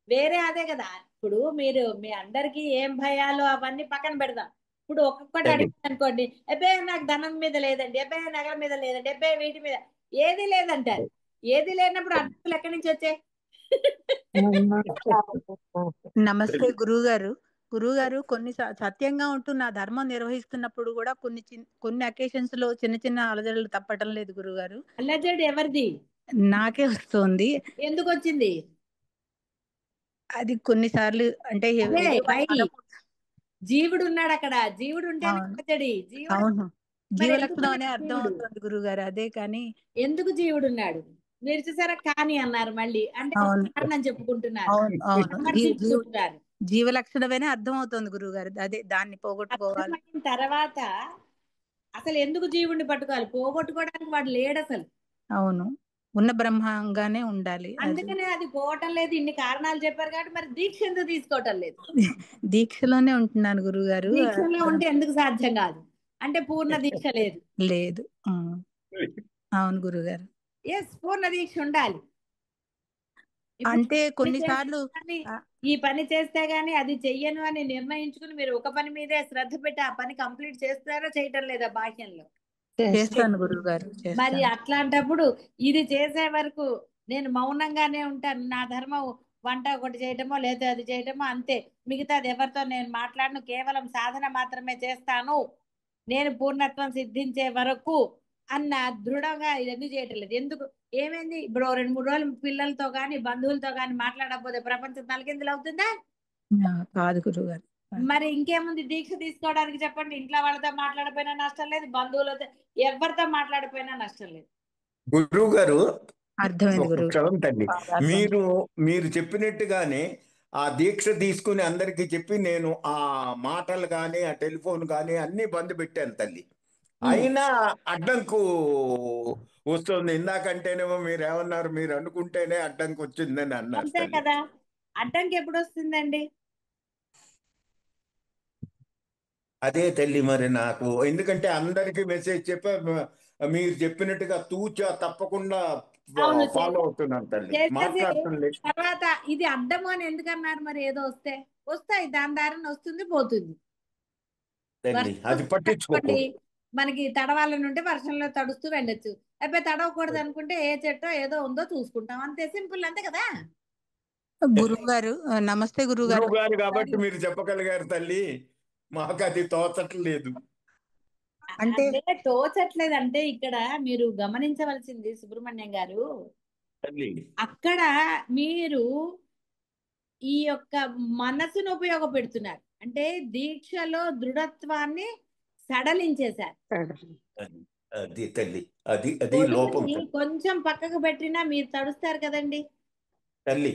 వేరే అదే కదా. ఇప్పుడు మీరు మీ అందరికి ఏం భయాలు అవన్నీ పక్కన పెడదాం. ఇప్పుడు ఒక్కొక్కటి తల్లి అడిగాను అనుకోండి, అబ్బే నాకు ధనం మీద లేదండి, అబ్బే నగల మీద లేదండి, అబ్బే వీటి మీద ఏది లేదంటారు. ఏది లేనప్పుడు అడ్డంకులు ఎక్కడి నుంచి వచ్చాయి? నమస్తే గురువుగారు. గురువుగారు కొన్ని సత్యంగా ఉంటూ నా ధర్మం నిర్వహిస్తున్నప్పుడు కూడా కొన్ని అకేషన్స్ లో చిన్న చిన్న అలజడులు తప్పటం లేదు గురువుగారు. అల్లజడి ఎవరిది? నాకే వస్తుంది. ఎందుకు వచ్చింది? అది కొన్నిసార్లు అంటే అదే జీవుడు ఉన్నాడు అక్కడ, జీవుడు ఉంటేనే అల్లజడి. జీవుడు అవును, మరి జీవలక్షణం అనే ఎందుకు అర్థం జీవుడు? అవుతుంది గురువుగారు. అదే కానీ ఎందుకు జీవుడు ఉన్నాడు? మీరు చూసారా కానీ అన్నారు మళ్ళీ, అంటే ఒక అవును కారణం చెప్పుకుంటున్నారు, అవును అవును సమర్థించుకుంటున్నారు. జీవలక్షణమేనే అర్థం అవుతుంది గురువుగారు. అదే దాన్ని పోగొట్టుకోవాలి. అర్థమైన తర్వాత అసలు ఎందుకు జీవుడిని పట్టుకోవాలి? పోగొట్టుకోవడానికి వాడు లేడు అసలు. అవును, ఉన్న బ్రహ్మంగానే ఉండాలి. అందుకనే అది పోవటం లేదు. ఇన్ని కారణాలు చెప్పారు కాబట్టి మరి దీక్ష ఎందుకు తీసుకోవటం లేదు? దీక్షలోనే ఉంటున్నాను గురువుగారు. దీక్షలో ఉంటే ఎందుకు సాధ్యం కాదు? అంటే పూర్ణ దీక్ష లేదు. లేదు. అవును గురుగారు. పూర్ణ దీక్ష ఉండాలి. అంటే కొన్నిసార్లు ఈ పని చేస్తే గానీ అది చెయ్యను అని నిర్ణయించుకుని మీరు ఒక పని మీదే శ్రద్ధ పెట్టి ఆ పని కంప్లీట్ చేస్తారా చేయటం లేదా బాహ్యంలో? చేస్తాను గురువుగారు. మరి అట్లాంటప్పుడు ఇది చేసే వరకు నేను మౌనంగానే ఉంటాను. నా ధర్మం వంట ఒకటి చేయటమో లేదా అది చేయటమో అంతే, మిగతాది ఎవరితో నేను మాట్లాడను, కేవలం సాధన మాత్రమే చేస్తాను, నేను పూర్ణత్వం సిద్ధించే వరకు అన్న దృఢంగా ఇవన్నీ చేయటం లేదు. ఎందుకు? ఏమైంది? ఇప్పుడు 2-3 రోజులు పిల్లలతో గాని బంధువులతో గాని మాట్లాడకపోతే ప్రపంచం తలకిందులు అవుతుందా? కాదు గురువుగారు. మరి ఇంకేముంది దీక్ష తీసుకోవడానికి చెప్పండి? ఇంట్లో వాళ్ళతో మాట్లాడపోయినా నష్టం లేదు, బంధువులతో ఎవరితో మాట్లాడిపోయినా నష్టం లేదు. గురువు గారు అర్థమైంది గురువు. క్షణం తల్లి, మీరు చెప్పినట్టుగానే ఆ దీక్ష తీసుకుని అందరికి చెప్పి నేను ఆ మాటలు కానీ ఆ టెలిఫోన్ కానీ అన్ని బంద్ పెట్టాను తల్లి. అయినా అడ్డంకు వస్తుంది. ఇందాకంటేనేమో మీరు ఏమన్నారు, మీరు అనుకుంటేనే అడ్డంకు వచ్చిందని అన్నారు. అంతే కదా, అడ్డంకి ఎప్పుడు వస్తుందండి? అదే తల్లి మరి నాకు, ఎందుకంటే అందరికి మెసేజ్ చెప్పా, మీరు చెప్పినట్టుగా తప్పకుండా అవును ఫాలో అవుతున్నాను తల్లి, చేసేసి మాట్లాడటం లేదు తర్వాత ఇది అడ్డము అని ఎందుకన్నారు మరి? ఏదో వస్తాయి దాని దారిని వస్తుంది పోతుంది. తల్లి. వర్షం అది వస్తుంది అనుకోండి, పట్టించుకోకూడదు. మనకి తడవాలని ఉంటే వర్షంలో తడుస్తూ వెళ్ళొచ్చు. అయిపోయి తడవకూడదు అనుకుంటే ఏ చెట్టో ఏదో ఉందో చూసుకుంటాం, అంతే. సింపుల్, అంతే కదా. గురువు గారు నమస్తే గురువు గారు. గురువు గారు కాబట్టి మీరు చెప్పగలిగారు తల్లి, మాకు అది తోచట్లేదు. అంటే అంటే తోచట్లేదు అంటే ఇక్కడ మీరు గమనించవలసింది సుబ్రహ్మణ్యం గారు, తల్లి అక్కడ మీరు ఈ యొక్క మనసును ఉపయోగపెడుతున్నారు. అంటే దీక్షలో దృఢత్వాన్ని సడలించేశారు. అది తల్లి, అది లోపం గొడుగుని తల్లి. కొంచెం పక్కకు పెట్టినా మీరు తడుస్తారు కదండి. తల్లి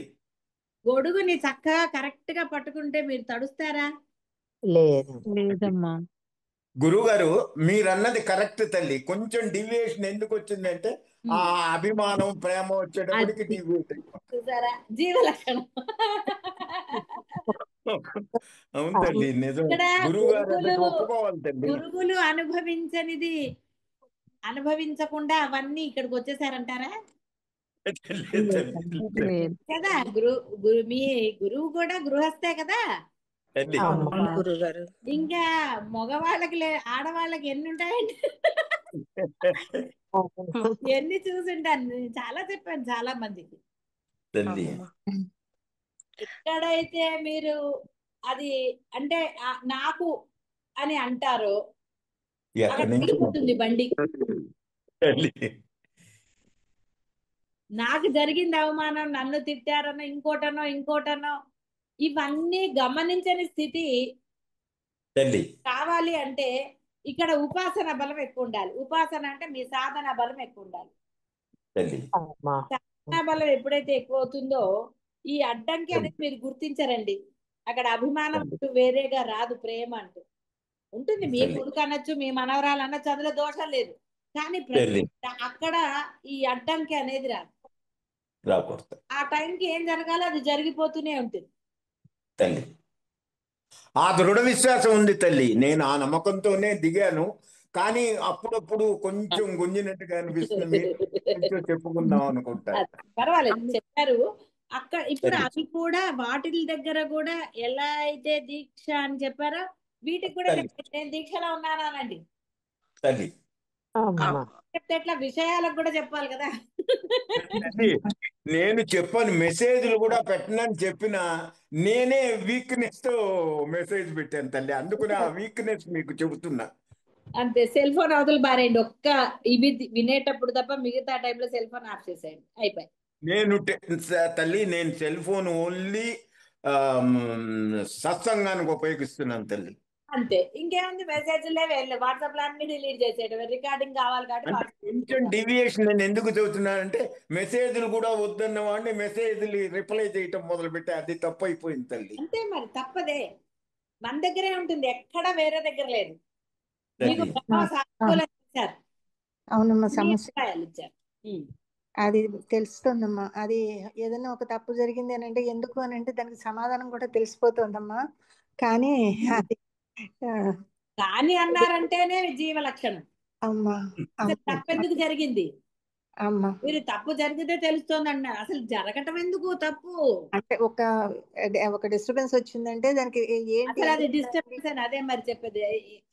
గొడుగుని చక్కగా కరెక్ట్ గా పట్టుకుంటే మీరు తడుస్తారా? లేదు. లేదమ్మా. గురువు గారు మీరన్నది కరెక్ట్ తల్లి. కొంచెం డివియేషన్ ఎందుకు వచ్చిందంటే ఆ అభిమానం ప్రేమ వచ్చేటప్పటికి అది డివియేషన్. చూసారా, జీవ లక్షణం. అవును తల్లి, నిజం. ఇక్కడ గురువు గారు గురువులు అది ఒప్పుకోవాలి తల్లి. గురువులు అనుభవించకుండా అవన్నీ ఇక్కడికి వచ్చేసారంటారా తల్లి, తల్లి, లేదు. కదా? మీ గురువు కూడా గృహస్థే కదా. తల్లి. అవును గురువు గారు. ఇంకా మగవాళ్ళకి ఆడవాళ్ళకి ఎన్ని ఉంటాయండి? ఎన్ని చూసుంటాను, నేను చాలా చెప్పాను చాలా మందికి. తల్లి ఎక్కడైతే మీరు అది అంటే నాకు అని అంటారో అక్కడ ఎక్కడి నుంచి వెళ్ళిపోతుంది బండి. తల్లి నాకు జరిగింది అవమానం, నన్ను తిట్టారనో ఇంకోటనో ఇవన్నీ గమనించని స్థితి తల్లి కావాలి అంటే ఇక్కడ ఉపాసన బలం ఎక్కువ ఉండాలి. ఉపాసన అంటే మీ సాధన బలం ఎక్కువ ఉండాలి. తల్లి సాధన బలం ఎప్పుడైతే ఎక్కువ అవుతుందో ఈ అడ్డంకి అనేది మీరు గుర్తించరండి. అక్కడ అభిమానం అంటూ వేరేగా రాదు, ప్రేమ అంటూ ఉంటుంది. మీ కొడుకు అనొచ్చు, మీ మనవరాలు అనొచ్చు, అందులో దోషం లేదు. కానీ అక్కడ ఈ అడ్డంకి అనేది రాదు. రాకూడదు. ఆ టైంకి ఏం జరగాలో అది జరిగిపోతూనే ఉంటుంది. తల్లి ఆ దృఢ విశ్వాసం ఉంది తల్లి. నేను ఆ నమ్మకంతోనే దిగాను. కానీ అప్పుడప్పుడు కొంచెం గుంజినట్టుగా అనిపిస్తుంది. కొంచెం చెప్పుకుందాం అనుకుంటా. పర్వాలేదు, చెప్పారు. అక్కడ ఇప్పుడు అవి కూడా వాటి దగ్గర కూడా ఎలా అయితే దీక్ష అని చెప్పారో వీటికి కూడా నేను దీక్షలో ఉన్నానండి తల్లి. చెప్తే ఎట్లా, విషయాలకు కూడా చెప్పాలి కదా. నేను చెప్పాను, మెసేజ్లు కూడా పెట్టనని చెప్పిన నేనే వీక్నెస్ తో మెసేజ్ పెట్టాను తల్లి. అందుకని ఆ వీక్నెస్ మీకు చెబుతున్నా. అంతే, సెల్ ఫోన్ అవతల బారేయండి. ఒక్క ఇవి వినేటప్పుడు తప్ప మిగతా టైంలో సెల్ ఫోన్ ఆఫ్ చేసేయండి, అయిపోయి. తల్లి నేను సెల్ ఫోన్ ఓన్లీ సత్సంగానికి ఉపయోగిస్తున్నాను తల్లి. అంతే, ఇంకేముంది. మెసేజ్లే వెళ్ళి వాట్సాప్ లో అన్ని డిలీట్ చేసేయడం. రికార్డింగ్ కావాలి కాబట్టి కొంచెం డివియేషన్ నేను ఎందుకు చెబుతున్నానంటే మెసేజ్లు కూడా వద్దన్న వాడిని మెసేజ్లు రిప్లై చేయటం మొదలు పెట్టి అది తప్పు అయిపోయింది తల్లి. అంతే మరి, తప్పదే. మన దగ్గరే ఉంటుంది, ఎక్కడ వేరే దగ్గర లేదు. మీకు ఇచ్చారు, అవునమ్మా. సమస్య ఇచ్చారు. అది తెలుస్తుందమ్మా. అది ఏదైనా ఒక తప్పు జరిగింది అని అంటే ఎందుకు అని అంటే దానికి సమాధానం కూడా తెలిసిపోతుందమ్మా. కానీ అది కానీ అన్నారంటేనే జీవ లక్షణం. అమ్మా తప్పెందుకు జరిగింది అమ్మా, మీరు తప్పు జరిగితే తెలుస్తోంది అన్నారు. అసలు జరగటం ఎందుకు తప్పు? అంటే ఒక డిస్టర్బెన్స్ వచ్చిందంటే దానికి ఏంటి అసలు అది డిస్టర్బెన్స్ అని అదే మరి చెప్పేది.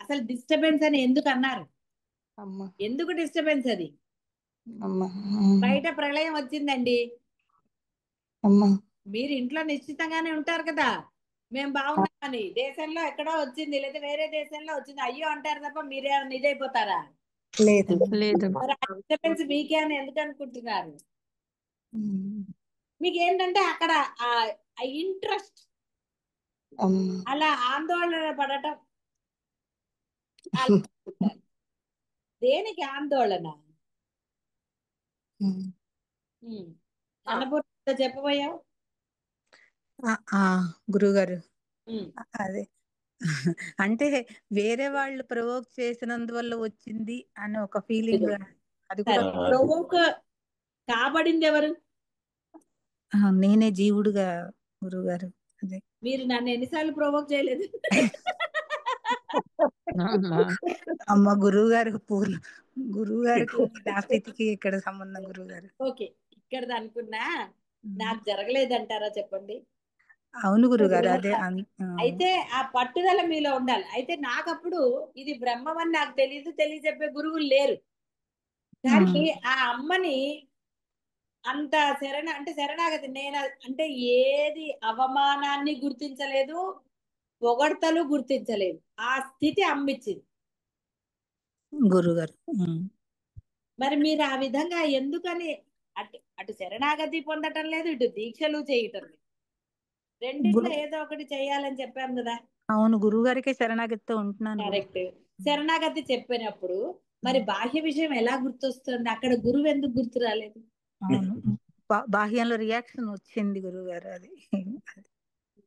అసలు డిస్టర్బెన్స్ అని ఎందుకు అన్నారు? అమ్మా ఎందుకు డిస్టర్బెన్స్ అది? అమ్మా బయట ప్రళయం వచ్చిందండి, అమ్మా మీరు ఇంట్లో నిశ్చితంగానే ఉంటారు కదా, మేము బాగున్నామని. దేశంలో ఎక్కడో వచ్చింది, లేదా వేరే దేశంలో వచ్చింది, అయ్యో అంటారు తప్ప మీరే ఇదైపోతారా? లేదు లేదు. మరి ఆ డిస్టర్బెన్స్ మీకే అని ఎందుకు అనుకుంటున్నారు? మీకు ఏంటంటే అక్కడ ఆ ఇంట్రెస్ట్, అలా ఆందోళన పడటం. దేనికి ఆందోళన? అన్నపూర్ణ చెప్పబోయావు. గురువు గారు అదే అంటే వేరే వాళ్ళు ప్రవోక్ చేసినందువల్ల వచ్చింది అని ఒక ఫీలింగ్. అది కూడా ప్రవోక్ కాబడింది ఎవరు? నేనే జీవుడుగా గురువు గారు. అదే మీరు నన్ను ఎన్నిసార్లు ప్రవోక్ చేయలేదు? అమ్మా అమ్మ గురువు గారు గురువు గారికి నా స్థితికి ఇక్కడ సంబంధం గురువు గారు. ఓకే, ఇక్కడది అనుకున్నా నాకు జరగలేదంటారా చెప్పండి. అవును గురువు గారు, అదే అయితే ఆ పట్టుదల మీలో ఉండాలి. అయితే నాకప్పుడు ఇది బ్రహ్మం అని నాకు తెలియజెప్పే గురువులు లేరు. కానీ ఆ అమ్మని అంత శరణాగతి నేను అంటే ఏది అవమానాన్ని గుర్తించలేదు, పొగడ్తలు గుర్తించలేదు. ఆ స్థితి అమ్మిచ్చింది గురువు గారు. మరి మీరు ఆ విధంగా ఎందుకని అటు శరణాగతి పొందటం లేదు, ఇటు దీక్షలు చేయటం లేదు. రెండిట్లో ఏదో ఒకటి చేయాలని చెప్పాం కదా. అవును, గురువు గారికే శరణాగతితో ఉంటున్నాను. కరెక్ట్. శరణాగతి చెప్పినప్పుడు మరి బాహ్య విషయం ఎలా గుర్తొస్తుంది? అక్కడ గురువు ఎందుకు గుర్తు రాలేదు? అవును, బాహ్యంలో రియాక్షన్ వచ్చింది గురువు గారు. అది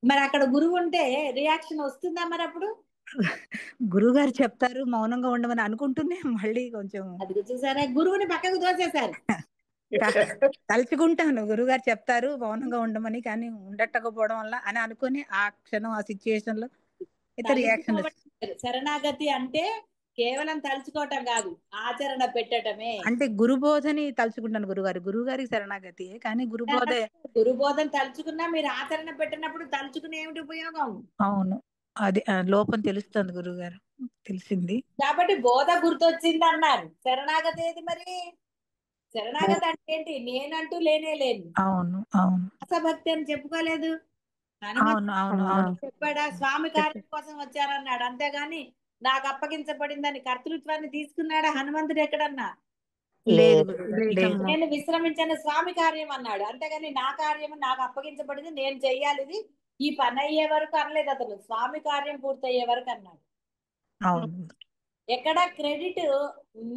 మరి అక్కడ గురువు ఉంటే రియాక్షన్ వస్తుందా? మరి అప్పుడు గురువు గారు చెప్తారు మౌనంగా ఉండమని అనుకుంటూనే మళ్ళీ కొంచెం అది చూసారా, గురువుని పక్కకు దోసేశారు. తలుచుకుంటాను గురువు గారు చెప్తారు మౌనంగా ఉండమని, కానీ ఉండకపోవడం వల్ల అని అనుకుని ఆ క్షణం ఆ సిచ్యుయేషన్ లో అయితే రియాక్షన్. శరణాగతి అంటే కేవలం తలుచుకోవటం కాదు, ఆచరణ పెట్టటమే. అంటే గురుబోధని తలుచుకుంటాను గురుగారు, గురువు గారికి శరణాగతి. కానీ గురుబోధన తలుచుకున్నా మీరు ఆచరణ పెట్టినప్పుడు తలుచుకుని ఏమిటి ఉపయోగం? అవును, అది లోపం తెలుస్తుంది గురువు గారు, తెలిసింది. కాబట్టి బోధ గుర్తొచ్చింది అన్నారు. శరణాగతి ఏది మరి? శరణాగతి అంటే ఏంటి? నేనంటూ లేనే లేను. అవును అవును, అసభక్తి అని చెప్పుకోలేదు. అవును అవును అవును, చెప్పాడా? స్వామి కార్యం కోసం వచ్చారన్నాడు, అంతేగాని నాకు అప్పగించబడిందని కర్తృత్వాన్ని తీసుకున్నాడా హనుమంతుడు ఎక్కడన్నా? లేదు. నేను విశ్రమించిన స్వామి కార్యం అన్నాడు, అంతేగాని నా కార్యం నాకు అప్పగించబడింది, నేను చెయ్యాలి, ఇది ఈ పని అయ్యే వరకు అనలేదు అతను. స్వామి కార్యం పూర్తయ్యే వరకు అన్నాడు. అవును, ఎక్కడ క్రెడిట్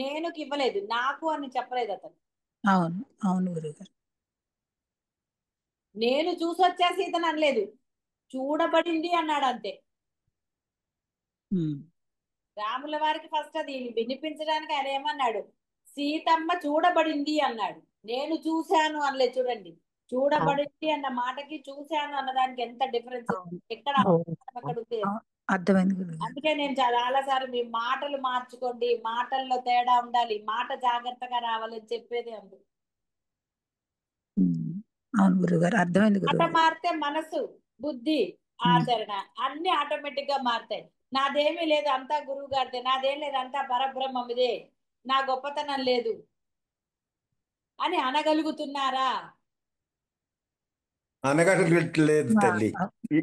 నేను ఇవ్వలేదు, నాకు అని చెప్పలేదు అతను. అవును అవును గురుగారు. నేను చూసొచ్చా సీతను అనలేదు, చూడబడింది అన్నాడు అంతే. రాముల వారికి ఫస్ట్ అది వినిపించడానికి ఆయన ఏమన్నాడు? సీతమ్మ చూడబడింది అన్నాడు, నేను చూశాను అనలేదు. చూడండి, చూడబడింది అన్న మాటకి చూశాను అన్నదానికి ఎంత డిఫరెన్స్, ఎక్కడ అక్కడ ఉంది. అర్థమైంది. అందుకే నేను చాలా సార్లు మీ మాటలు మార్చుకోండి, మాటల్లో తేడా ఉండాలి, మాట జాగ్రత్తగా రావాలని చెప్పేది అందుకు. అవును గురుగారు, అర్థమైంది మాట గురుగారు. మారితే మనసు, బుద్ధి, ఆచరణ అన్ని ఆటోమేటిక్ గా మారుతాయి. నాదేమీ లేదు, అంతా గురువు గారిదే, నాదేం లేదు, అంతా పరబ్రహ్మం ఇదే, నా గొప్పతనం లేదు అని అనగలుగుతున్నారా? అనగట్లేదు తల్లి.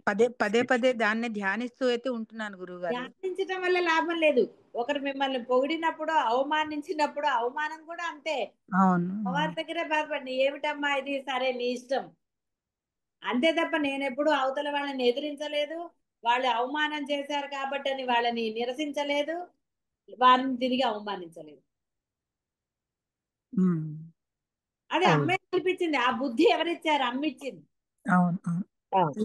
పదే పదే దాన్ని ధ్యానిస్తూ అయితే ఉంటున్నాను గురువు గారు. ధ్యానించడం వల్ల లాభం లేదు. ఒకరు మిమ్మల్ని పొగిడినప్పుడు, అవమానించినప్పుడు, అవమానం కూడా అంతే. అవును, వారి దగ్గరే బాధపడి ఏమిటమ్మా ఇది, సరే నీ ఇష్టం అంతే తప్ప నేను ఎప్పుడు అవతల వాళ్ళని ఎదిరించలేదు, వాళ్ళు అవమానం చేశారు కాబట్టి అని వాళ్ళని నిరసించలేదు, వారిని తిరిగి అవమానించలేదు. అది అమ్మే కల్పించింది. ఆ బుద్ధి ఎవరిచ్చారు? అమ్మిచ్చింది.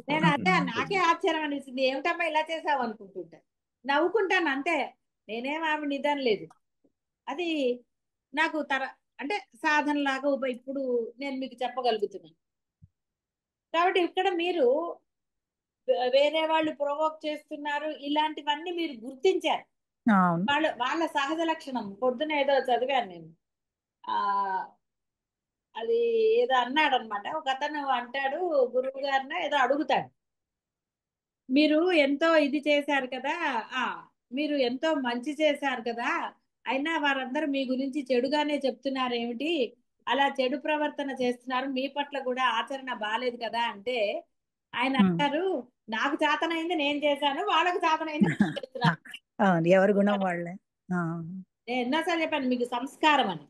నేను అదే నాకే ఆశ్చర్యం అనిపిస్తుంది, ఏమిటమ్మా ఇలా చేసావు అనుకుంటుంటా, నవ్వుకుంటాను అంతే. నేనేం ఆమె నిధం లేదు, అది నాకు అంటే సాధన లాగా ఇప్పుడు నేను మీకు చెప్పగలుగుతున్నాను. కాబట్టి ఇక్కడ మీరు వేరే వాళ్ళు ప్రొవోక్ చేస్తున్నారు, ఇలాంటివన్నీ మీరు గుర్తించారు. వాళ్ళ సహజ లక్షణం. పొద్దున ఏదో చదివాను నేను, అది ఏదో అన్నాడు అనమాట. ఒక అతను అంటాడు, గురువు గారిని ఏదో అడుగుతాడు, మీరు ఎంతో ఇది చేశారు కదా, మీరు ఎంతో మంచి చేశారు కదా, అయినా వారందరూ మీ గురించి చెడుగానే చెప్తున్నారు ఏమిటి, అలా చెడు ప్రవర్తన చేస్తున్నారు, మీ పట్ల కూడా ఆచరణ బాలేదు కదా అంటే ఆయన అంటారు, నాకు చేతనైంది నేను చేశాను, వాళ్ళకు చేతనైంది నేను చేస్తున్నాను. ఎవరి గుణం వాళ్ళే. నేను ఎన్నోసార్లు చెప్పాను మీకు సంస్కారం అని.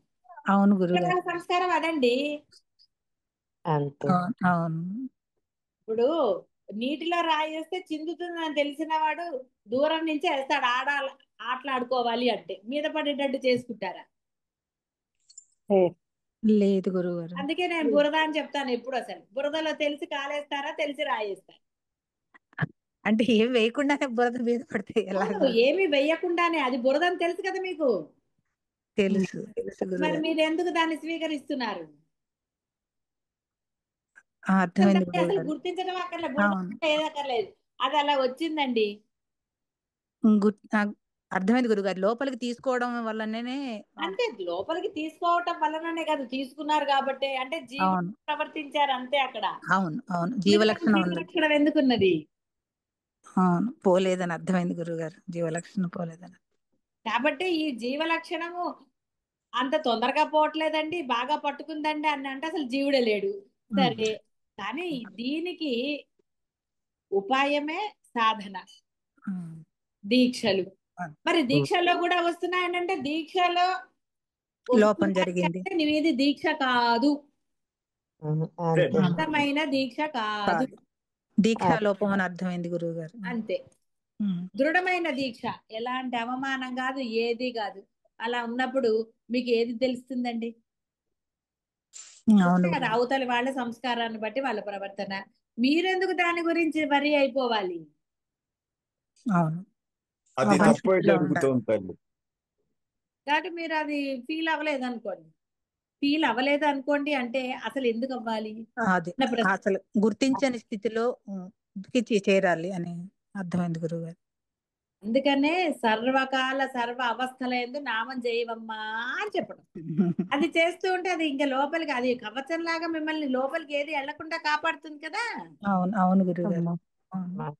అవును గురువు, సంస్కారం అదండి. అవును. ఇప్పుడు నీటిలో రాయి వేస్తే చిందుతుందని తెలిసిన వాడు దూరం నుంచి వేస్తాడు, ఆటలాడుకోవాలి అంటే. మీద పడేటట్టు చేసుకుంటారా? లేదు గురువు గారు. అందుకే నేను బురద అని చెప్తాను ఎప్పుడు. అసలు బురదలో తెలిసి కాలేస్తారా, తెలిసి రాయేస్తారా? అంటే ఏమి వేయకుండానే బురద మీద పడితే ఎలా? ఏమి వేయకుండానే, అది బురద అని తెలుసు కదా మీకు. తెలుసు. మరి మీరు ఎందుకు దాన్ని స్వీకరిస్తున్నారు? అర్థమైంది. అసలు గుర్తించడం అక్కర్లేదు, బురద ఏదక్కర్లేదు, అది అలా వచ్చిందండి. అర్థమైంది గురుగారు. లోపలికి తీసుకోవడం వల్లనే అంటే లోపలికి తీసుకోవటం వలననే కాదు, తీసుకున్నారు కాబట్టి, అంటే జీవుడు అవును ప్రవర్తించారు అంతే అక్కడ. అవును అవును అందుకని జీవలక్షణం ఉంది. జీవలక్షణం ఎందుకున్నది? అవును పోలేదని అర్థమైంది గురుగారు. జీవలక్షణం పోలేదని. కాబట్టి ఈ జీవలక్షణము అంత తొందరగా పోవట్లేదండి, బాగా పట్టుకుందండి అని అంటే అసలు జీవుడే లేడు. సరే, కానీ దీనికి ఉపాయమే సాధన, దీక్షలు. మరి దీక్షల్లో కూడా వస్తున్నాయనంటే దీక్షలో లోపం జరిగింది. వస్తున్నాయంటే నీది దీక్ష కాదు, దృఢమైన దీక్ష కాదు. దీక్షా లోపం అని అర్థమైంది గురువు గారు. అంతే, దృఢమైన దీక్ష, ఎలాంటి అవమానం కాదు, ఏది కాదు. అలా ఉన్నప్పుడు మీకు ఏది తెలుస్తుందండి? అవును అది అవతలి వాళ్ళ సంస్కారాన్ని బట్టి వాళ్ళ ప్రవర్తన. మీరెందుకు దాని గురించి వరి అయిపోవాలి? అవును అది తప్పే జరుగుతుంది తల్లి. కాబట్టి మీరు అది ఫీల్ అవ్వలేదు అనుకోండి, ఫీల్ అవ్వలేదు అనుకోండి అంటే అసలు ఎందుకు అవ్వాలి? అది అసలు గుర్తించని స్థితిలో చేరాలి అని అర్థమైంది గురువు గారు. అందుకనే సర్వకాల సర్వ అవస్థలందు నామం చేయవమ్మా అని చెప్పడం. అది చేస్తూ ఉంటే అది ఇంకా లోపలికి, అది కవచం లాగా మిమ్మల్ని లోపలికి ఏది వెళ్లకుండా కాపాడుతుంది కదా. అవును అవును గురువు గారు.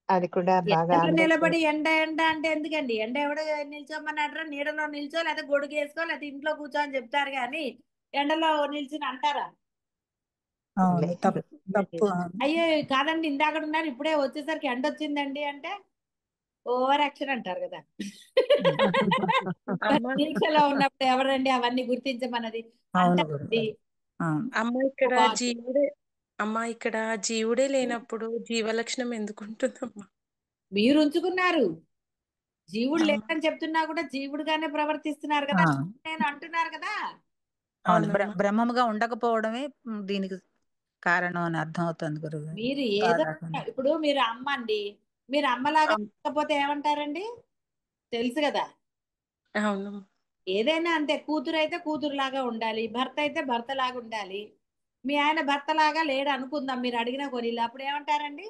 అది కూడా బాగా ఎండలో నిలబడి ఎండ ఎండ అంటే ఎందుకండి? ఎండ ఎవడ నిల్చోమన్నాడు? నీడలో నిల్చో, లేకపోతే గొడుగు వేసుకో, లేకపోతే ఇంట్లో కూర్చో అని చెప్తారు కానీ ఎండలో నిల్చుని అంటారా? అవును తప్పు. అయ్యో కాదండి, ఇందాక ఉన్నారు, ఇప్పుడే వచ్చేసరికి ఎండ వచ్చిందండి అంటే ఓవర్ యాక్షన్ అంటారు కదా. దీక్షలో ఉన్నప్పుడు ఎవరండి అవన్నీ గుర్తించమన్నది? అంటే అమ్మా ఇక్కడ జీవుడే లేనప్పుడు జీవలక్షణం ఎందుకు ఉంటుందమ్మా? మీరు ఉంచుకున్నారు, జీవుడు లేదని చెప్తున్నా కూడా జీవుడుగానే ప్రవర్తిస్తున్నారు కదా, నేను అంటున్నారు కదా. అవును బ్రహ్మముగా ఉండకపోవడమే దీనికి కారణం అని అర్థం అవుతుంది గురువు గారు. మీరు ఏదో ఇప్పుడు మీరు అమ్మ అండి, మీరు అమ్మలాగా లేకపోతే ఏమంటారండి? తెలుసు కదా. అవును, ఏదైనా అంతే, కూతురు అయితే కూతురు లాగా ఉండాలి, భర్త అయితే భర్త లాగా ఉండాలి. మీ ఆయన భర్త లాగా లేడు అనుకుందాం, మీరు అడిగిన కొనిలు, అప్పుడు ఏమంటారండి?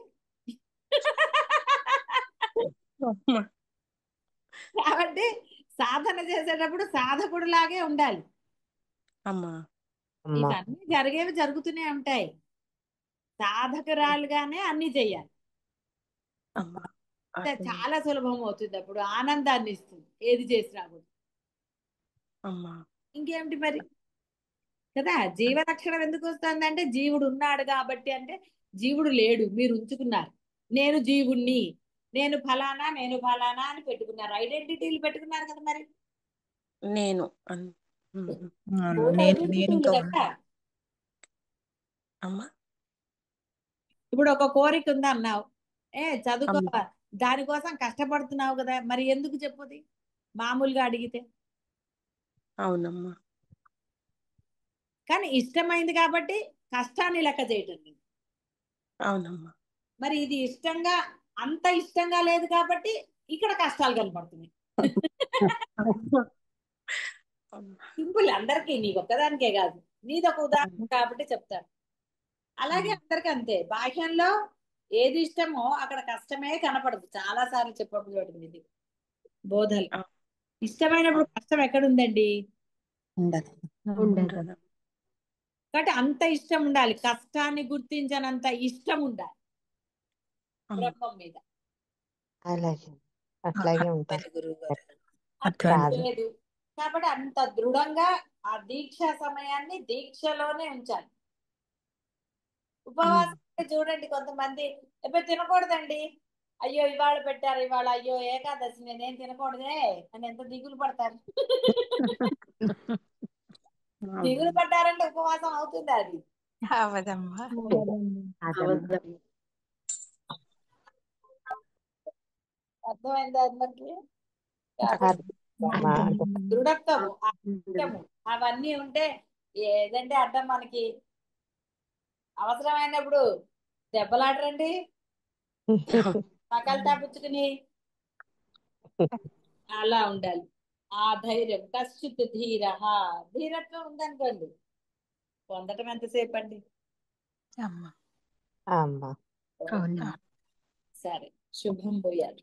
కాబట్టి సాధన చేసేటప్పుడు సాధకుడు లాగే ఉండాలి. అమ్మా ఇవన్నీ జరిగేవి జరుగుతూనే ఉంటాయి, సాధకురాలుగానే అన్ని చెయ్యాలి. చాలా సులభం అవుతుంది, అప్పుడు ఆనందాన్ని ఇస్తుంది ఏది చేసినా కూడా. ఇంకేమిటి మరి కదా. జీవలక్షణం ఎందుకు వస్తుంది అంటే జీవుడు ఉన్నాడు కాబట్టి. అంటే జీవుడు లేడు, మీరు ఉంచుకున్నారు. నేను జీవుణ్ణి, నేను ఫలానా, నేను ఫలానా అని పెట్టుకున్నారు, ఐడెంటిటీలు పెట్టుకున్నారు కదా. మరి నేను అమ్మా ఇప్పుడు ఒక కోరిక ఉంది అన్నావు, చదువుకో, దానికోసం కష్టపడుతున్నావు కదా, మరి ఎందుకు చెప్పది మామూలుగా అడిగితే? అవునమ్మా, కానీ ఇష్టమైంది కాబట్టి కష్టాన్ని లెక్క చేయటం లేదు. అవునమ్మా, మరి ఇది ఇష్టంగా, అంత ఇష్టంగా లేదు కాబట్టి ఇక్కడ కష్టాలు కనపడుతున్నాయి. సింపుల్, అందరికీ, నీకు ఒక్కదానికే కాదు, నీదొక ఉదాహరణ కాబట్టి చెప్తాను. అలాగే అందరికీ అంతే, బాహ్యంలో ఏది ఇష్టమో అక్కడ కష్టమే కనపడదు. చాలా సార్లు చెప్పబడింది ఇది బోధలు. ఇష్టమైనప్పుడు కష్టం ఎక్కడుందండి? ఉండదు. కాబట్టి అంత ఇష్టం ఉండాలి, కష్టాన్ని గుర్తించనంత ఇష్టం ఉండాలి బ్రహ్మం మీద. అట్లాగే ఉంటారు లేదు కాబట్టి అంత దృఢంగా ఆ దీక్ష సమయాన్ని దీక్షలోనే ఉంచాలి. ఉపవాసం చూడండి, కొంతమంది ఎప్పుడు తినకూడదండి, అయ్యో ఇవాళ పెట్టారు, ఇవాళ అయ్యో ఏకాదశి నేనేం తినకూడదే అని ఎంత దిగులు పడతారు. దిగులు పడ్డారంటే ఉపవాసం అవుతుంది అది? అవదమ్మా. అర్థమైందా అందరికి? దృఢత్వము, అవన్నీ ఉంటే ఏదంటే అడ్డం మనకి. అవసరమైనప్పుడు దెబ్బలాడరండి పక్కలు తాపుచ్చుకుని, అలా ఉండాలి. ఆ ధైర్యం, కశ్చిత్ ధీర, ధీరత్వం ఉందనుకోండి, పొందటం ఎంతసేపు అండి? అమ్మా సరే, శుభం పోయాలి.